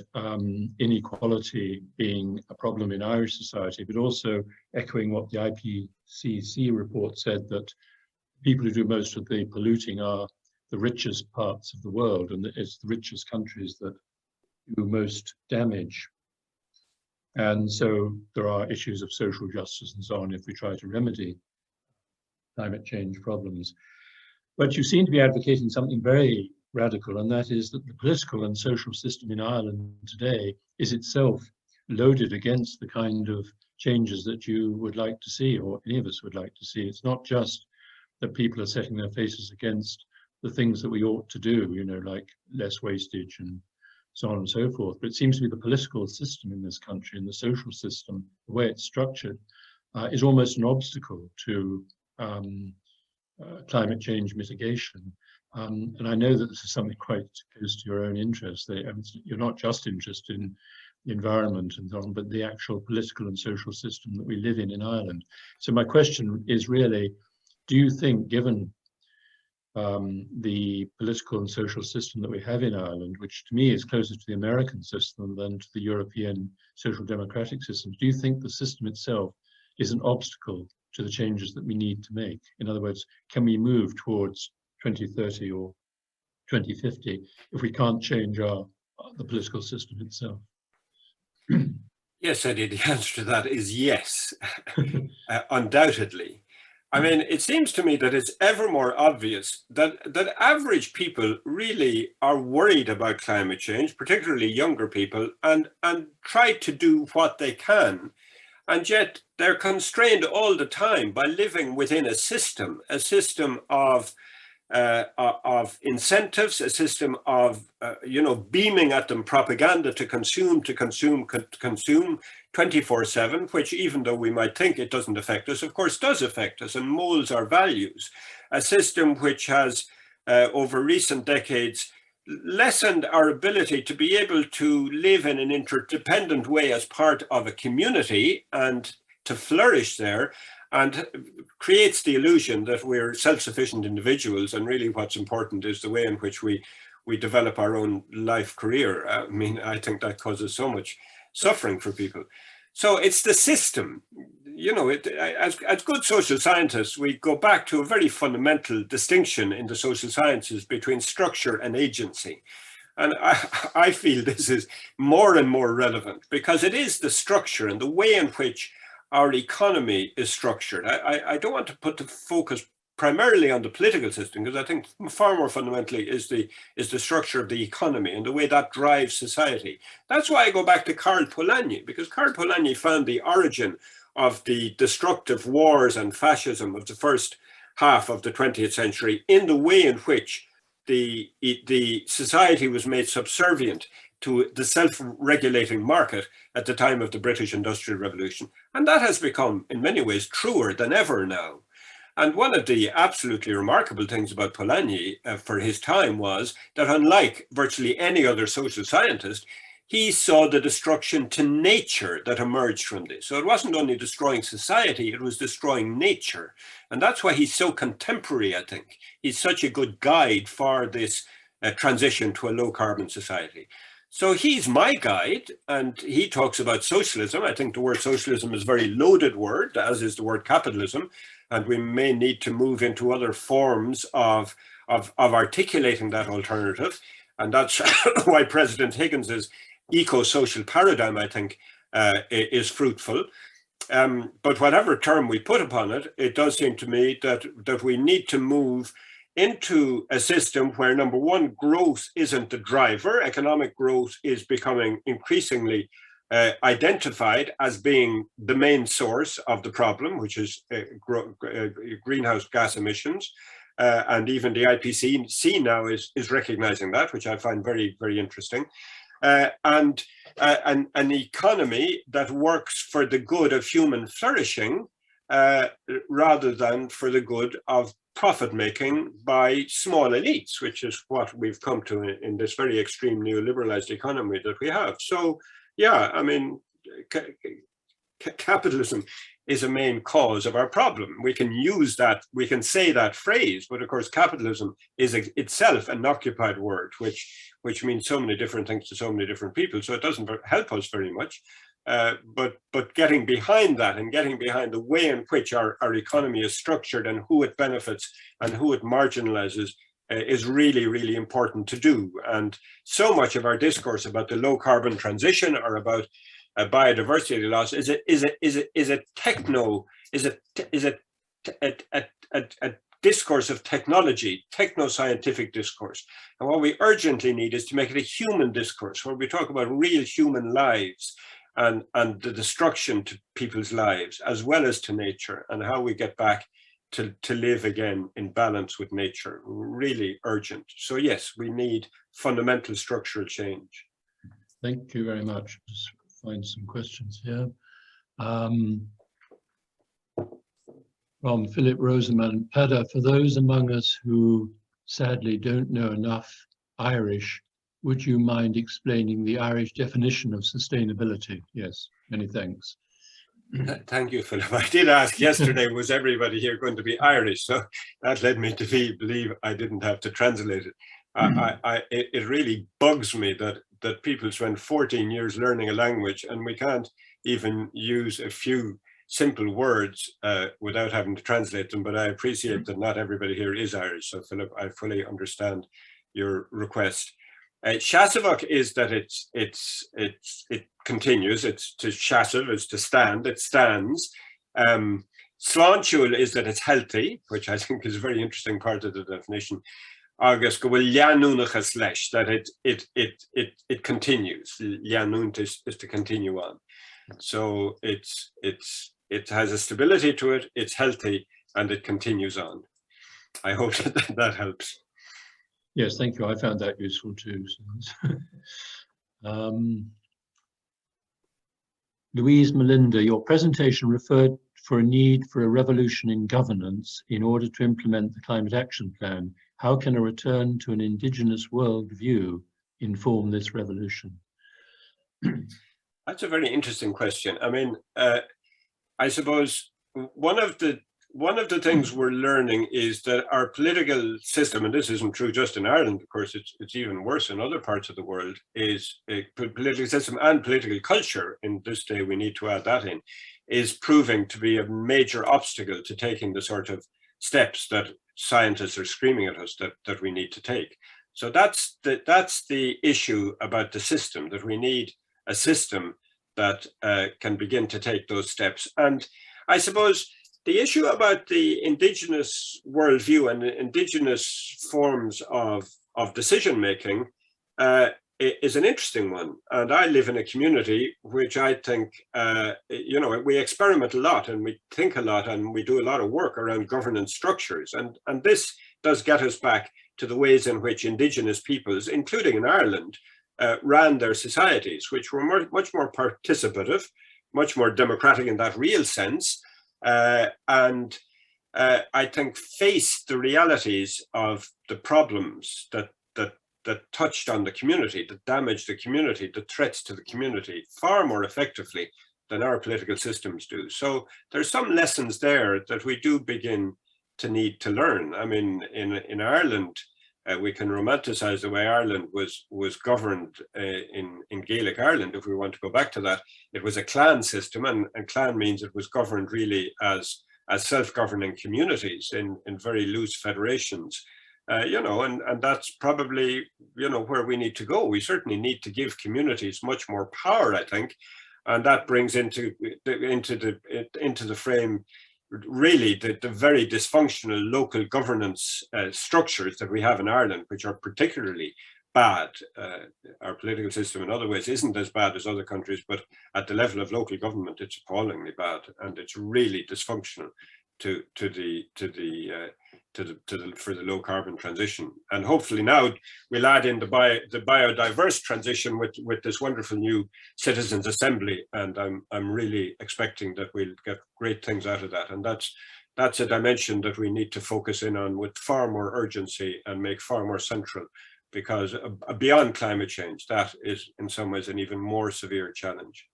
inequality being a problem in Irish society, but also echoing what the IPCC report said, that people who do most of the polluting are the richest parts of the world, and it's the richest countries that do most damage. And so there are issues of social justice and so on if we try to remedy climate change problems. But you seem to be advocating something very radical, and that is that the political and social system in Ireland today is itself loaded against the kind of changes that you would like to see, or any of us would like to see. It's not just that people are setting their faces against the things that we ought to do, you know, like less wastage and so on and so forth. But it seems to be the political system in this country and the social system, the way it's structured, is almost an obstacle to climate change mitigation. And I know that this is something quite close to your own interest. You're not just interested in the environment and so on, but the actual political and social system that we live in Ireland. So my question is really, do you think, given the political and social system that we have in Ireland, which to me is closer to the American system than to the European social democratic systems, do you think the system itself is an obstacle to the changes that we need to make? In other words, can we move towards 2030 or 2050 if we can't change the political system itself? Yes, Eddie, the answer to that is yes, undoubtedly. I mean, it seems to me that it's ever more obvious that average people really are worried about climate change, particularly younger people, and try to do what they can. And yet they're constrained all the time by living within a system of incentives, a system of, beaming at them propaganda to consume 24/7, which, even though we might think it doesn't affect us, of course does affect us and molds our values. A system which has, over recent decades, lessened our ability to be able to live in an interdependent way as part of a community and to flourish there, and creates the illusion that we're self-sufficient individuals, and really what's important is the way in which we develop our own life career. I mean, I think that causes so much suffering for people. So it's the system, as good social scientists, we go back to a very fundamental distinction in the social sciences between structure and agency. And I feel this is more and more relevant, because it is the structure and the way in which our economy is structured. I don't want to put the focus primarily on the political system, because I think far more fundamentally is the structure of the economy and the way that drives society. That's why I go back to Karl Polanyi, because Karl Polanyi found the origin of the destructive wars and fascism of the first half of the 20th century in the way in which the society was made subservient to the self-regulating market at the time of the British Industrial Revolution. And that has become, in many ways, truer than ever now. And one of the absolutely remarkable things about Polanyi for his time was that, unlike virtually any other social scientist, he saw the destruction to nature that emerged from this. So it wasn't only destroying society, it was destroying nature. And that's why he's so contemporary, I think. He's such a good guide for this transition to a low carbon society. So he's my guide, and he talks about socialism. I think the word socialism is a very loaded word, as is the word capitalism. And we may need to move into other forms of articulating that alternative. And that's why President Higgins's eco-social paradigm, I think, is fruitful. But whatever term we put upon it, it does seem to me that we need to move into a system where, number one, growth isn't the driver. Economic growth is becoming increasingly identified as being the main source of the problem, which is greenhouse gas emissions. And even the IPCC now is recognizing that, which I find very, very interesting. And an economy that works for the good of human flourishing rather than for the good of profit making by small elites, which is what we've come to in this very extreme neoliberalized economy that we have. So, yeah, I mean, capitalism is a main cause of our problem. We can use that, we can say that phrase, but of course, capitalism is itself an occupied word, which means so many different things to so many different people. So it doesn't help us very much. But getting behind that and getting behind the way in which our economy is structured and who it benefits and who it marginalizes is really, really important to do. And so much of our discourse about the low carbon transition or about biodiversity loss is a discourse of technology, techno-scientific discourse. And what we urgently need is to make it a human discourse where we talk about real human lives and the destruction to people's lives, as well as to nature, and how we get back to live again in balance with nature. Really urgent. So yes, we need fundamental structural change. Thank you very much. Just find some questions here. From Philip Rosemann, Pada, for those among us who sadly don't know enough Irish, would you mind explaining the Irish definition of sustainability? Yes, many thanks. Thank you, Philip. I did ask yesterday, was everybody here going to be Irish? So that led me to believe I didn't have to translate it. It really bugs me that people spend 14 years learning a language and we can't even use a few simple words without having to translate them. But I appreciate that not everybody here is Irish. So Philip, I fully understand your request. Shasavok is that it continues. It's to shasav is to stand. It stands. Sláintúil is that it's healthy, which I think is a very interesting part of the definition. Agus go bhfuil leanúnachas leis, that it continues. Leanúnt is to continue on. So it has a stability to it, it's healthy, and it continues on. I hope that helps. Yes, thank you. I found that useful too. Louise Melinda, your presentation referred for a need for a revolution in governance in order to implement the Climate Action Plan. How can a return to an indigenous worldview inform this revolution? That's a very interesting question. I mean, I suppose one of the things we're learning is that our political system, and this isn't true just in Ireland, of course, it's even worse in other parts of the world, is a political system and political culture, in this day we need to add that in, is proving to be a major obstacle to taking the sort of steps that scientists are screaming at us that we need to take. So that's the issue about the system, that we need a system that can begin to take those steps. And I suppose the issue about the indigenous worldview and the indigenous forms of decision-making is an interesting one. And I live in a community which I think, you know, we experiment a lot and we think a lot and we do a lot of work around governance structures. And this does get us back to the ways in which indigenous peoples, including in Ireland, ran their societies, which were much more participative, much more democratic in that real sense, and I think faced the realities of the problems that touched on the community, that damaged the community, the threats to the community far more effectively than our political systems do. So there's some lessons there that we do begin to need to learn. I mean, in Ireland, we can romanticize the way Ireland was governed in Gaelic Ireland. If we want to go back to that, it was a clan system, and clan means it was governed really as self-governing communities in very loose federations. You know, and that's probably, you know, where we need to go. We certainly need to give communities much more power, I think, and that brings into the frame really the very dysfunctional local governance structures that we have in Ireland, which are particularly bad. Our political system in other ways isn't as bad as other countries, but at the level of local government, it's appallingly bad, and it's really dysfunctional for the low carbon transition. And hopefully now we'll add in the biodiverse transition with this wonderful new citizens assembly, and I'm really expecting that we'll get great things out of that. And that's a dimension that we need to focus in on with far more urgency and make far more central, because beyond climate change, that is in some ways an even more severe challenge.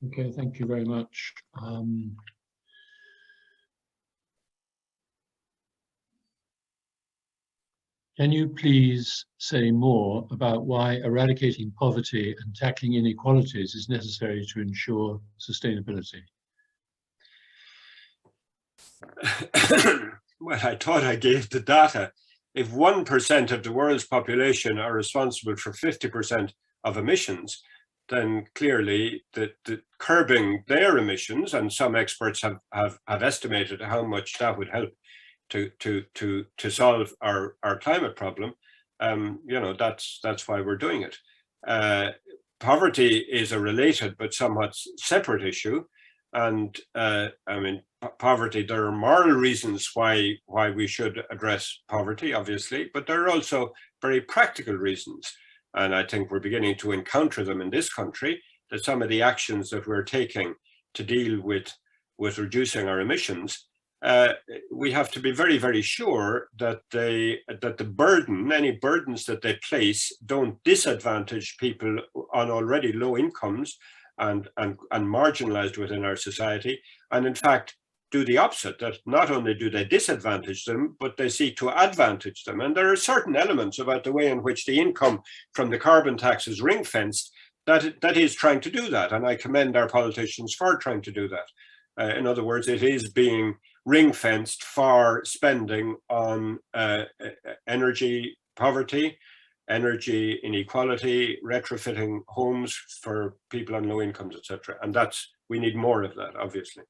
Okay, thank you very much. Can you please say more about why eradicating poverty and tackling inequalities is necessary to ensure sustainability? Well, I thought I gave the data. If 1% of the world's population are responsible for 50% of emissions, then clearly the curbing their emissions, and some experts have estimated how much that would help to solve our climate problem. You know, that's why we're doing it. Poverty is a related but somewhat separate issue, and I mean, poverty, there are moral reasons why we should address poverty, obviously, but there are also very practical reasons, and I think we're beginning to encounter them in this country, that some of the actions that we're taking to deal with reducing our emissions, we have to be very, very sure that the burden, any burdens that they place, don't disadvantage people on already low incomes and marginalized within our society, and in fact do the opposite, that not only do they disadvantage them, but they seek to advantage them. And there are certain elements about the way in which the income from the carbon tax is ring-fenced that is trying to do that, and I commend our politicians for trying to do that. In other words, it is being ring-fenced for spending on energy poverty, energy inequality, retrofitting homes for people on low incomes, etc. And we need more of that, obviously.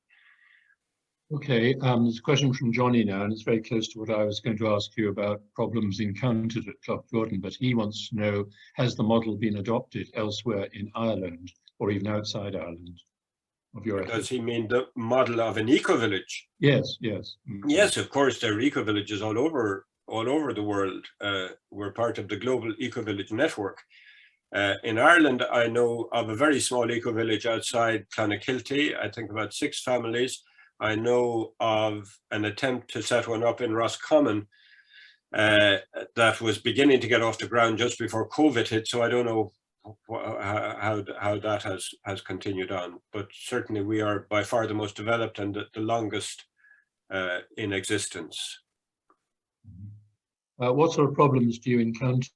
Okay, there's a question from Johnny now, and it's very close to what I was going to ask you about problems encountered at Clough Jordan, but he wants to know, has the model been adopted elsewhere in Ireland or even outside Ireland of your efforts? Does he mean the model of an eco-village? Yes, yes. Yes, of course, there are eco-villages all over the world. We're part of the global eco-village network. In Ireland, I know of a very small eco-village outside Clonakilty, I think about 6 families. I know of an attempt to set one up in Roscommon that was beginning to get off the ground just before COVID hit, so I don't know how that has continued on. But certainly we are by far the most developed and the longest in existence. What sort of problems do you encounter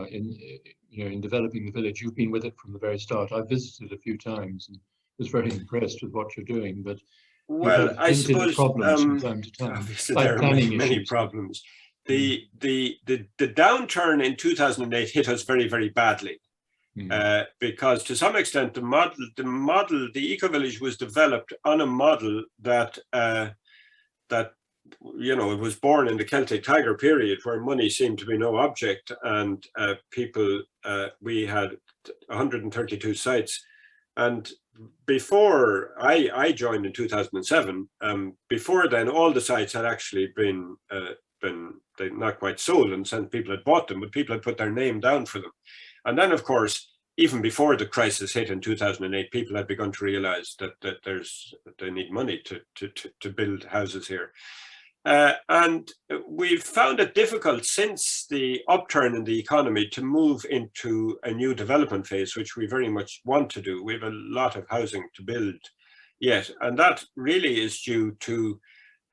in developing the village? You've been with it from the very start. I've visited a few times and was very impressed with what you're doing, but well, I suppose problems from time to time. Obviously there are many problems. The downturn in 2008 hit us very, very badly. Because to some extent the eco-village was developed on a model that it was born in the Celtic Tiger period, where money seemed to be no object, and we had 132 sites. And before I joined in 2007, before then all the sites had actually been not quite sold, and some people had bought them, but people had put their name down for them. And then, of course, even before the crisis hit in 2008, people had begun to realize that they need money to build houses here. And we've found it difficult since the upturn in the economy to move into a new development phase, which we very much want to do. We have a lot of housing to build yet, and that really is due to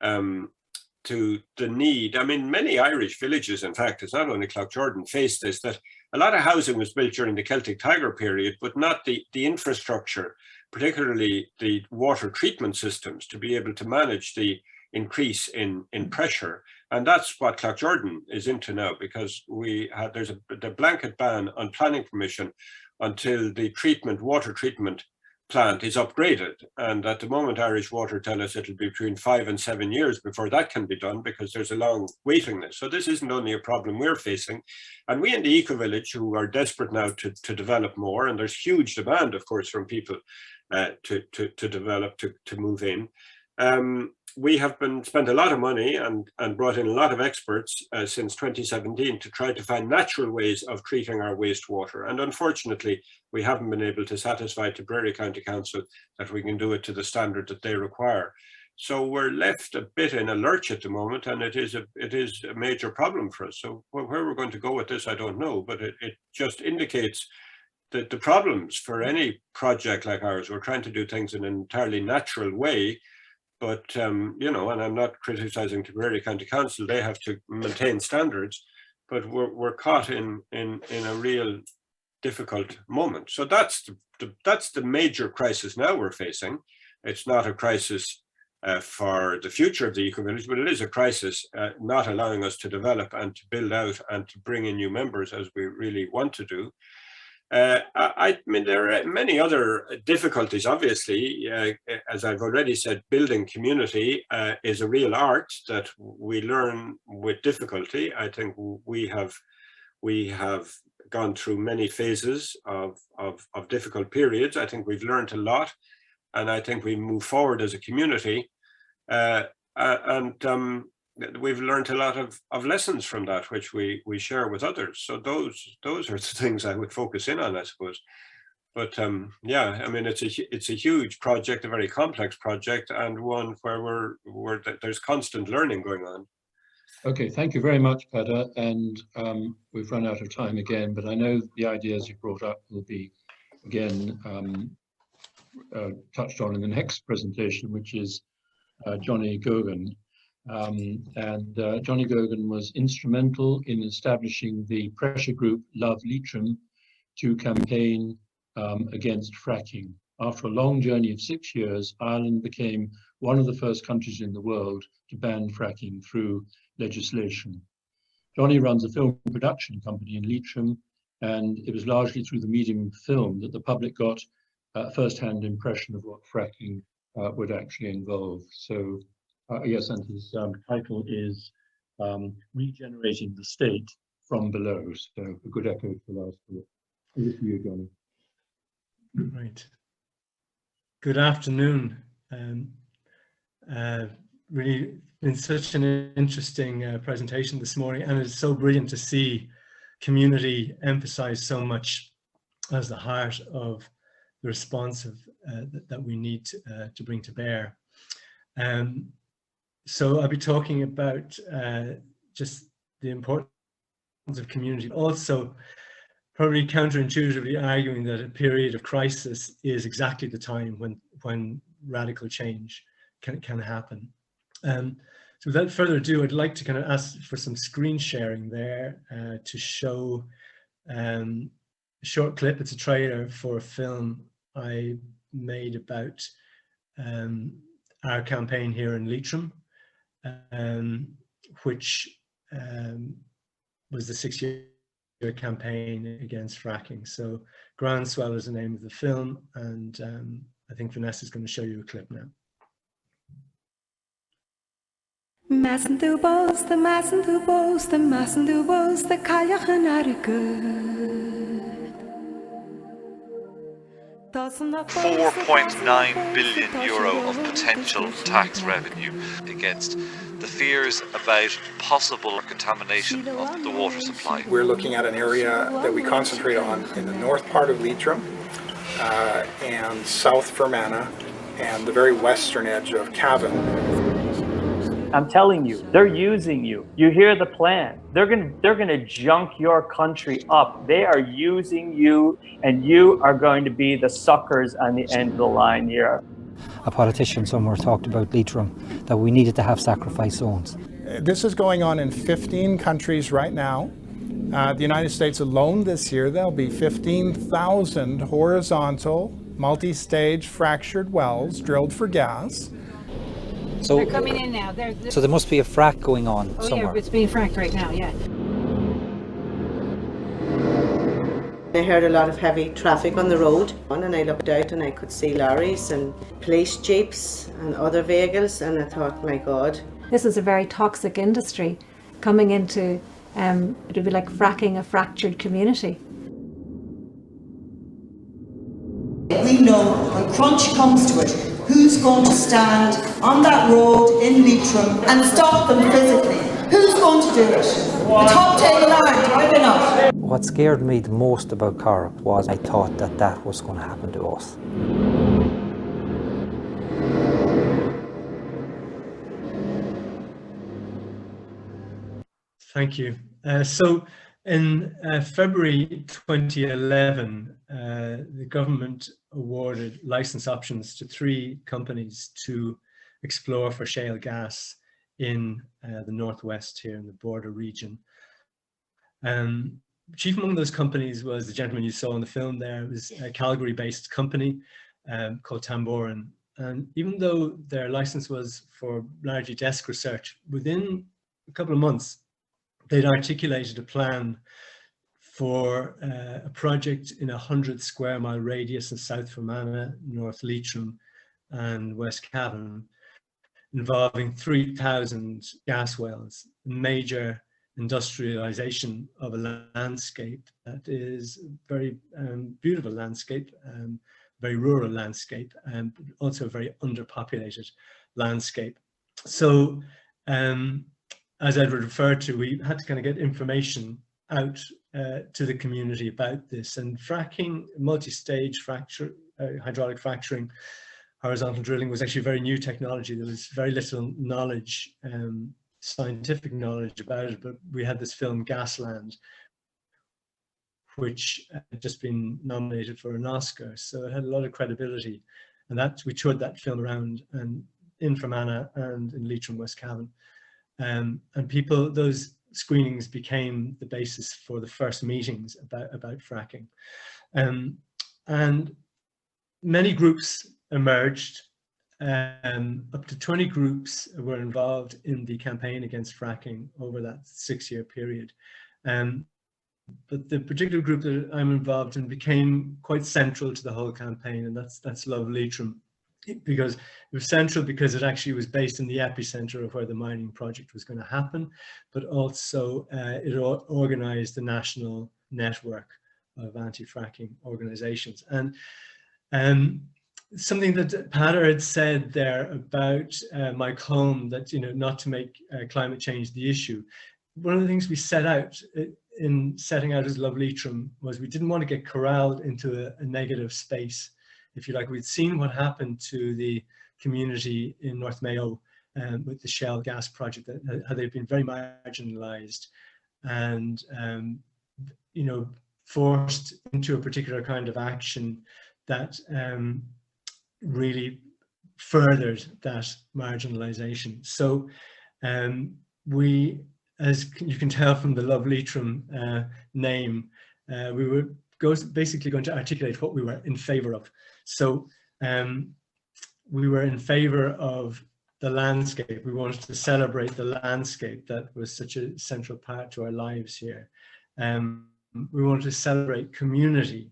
the need. I mean, many Irish villages, in fact, it's not only Clough Jordan, face this, that a lot of housing was built during the Celtic Tiger period, but not the infrastructure, particularly the water treatment systems, to be able to manage the increase in pressure. And that's what Clough Jordan is into now, because there's the blanket ban on planning permission until the water treatment plant is upgraded. And at the moment, Irish Water tell us it'll be between 5 and 7 years before that can be done, because there's a long waiting list. So this isn't only a problem we're facing. And we in the Eco-Village, who are desperate now to develop more, and there's huge demand, of course, from people to develop, to move in. We have spent a lot of money and brought in a lot of experts since 2017 to try to find natural ways of treating our wastewater. And unfortunately, we haven't been able to satisfy Tipperary County Council that we can do it to the standard that they require. So we're left a bit in a lurch at the moment, and it is a major problem for us. So where we're going to go with this, I don't know, but it just indicates that the problems for any project like ours. We're trying to do things in an entirely natural way. But, and I'm not criticizing Tipperary County Council, they have to maintain standards, but we're caught in a real difficult moment. So that's the major crisis now we're facing. It's not a crisis for the future of the eco-village, but it is a crisis not allowing us to develop and to build out and to bring in new members as we really want to do. I mean, there are many other difficulties, obviously. As I've already said, building community is a real art that we learn with difficulty. I think we have gone through many phases of difficult periods. I think we've learned a lot, and I think we move forward as a community. We've learned a lot of lessons from that, which we share with others. So those are the things I would focus in on, I suppose. But yeah, I mean, it's a huge project, a very complex project, and one where there's constant learning going on. Okay, thank you very much, Peter. And we've run out of time again, but I know the ideas you brought up will be again touched on in the next presentation, which is Johnny Gogan. Johnny Gogan was instrumental in establishing the pressure group Love Leitrim to campaign against fracking. After a long journey of 6 years, Ireland became one of the first countries in the world to ban fracking through legislation. Johnny runs a film production company in Leitrim, and it was largely through the medium film that the public got a first-hand impression of what fracking would actually involve. So yes, and his title is Regenerating the State from Below. So a good echo for last week. Over to you, Johnny. Right. Good afternoon. Really been such an interesting presentation this morning, and it's so brilliant to see community emphasized so much as the heart of the response that we need to bring to bear. So I'll be talking about just the importance of community, also probably counterintuitively arguing that a period of crisis is exactly the time when radical change can happen. So without further ado, I'd like to kind of ask for some screen sharing there to show a short clip. It's a trailer for a film I made about our campaign here in Leitrim, which was the 6-year campaign against fracking. So Groundswell is the name of the film, and I think Vanessa is going to show you a clip now. Massen du boos, the massen du boos, the massen du boos, the kajachen are good. 4.9 billion euro of potential tax revenue against the fears about possible contamination of the water supply. We're looking at an area that we concentrate on in the north part of Leitrim and South Fermanagh and the very western edge of Cavan. I'm telling you, they're using you. You hear the plan. They're gonna junk your country up. They are using you, and you are going to be the suckers on the end of the line here. A politician somewhere talked about Leitrim, that we needed to have sacrifice zones. This is going on in 15 countries right now. The United States alone this year, there'll be 15,000 horizontal, multi-stage fractured wells drilled for gas. So they're coming in now. So there must be a frack going on somewhere. Yeah, it's being fracked right now, yeah. I heard a lot of heavy traffic on the road, and I looked out and I could see lorries and police jeeps and other vehicles, and I thought, my God. This is a very toxic industry coming into, it would be like fracking a fractured community. We know when crunch comes to it, who's going to stand on that road in Leitrim and stop them physically? Who's going to do it? The top table aren't driving up. What scared me the most about Corrib was I thought that was going to happen to us. Thank you. So in February 2011, the government awarded license options to 3 companies to explore for shale gas in the northwest here in the border region. Chief among those companies was the gentleman you saw in the film there. It was a Calgary-based company called Tamboran. And even though their license was for largely desk research, within a couple of months, they'd articulated a plan for a project in a 100 square mile radius in South Fermanagh, North Leitrim and West Cavan, involving 3,000 gas wells, major industrialization of a landscape that is a very beautiful landscape, very rural landscape, and also a very underpopulated landscape. So as Edward referred to, we had to kind of get information out to the community about this, and fracking, multi-stage fracture, hydraulic fracturing, horizontal drilling was actually very new technology. There was very little knowledge, scientific knowledge about it, but we had this film Gasland, which had just been nominated for an Oscar, so it had a lot of credibility, and that we toured that film around and in Fermanagh and in Leitrim, West Cavan, and people, those screenings became the basis for the first meetings about fracking, and many groups emerged. Up to 20 groups were involved in the campaign against fracking over that 6-year period. But the particular group that I'm involved in became quite central to the whole campaign, and that's Love Leitrim. because it was central because it actually was based in the epicenter of where the mining project was going to happen, but also it organized the national network of anti-fracking organizations. And something that Pater had said there about Mike Holm, that, you know, not to make climate change the issue. One of the things we set out in setting out as Love Leitrim was we didn't want to get corralled into a negative space, if you like. We'd seen what happened to the community in North Mayo with the Shell gas project, that how they've been very marginalized and, you know, forced into a particular kind of action that really furthered that marginalization. So we, as you can tell from the Love Leitrim name, we were basically going to articulate what we were in favor of. So we were in favor of the landscape. We wanted to celebrate the landscape that was such a central part to our lives here. We wanted to celebrate community.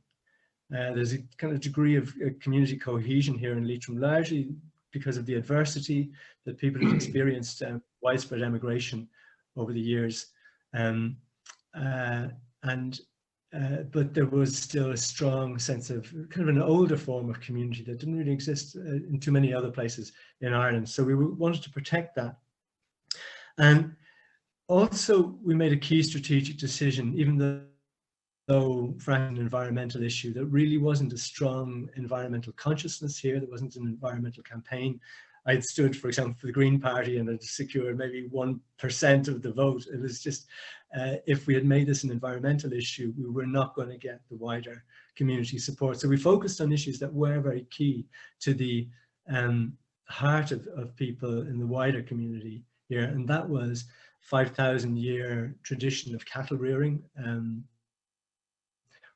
There's a kind of degree of community cohesion here in Leitrim, largely because of the adversity that people have experienced, widespread emigration over the years. But there was still a strong sense of kind of an older form of community that didn't really exist in too many other places in Ireland. So we wanted to protect that. And also we made a key strategic decision, even though fracking an environmental issue, there really wasn't a strong environmental consciousness here. There wasn't an environmental campaign. I'd stood, for example, for the Green Party and had secured maybe 1% of the vote. It was just, if we had made this an environmental issue, we were not going to get the wider community support. So we focused on issues that were very key to the heart of people in the wider community here. And that was 5,000-year tradition of cattle rearing,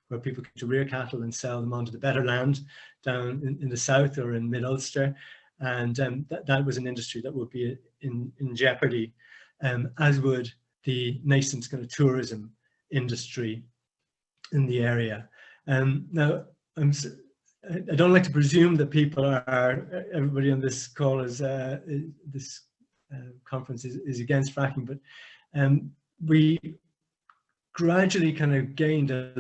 where people came to rear cattle and sell them onto the better land down in the south or in mid-Ulster. And that was an industry that would be in jeopardy, as would the nascent kind of tourism industry in the area. Now, I don't like to presume that people everybody on this call is, this conference is against fracking, but we gradually kind of gained a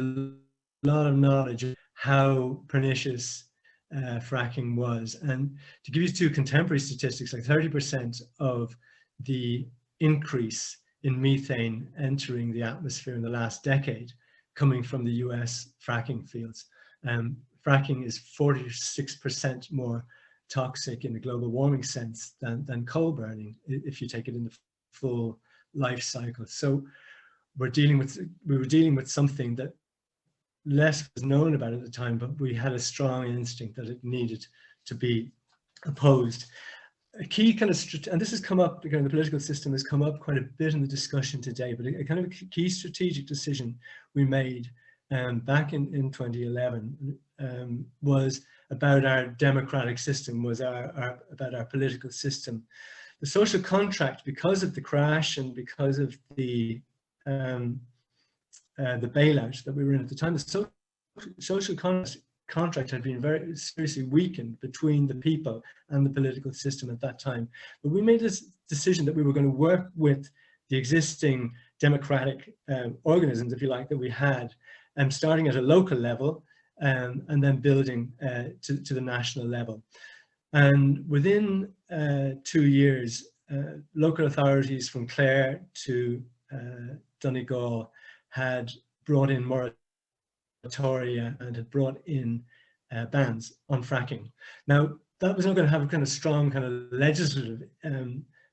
lot of knowledge of how pernicious fracking was. And to give you two contemporary statistics, like 30% of the increase in methane entering the atmosphere in the last decade coming from the US fracking fields. Fracking is 46% more toxic in the global warming sense than coal burning, if you take it in the full life cycle. So we were dealing with something that less was known about at the time, but we had a strong instinct that it needed to be opposed. A key kind of, and this has come up, the political system has come up quite a bit in the discussion today, but a kind of key strategic decision we made back in 2011 was about our democratic system, was about our political system. The social contract, because of the crash and because of the bailout that we were in at the time, the social contract had been very seriously weakened between the people and the political system at that time. But we made this decision that we were going to work with the existing democratic organisms, if you like, that we had, starting at a local level and then building to the national level. And within 2 years, local authorities from Clare to Donegal had brought in moratoria and had brought in bans on fracking. Now, that was not going to have a kind of strong kind of legislative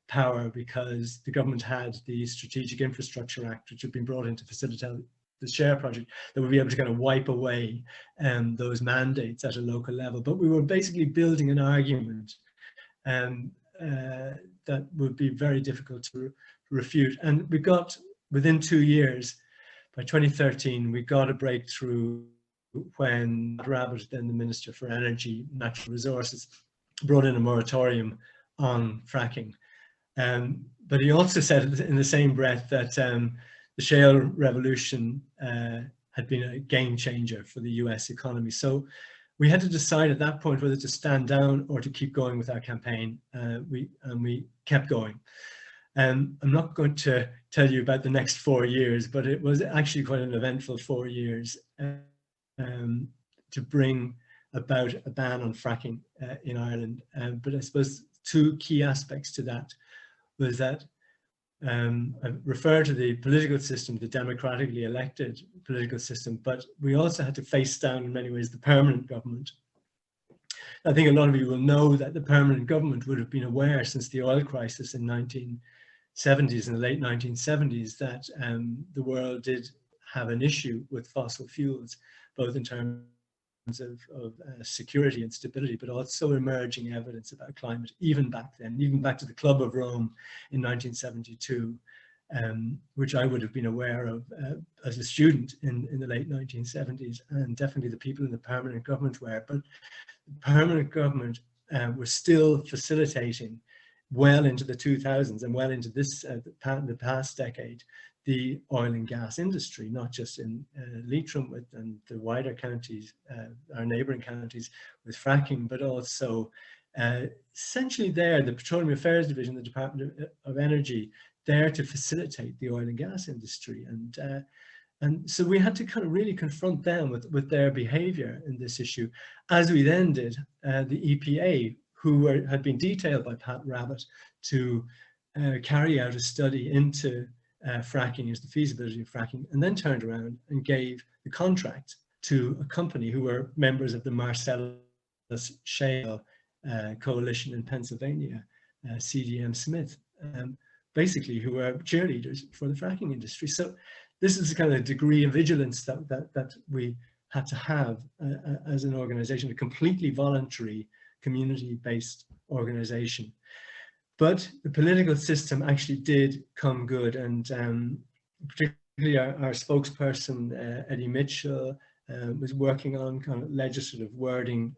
power, because the government had the Strategic Infrastructure Act, which had been brought in to facilitate the SHARE project, that would be able to kind of wipe away those mandates at a local level. But we were basically building an argument that would be very difficult to refute. And we got, within 2 years, by 2013, we got a breakthrough when Rabbit, then the Minister for Energy, Natural Resources, brought in a moratorium on fracking. But he also said in the same breath that the shale revolution had been a game changer for the US economy. So we had to decide at that point whether to stand down or to keep going with our campaign. We kept going. I'm not going to tell you about the next 4 years, but it was actually quite an eventful 4 years to bring about a ban on fracking in Ireland. But I suppose two key aspects to that was that I refer to the political system, the democratically elected political system, but we also had to face down in many ways the permanent government. I think a lot of you will know that the permanent government would have been aware since the oil crisis in 1970s, in the late 1970s, that the world did have an issue with fossil fuels, both in terms of security and stability, but also emerging evidence about climate, even back then, even back to the Club of Rome in 1972, which I would have been aware of as a student in the late 1970s, and definitely the people in the permanent government were. But the permanent government was still facilitating well into the 2000s and well into this the past decade, the oil and gas industry, not just in Leitrim and the wider counties, our neighbouring counties with fracking, but also essentially there, the Petroleum Affairs Division, the Department of Energy, there to facilitate the oil and gas industry. And so we had to kind of really confront them with their behaviour in this issue, as we then did the EPA, who had been detailed by Pat Rabbitt to carry out a study into fracking, is the feasibility of fracking, and then turned around and gave the contract to a company who were members of the Marcellus Shale Coalition in Pennsylvania, CDM Smith, basically who were cheerleaders for the fracking industry. So this is the kind of degree of vigilance that we had to have as an organization, a completely voluntary, community-based organization. But the political system actually did come good, and particularly our spokesperson, Eddie Mitchell, was working on kind of legislative wording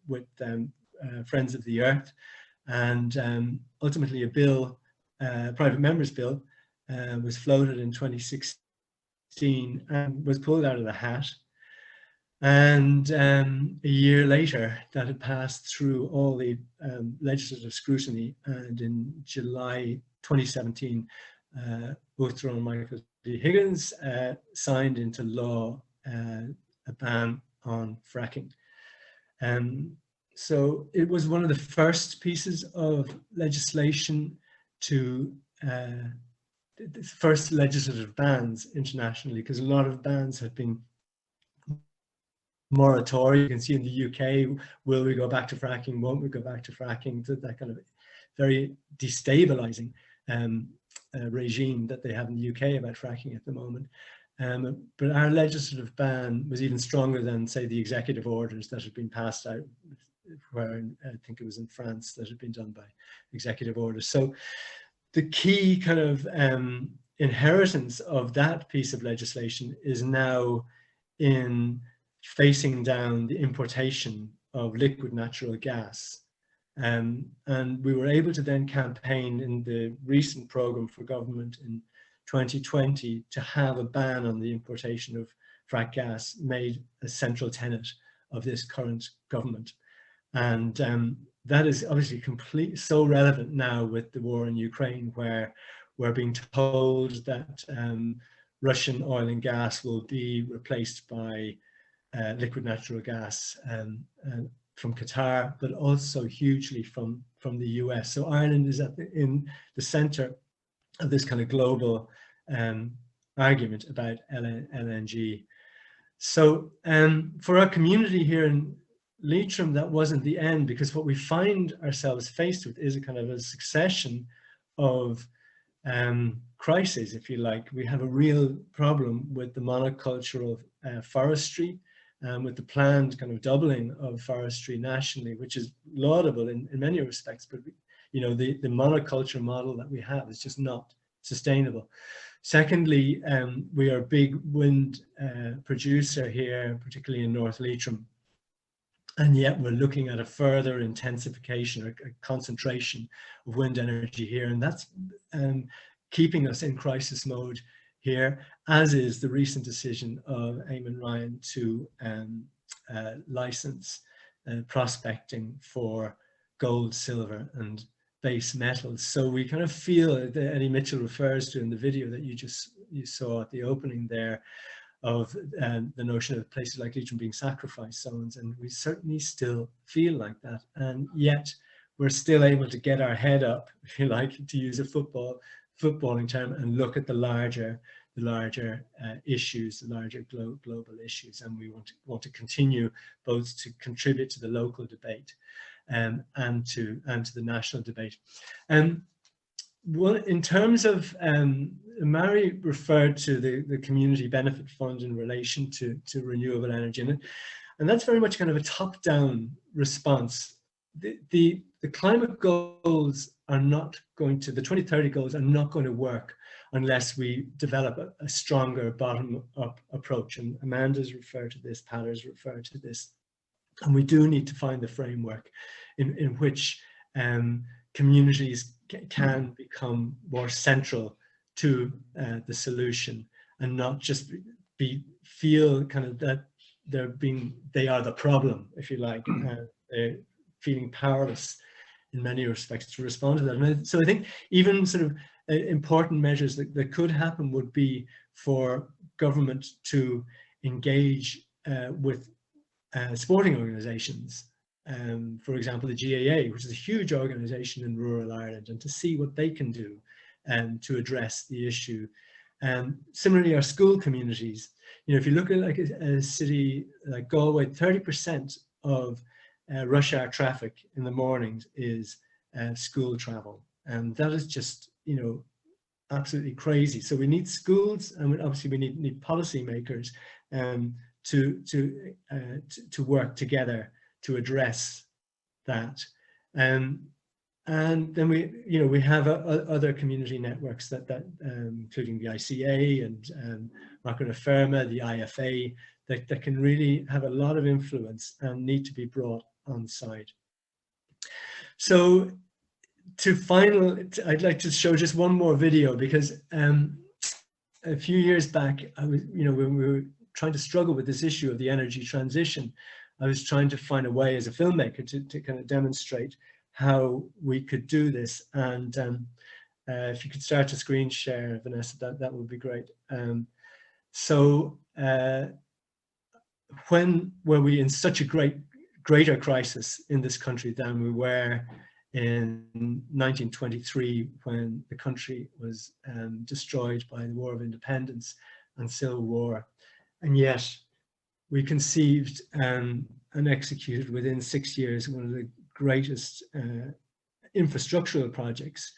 with Friends of the Earth, and ultimately a bill, private members bill, was floated in 2016 and was pulled out of the hat. And a year later, that had passed through all the legislative scrutiny, and in July 2017, both Ron Michael D. Higgins signed into law a ban on fracking. So it was one of the first pieces of legislation to the first legislative bans internationally, because a lot of bans have been moratorium. You can see in the UK, will we go back to fracking? Won't we go back to fracking? That kind of very destabilizing regime that they have in the UK about fracking at the moment. But our legislative ban was even stronger than, say, the executive orders that had been passed out, where I think it was in France that had been done by executive orders. So the key kind of inheritance of that piece of legislation is now in facing down the importation of liquid natural gas. And we were able to then campaign in the recent programme for government in 2020 to have a ban on the importation of frack gas made a central tenet of this current government. And that is obviously so relevant now with the war in Ukraine, where we're being told that Russian oil and gas will be replaced by liquid natural gas from Qatar, but also hugely from the US. So Ireland is in the center of this kind of global argument about LNG. So for our community here in Leitrim, that wasn't the end, because what we find ourselves faced with is a kind of a succession of crises, if you like. We have a real problem with the monoculture of forestry, with the planned kind of doubling of forestry nationally, which is laudable in many respects, but you know, the monoculture model that we have is just not sustainable. Secondly, we are a big wind producer here, particularly in North Leitrim, and yet we're looking at a further intensification or a concentration of wind energy here, and that's keeping us in crisis mode here, as is the recent decision of Eamon Ryan to license prospecting for gold, silver, and base metals. So we kind of feel that Eddie Mitchell refers to in the video that you saw at the opening there, of the notion of places like Leitrim being sacrifice zones, and we certainly still feel like that, and yet we're still able to get our head up, if you like, to use a footballing term, and look at the larger issues, the larger global issues, and we want to continue both to contribute to the local debate and to the national debate. Well, in terms of, Mary referred to the Community Benefit Fund in relation to renewable energy, and that's very much kind of a top-down response. The climate goals are not going to, the 2030 goals are not going to work unless we develop a stronger bottom-up approach. And Amanda's referred to this, Patter's referred to this. And we do need to find the framework in which communities can become more central to the solution, and not just feel kind of that they are the problem, if you like. They're feeling powerless in many respects to respond to that. And so I think even sort of important measures that could happen would be for government to engage with sporting organisations, for example, the GAA, which is a huge organisation in rural Ireland, and to see what they can do to address the issue. Similarly, our school communities, you know, if you look at like a city like Galway, 30% of rush hour traffic in the mornings is school travel, and that is just, you know, absolutely crazy. So we need schools, and obviously we need policymakers to work together to address that. And then we have other community networks that including the ICA and Macro Ferma, the IFA, that can really have a lot of influence and need to be brought on side. So I'd like to show just one more video, because a few years back, when we were trying to struggle with this issue of the energy transition, I was trying to find a way as a filmmaker to kind of demonstrate how we could do this. And if you could start to screen share, Vanessa, that would be great. When were we in such a greater crisis in this country than we were in 1923, when the country was destroyed by the War of Independence and Civil War? And yet we conceived and executed within 6 years one of the greatest infrastructural projects,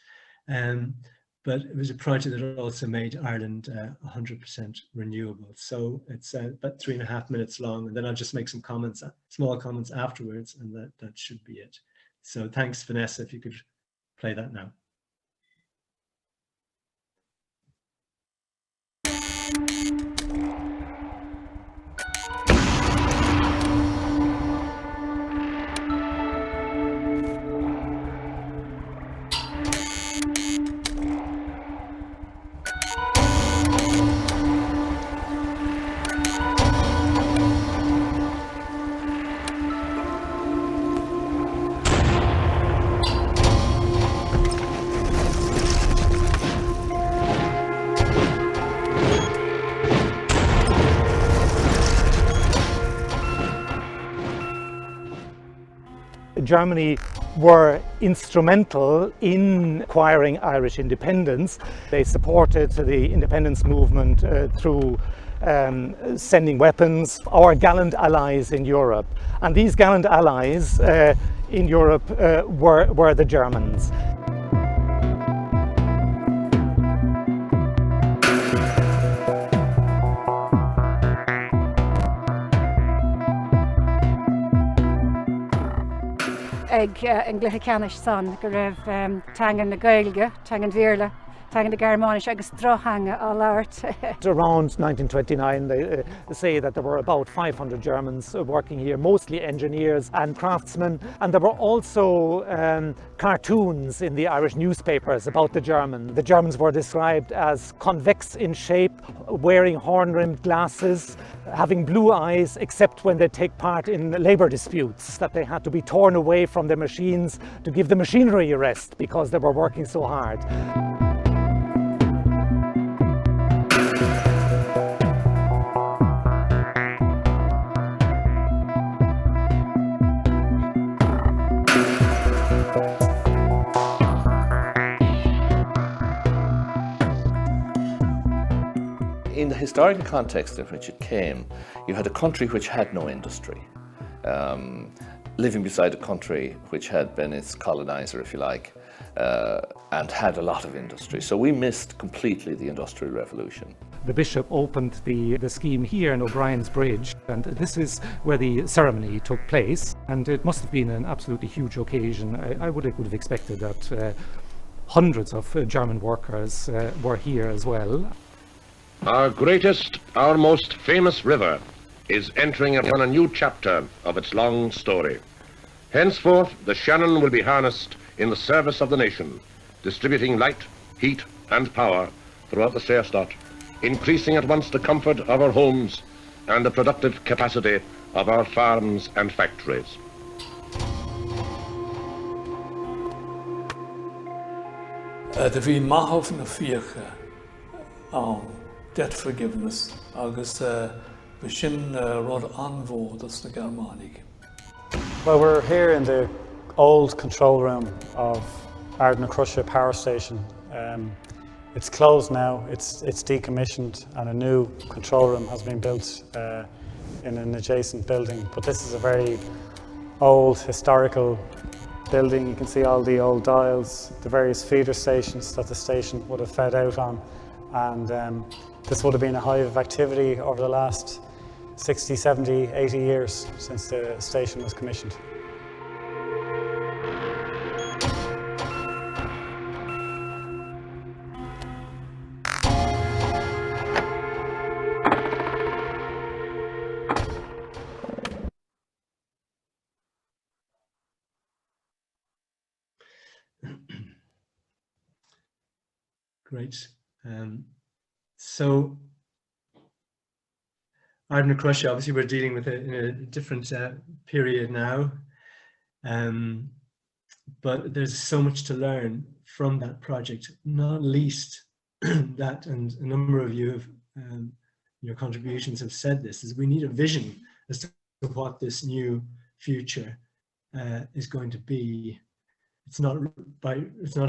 but it was a project that also made Ireland 100% renewable. So it's about 3.5 minutes long, and then I'll just make some comments, small comments afterwards, and that should be it. So thanks, Vanessa, if you could play that now. Germany were instrumental in acquiring Irish independence. They supported the independence movement through sending weapons, our gallant allies in Europe. And these gallant allies in Europe were the Germans. Ag an glutha ceannis san go raibh teangan na Gaeilge, teangan Mhíorla, Taking the Garmanish agus Drohanga all art. Around 1929, they say that there were about 500 Germans working here, mostly engineers and craftsmen. And there were also cartoons in the Irish newspapers about the Germans. The Germans were described as convex in shape, wearing horn-rimmed glasses, having blue eyes, except when they take part in labor disputes, that they had to be torn away from their machines to give the machinery a rest because they were working so hard. In the historical context in which it came, you had a country which had no industry, living beside a country which had been its colonizer, if you like, and had a lot of industry. So we missed completely the Industrial Revolution. The bishop opened the scheme here in O'Brien's Bridge, and this is where the ceremony took place, and it must have been an absolutely huge occasion. I would have expected that hundreds of German workers were here as well. Our greatest, our most famous river is entering upon a new chapter of its long story. Henceforth, the Shannon will be harnessed in the service of the nation, distributing light, heat, and power throughout the Seerstadt, increasing at once the comfort of our homes and the productive capacity of our farms and factories. The bhí maith na fíocha debt forgiveness, agus sin rud anmhód as na Germanic. Well, we're here in the old control room of Ardnacrusha power station. It's closed now, it's decommissioned, and a new control room has been built in an adjacent building. But this is a very old historical building. You can see all the old dials, the various feeder stations that the station would have fed out on. And this would have been a hive of activity over the last 60, 70, 80 years since the station was commissioned. Great. So Ardnacrusha, obviously we're dealing with it in a different period now, but there's so much to learn from that project, not least that, and a number of you have, your contributions have said this, is we need a vision as to what this new future is going to be. It's not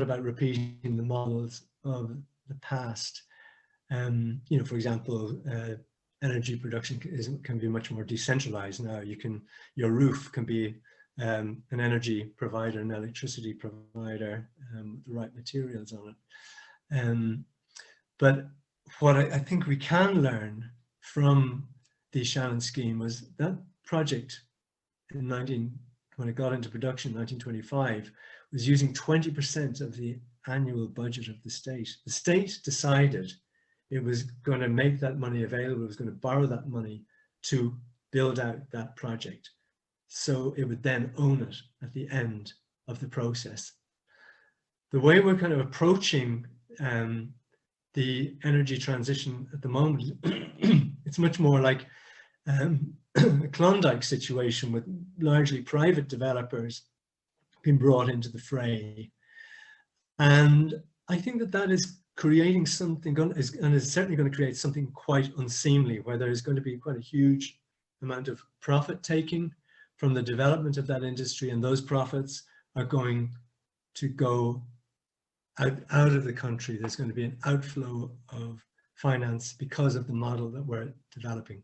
about repeating the models of the past. You know, for example, energy production can be much more decentralized now. Your roof can be an energy provider, an electricity provider, with the right materials on it. But what I think we can learn from the Shannon scheme was that project when it got into production in 1925 was using 20% of the annual budget of the state. The state decided it was going to make that money available, it was going to borrow that money to build out that project. So it would then own it at the end of the process. The way we're kind of approaching the energy transition at the moment, it's much more like a Klondike situation with largely private developers being brought into the fray. And I think that is creating something, and is certainly going to create something quite unseemly, where there is going to be quite a huge amount of profit taking from the development of that industry, and those profits are going to go out of the country. There's going to be an outflow of finance because of the model that we're developing.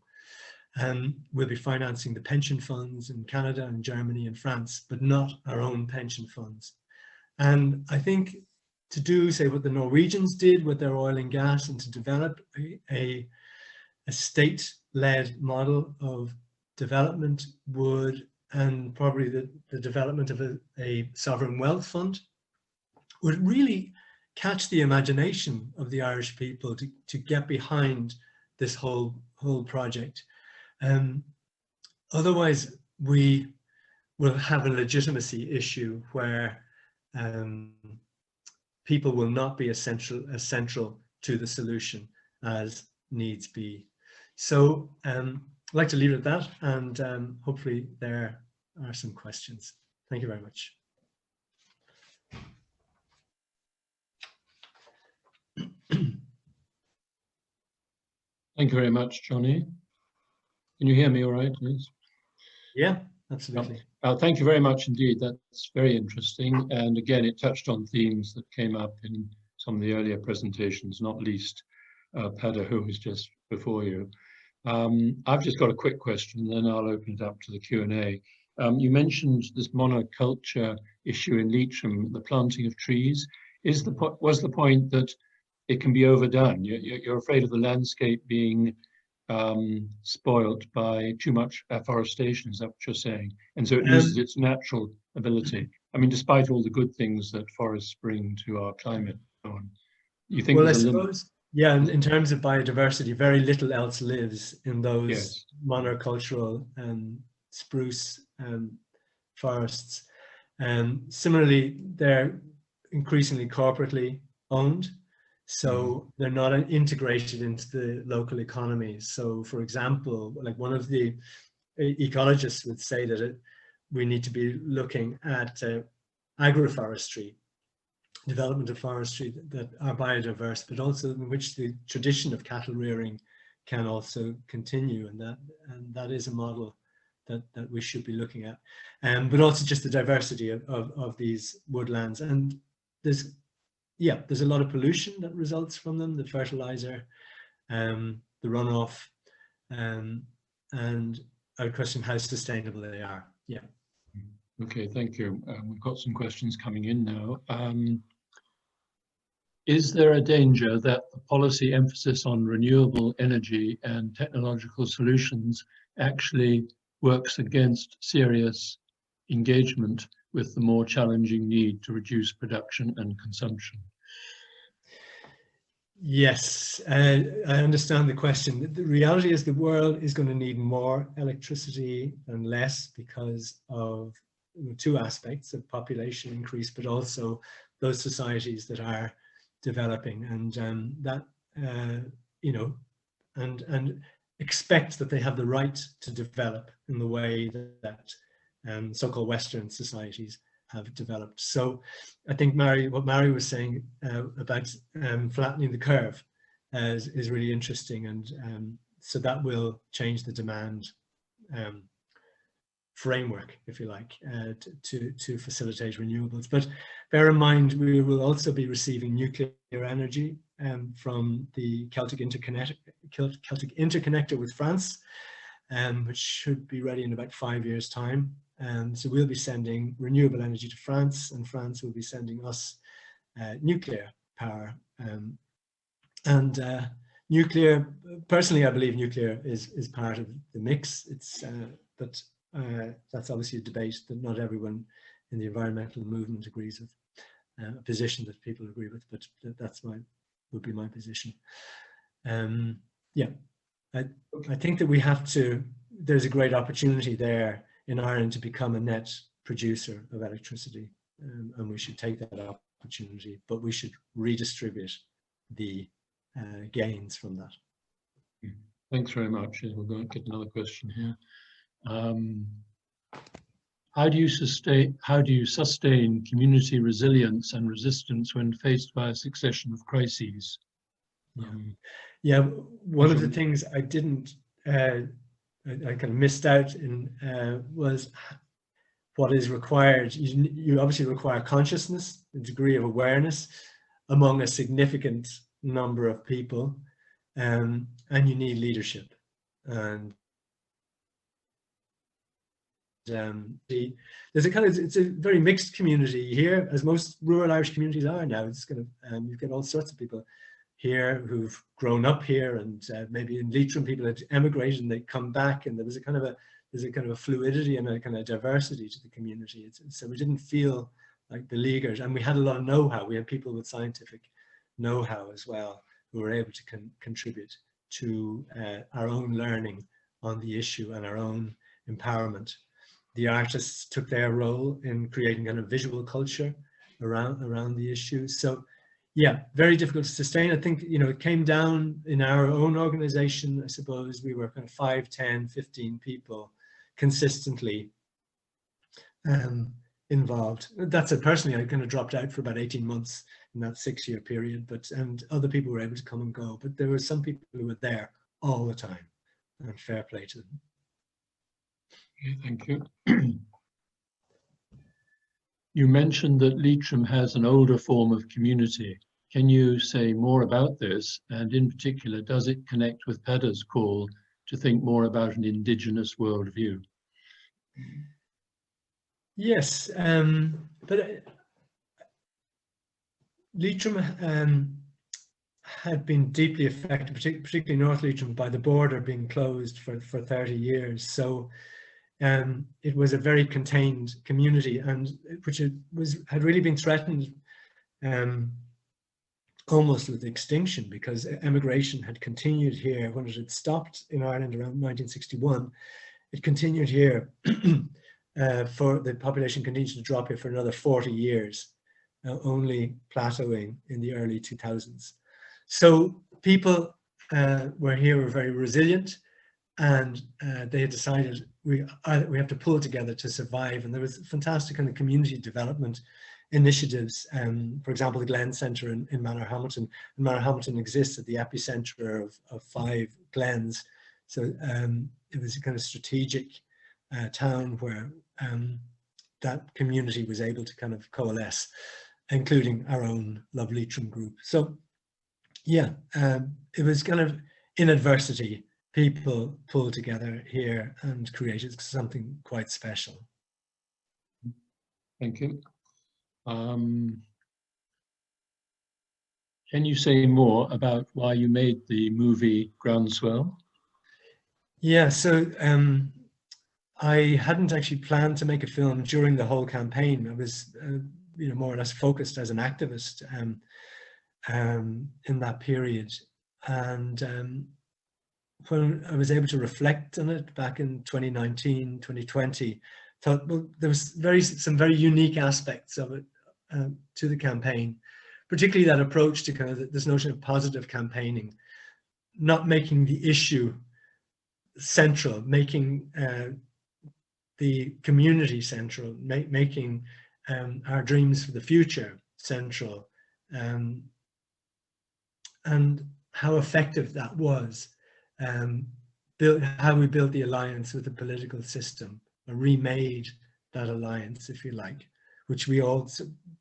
We'll be financing the pension funds in Canada and Germany and France, but not our own pension funds. And I think to do, say, what the Norwegians did with their oil and gas, and to develop a state-led model of development would, and probably the development of a sovereign wealth fund, would really catch the imagination of the Irish people to get behind this whole project. Otherwise, we will have a legitimacy issue where people will not be as central to the solution as needs be. So I'd like to leave it at that, and hopefully there are some questions. Thank you very much. Thank you very much, Johnny. Can you hear me all right, please? Yeah, absolutely. Thank you very much indeed. That's very interesting. And again, it touched on themes that came up in some of the earlier presentations, not least Pada, who was just before you. I've just got a quick question, then I'll open it up to the Q&A. You mentioned this monoculture issue in Leitrim, the planting of trees. Was the point that it can be overdone? You're afraid of the landscape being spoilt by too much afforestation, is that what you're saying? And so it loses its natural ability. I mean, despite all the good things that forests bring to our climate and so on. You think well, I suppose, yeah, in terms of biodiversity, very little else lives in those monocultural spruce forests. Similarly, they're increasingly corporately owned, so they're not integrated into the local economy. So, for example, like one of the ecologists would say that we need to be looking at agroforestry, development of forestry that are biodiverse, but also in which the tradition of cattle rearing can also continue, and that is a model that we should be looking at, but also just the diversity of these woodlands. And there's a lot of pollution that results from them, the fertilizer, the runoff, and I would question how sustainable they are. Yeah. Okay, thank you. We've got some questions coming in now. Is there a danger that the policy emphasis on renewable energy and technological solutions actually works against serious engagement with the more challenging need to reduce production and consumption? Yes, I understand the question. The reality is the world is going to need more electricity and less because of two aspects of population increase, but also those societies that are developing, and and expect that they have the right to develop in the way that so-called Western societies have developed. So I think what Mary was saying about flattening the curve is really interesting, and so that will change the demand framework, if you like, to facilitate renewables. But bear in mind, we will also be receiving nuclear energy from the Celtic interconnector with France, which should be ready in about 5 years' time. So we'll be sending renewable energy to France, and France will be sending us nuclear power. Nuclear, personally, I believe nuclear is part of the mix. But that's obviously a debate that not everyone in the environmental movement agrees with, a position that people agree with, but would be my position. Yeah, I think that there's a great opportunity there in Ireland to become a net producer of electricity, and we should take that opportunity, but we should redistribute the gains from that. Thanks very much. We're going to get another question here. How do you sustain community resilience and resistance when faced by a succession of crises? Yeah, one of the things I didn't, I kind of missed out in was what is required. You obviously require consciousness, a degree of awareness among a significant number of people, and you need leadership. And there's it's a very mixed community here, as most rural Irish communities are now. It's kind of you've got all sorts of people here who've grown up here, and maybe in Leitrim people had emigrated and they come back, and there's a kind of a fluidity and a kind of diversity to the community. So we didn't feel like beleaguered. And we had a lot of know-how. We had people with scientific know-how as well who were able to contribute to our own learning on the issue and our own empowerment. The artists took their role in creating kind of visual culture around the issue. So yeah, very difficult to sustain. I think, you know, it came down in our own organization. I suppose we were kind of 5, 10, 15 people consistently involved. That's it. Personally, I kind of dropped out for about 18 months in that 6-year period, and other people were able to come and go, but there were some people who were there all the time, and fair play to them. Okay, thank you. You mentioned that Leitrim has an older form of community. Can you say more about this? And in particular, does it connect with Peda's call to think more about an indigenous worldview? Yes, but Leitrim had been deeply affected, particularly North Leitrim, by the border being closed for 30 years. So it was a very contained community, and which had really been threatened almost with extinction, because emigration had continued here. When it had stopped in Ireland around 1961, it continued here for the population continued to drop here for another 40 years, only plateauing in the early 2000s. So people were very resilient, and they had decided we have to pull together to survive. And there was fantastic kind of community development initiatives. For example, the Glen Centre in Manorhamilton. And Manorhamilton exists at the epicenter of 5 glens. So it was a kind of strategic town where that community was able to kind of coalesce, including our own Love Leitrim group. So yeah, it was kind of in adversity, people pulled together here and created something quite special. Thank you. Can you say more about why you made the movie Groundswell? Yeah, so I hadn't actually planned to make a film during the whole campaign. I was, you know, more or less focused as an activist in that period. And when I was able to reflect on it back in 2019, 2020, thought, well, there was some very unique aspects of it to the campaign, particularly that approach to kind of this notion of positive campaigning, not making the issue central, making the community central, making our dreams for the future central, and how effective that was. How we built the alliance with the political system, or remade that alliance, if you like, which we all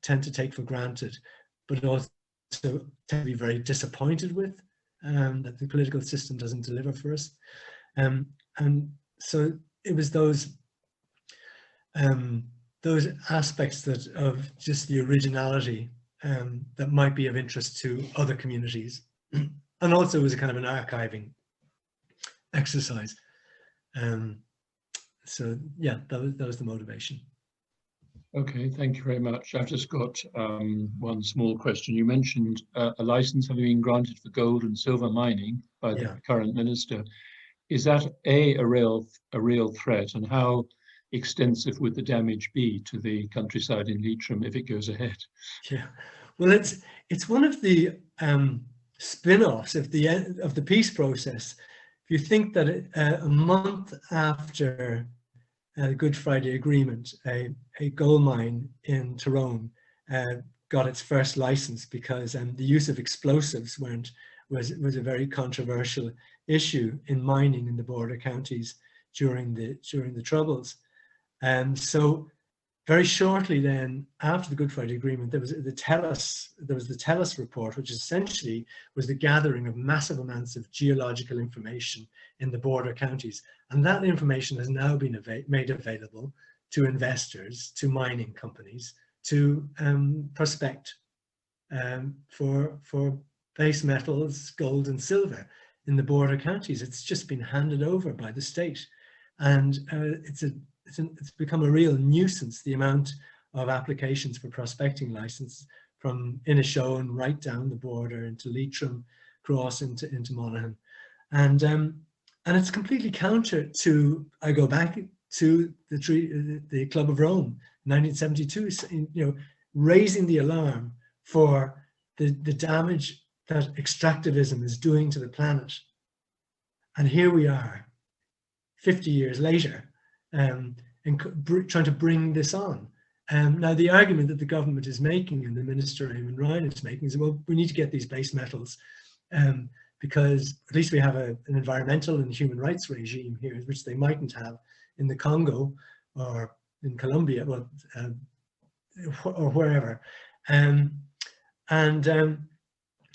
tend to take for granted, but also tend to be very disappointed with, that the political system doesn't deliver for us. And so it was those aspects of just the originality that might be of interest to other communities. And also it was a kind of an archiving exercise. So yeah, that was the motivation. Okay, thank you very much. I've just got one small question. You mentioned a license having been granted for gold and silver mining by the current minister. Is that a real threat, and how extensive would the damage be to the countryside in Leitrim if it goes ahead? Yeah, well, it's one of the spin-offs of the peace process. If you think that a month after the Good Friday Agreement, a gold mine in Tyrone got its first license because the use of explosives was a very controversial issue in mining in the border counties during the Troubles. So very shortly then, after the Good Friday Agreement, there was the TELUS report, which essentially was the gathering of massive amounts of geological information in the border counties. And that information has now been made available to investors, to mining companies, to prospect for base metals, gold and silver in the border counties. It's just been handed over by the state. And it's become a real nuisance, the amount of applications for prospecting license from Inishowen right down the border into Leitrim, across into Monaghan. And it's completely counter to, I go back to the Club of Rome, 1972, you know, raising the alarm for the damage that extractivism is doing to the planet. And here we are, 50 years later, and trying to bring this on. Now, the argument that the government is making, and the Minister Eamon Ryan is making, is, well, we need to get these base metals because at least we have an environmental and human rights regime here, which they mightn't have in the Congo or in Colombia, well, or wherever. And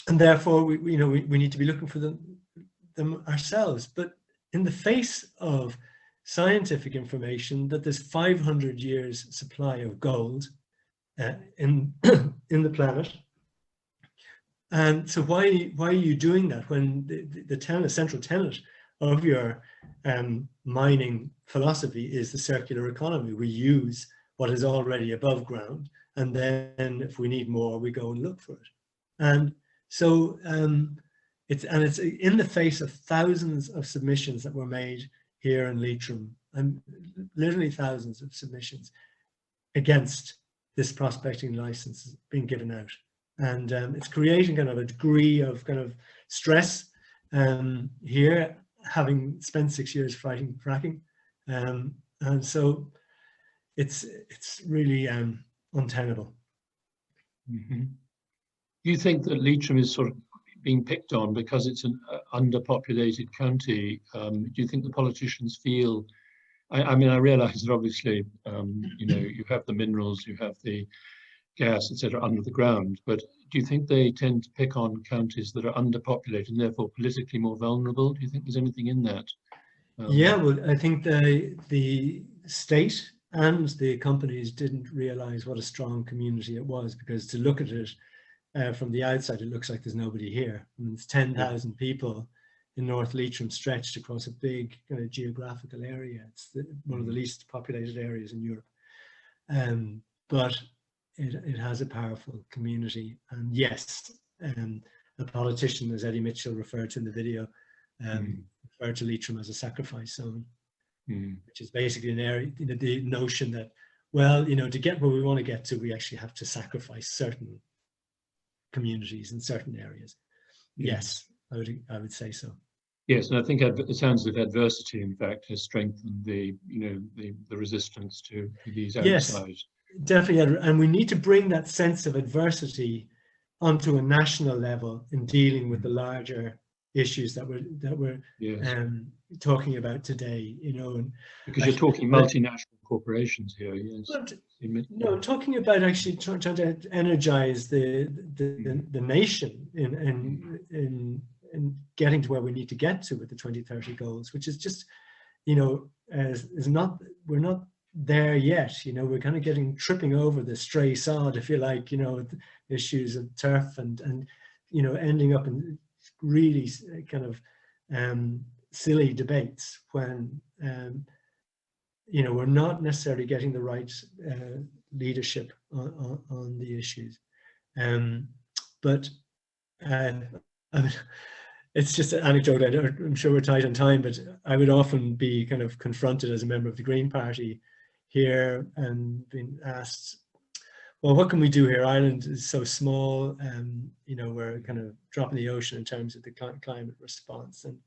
therefore, we need to be looking for them ourselves. But in the face of scientific information that there's 500 years supply of gold in the planet, and so why are you doing that when the central tenet of your mining philosophy is the circular economy? We use what is already above ground, and then if we need more, we go and look for it. And so it's in the face of thousands of submissions that were made here in Leitrim, and literally thousands of submissions against this prospecting license being given out. And it's creating kind of a degree of kind of stress here, having spent 6 years fighting fracking. And so it's really untenable. Mm-hmm. Do you think that Leitrim is sort of being picked on because it's an underpopulated county? Do you think the politicians feel, I mean, I realize that obviously, you know, you have the minerals, you have the gas, etc., under the ground, but do you think they tend to pick on counties that are underpopulated and therefore politically more vulnerable? Do you think there's anything in that? Yeah, well, I think the state and the companies didn't realize what a strong community it was, because to look at it from the outside, it looks like there's nobody here. I mean, it's 10,000 people in North Leitrim stretched across a big kind of geographical area. It's one of the least populated areas in Europe. But it has a powerful community. And yes, a politician, as Eddie Mitchell referred to in the video, referred to Leitrim as a sacrifice zone, which is basically an area, you know, the notion that, well, you know, to get where we want to get to, we actually have to sacrifice certain communities in certain areas. Yes, I would say so. Yes, and I think it sounds as if adversity, in fact, has strengthened the resistance to these outside. Yes, definitely, and we need to bring that sense of adversity onto a national level in dealing with the larger issues that we're talking about today. You know, because you're talking multinational corporations here. Yes. No, I'm talking about actually trying to energize the nation in getting to where we need to get to with the 2030 goals, which is just, you know, we're not there yet. You know, we're kind of tripping over the stray sod, if you like, you know, issues of turf and you know, ending up in really kind of silly debates when you know, we're not necessarily getting the right leadership on the issues. But I mean, it's just an anecdote. I'm sure we're tight on time, but I would often be kind of confronted as a member of the Green Party here and being asked, well, what can we do here? Ireland is so small, you know, we're kind of dropping the ocean in terms of the climate response. And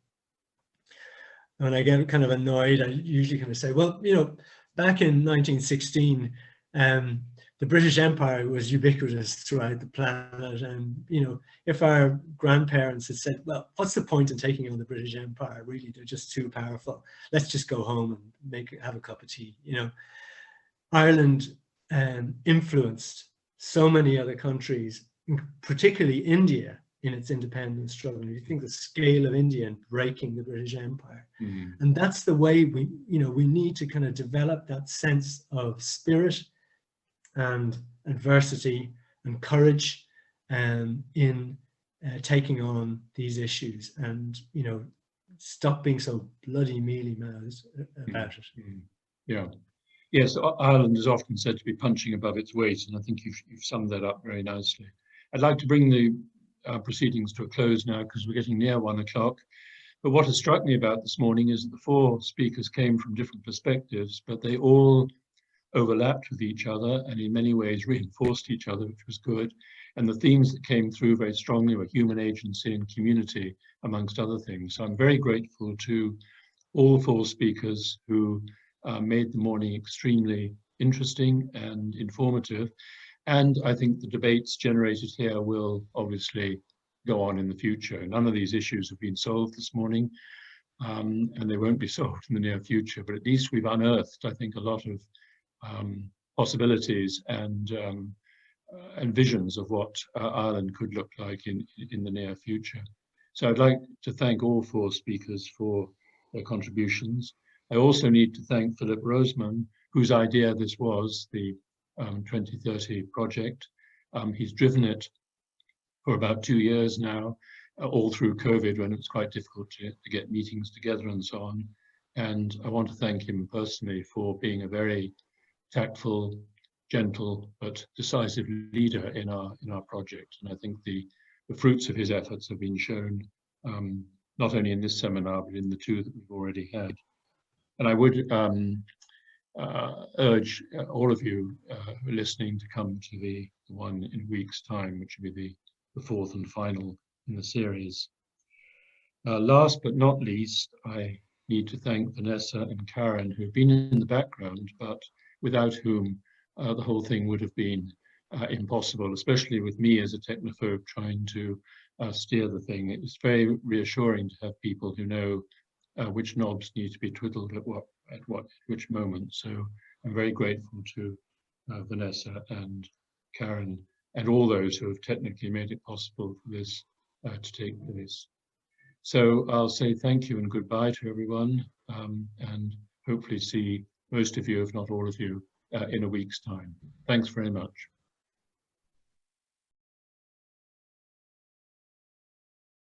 when I get kind of annoyed, I usually kind of say, well, you know, back in 1916, the British Empire was ubiquitous throughout the planet. And, you know, if our grandparents had said, well, what's the point in taking on the British Empire? Really, they're just too powerful. Let's just go home and have a cup of tea. You know, Ireland influenced so many other countries, particularly India, in its independence struggle. You think the scale of India and breaking the British Empire. And that's the way we need to kind of develop that sense of spirit and adversity and courage in taking on these issues, and, you know, stop being so bloody mealy-mouthed about it. Yeah. Yes, Ireland is often said to be punching above its weight, and I think you've summed that up very nicely. I'd like to bring the proceedings to a close now because we're getting near 1 o'clock. But what has struck me about this morning is that the 4 speakers came from different perspectives, but they all overlapped with each other and in many ways reinforced each other, which was good. And the themes that came through very strongly were human agency and community, amongst other things. So I'm very grateful to all 4 speakers who made the morning extremely interesting and informative. And I think the debates generated here will obviously go on in the future. None of these issues have been solved this morning, and they won't be solved in the near future, but at least we've unearthed, I think, a lot of possibilities and visions of what Ireland could look like in the near future. So I'd like to thank all 4 speakers for their contributions. I also need to thank Philip Rosemann, whose idea this was, the 2030 project. He's driven it for about 2 years now, all through COVID, when it was quite difficult to get meetings together and so on. And I want to thank him personally for being a very tactful, gentle, but decisive leader in our project. And I think the fruits of his efforts have been shown not only in this seminar, but in the 2 that we've already had. And I would urge all of you who are listening to come to the one in a week's time, which will be the 4th and final in the series. Last but not least, I need to thank Vanessa and Karen, who've been in the background, but without whom the whole thing would have been impossible, especially with me as a technophobe trying to steer the thing. It's very reassuring to have people who know which knobs need to be twiddled at which moment. So I'm very grateful to Vanessa and Karen and all those who have technically made it possible for this to take place. So I'll say thank you and goodbye to everyone, and hopefully see most of you, if not all of you, in a week's time. Thanks very much.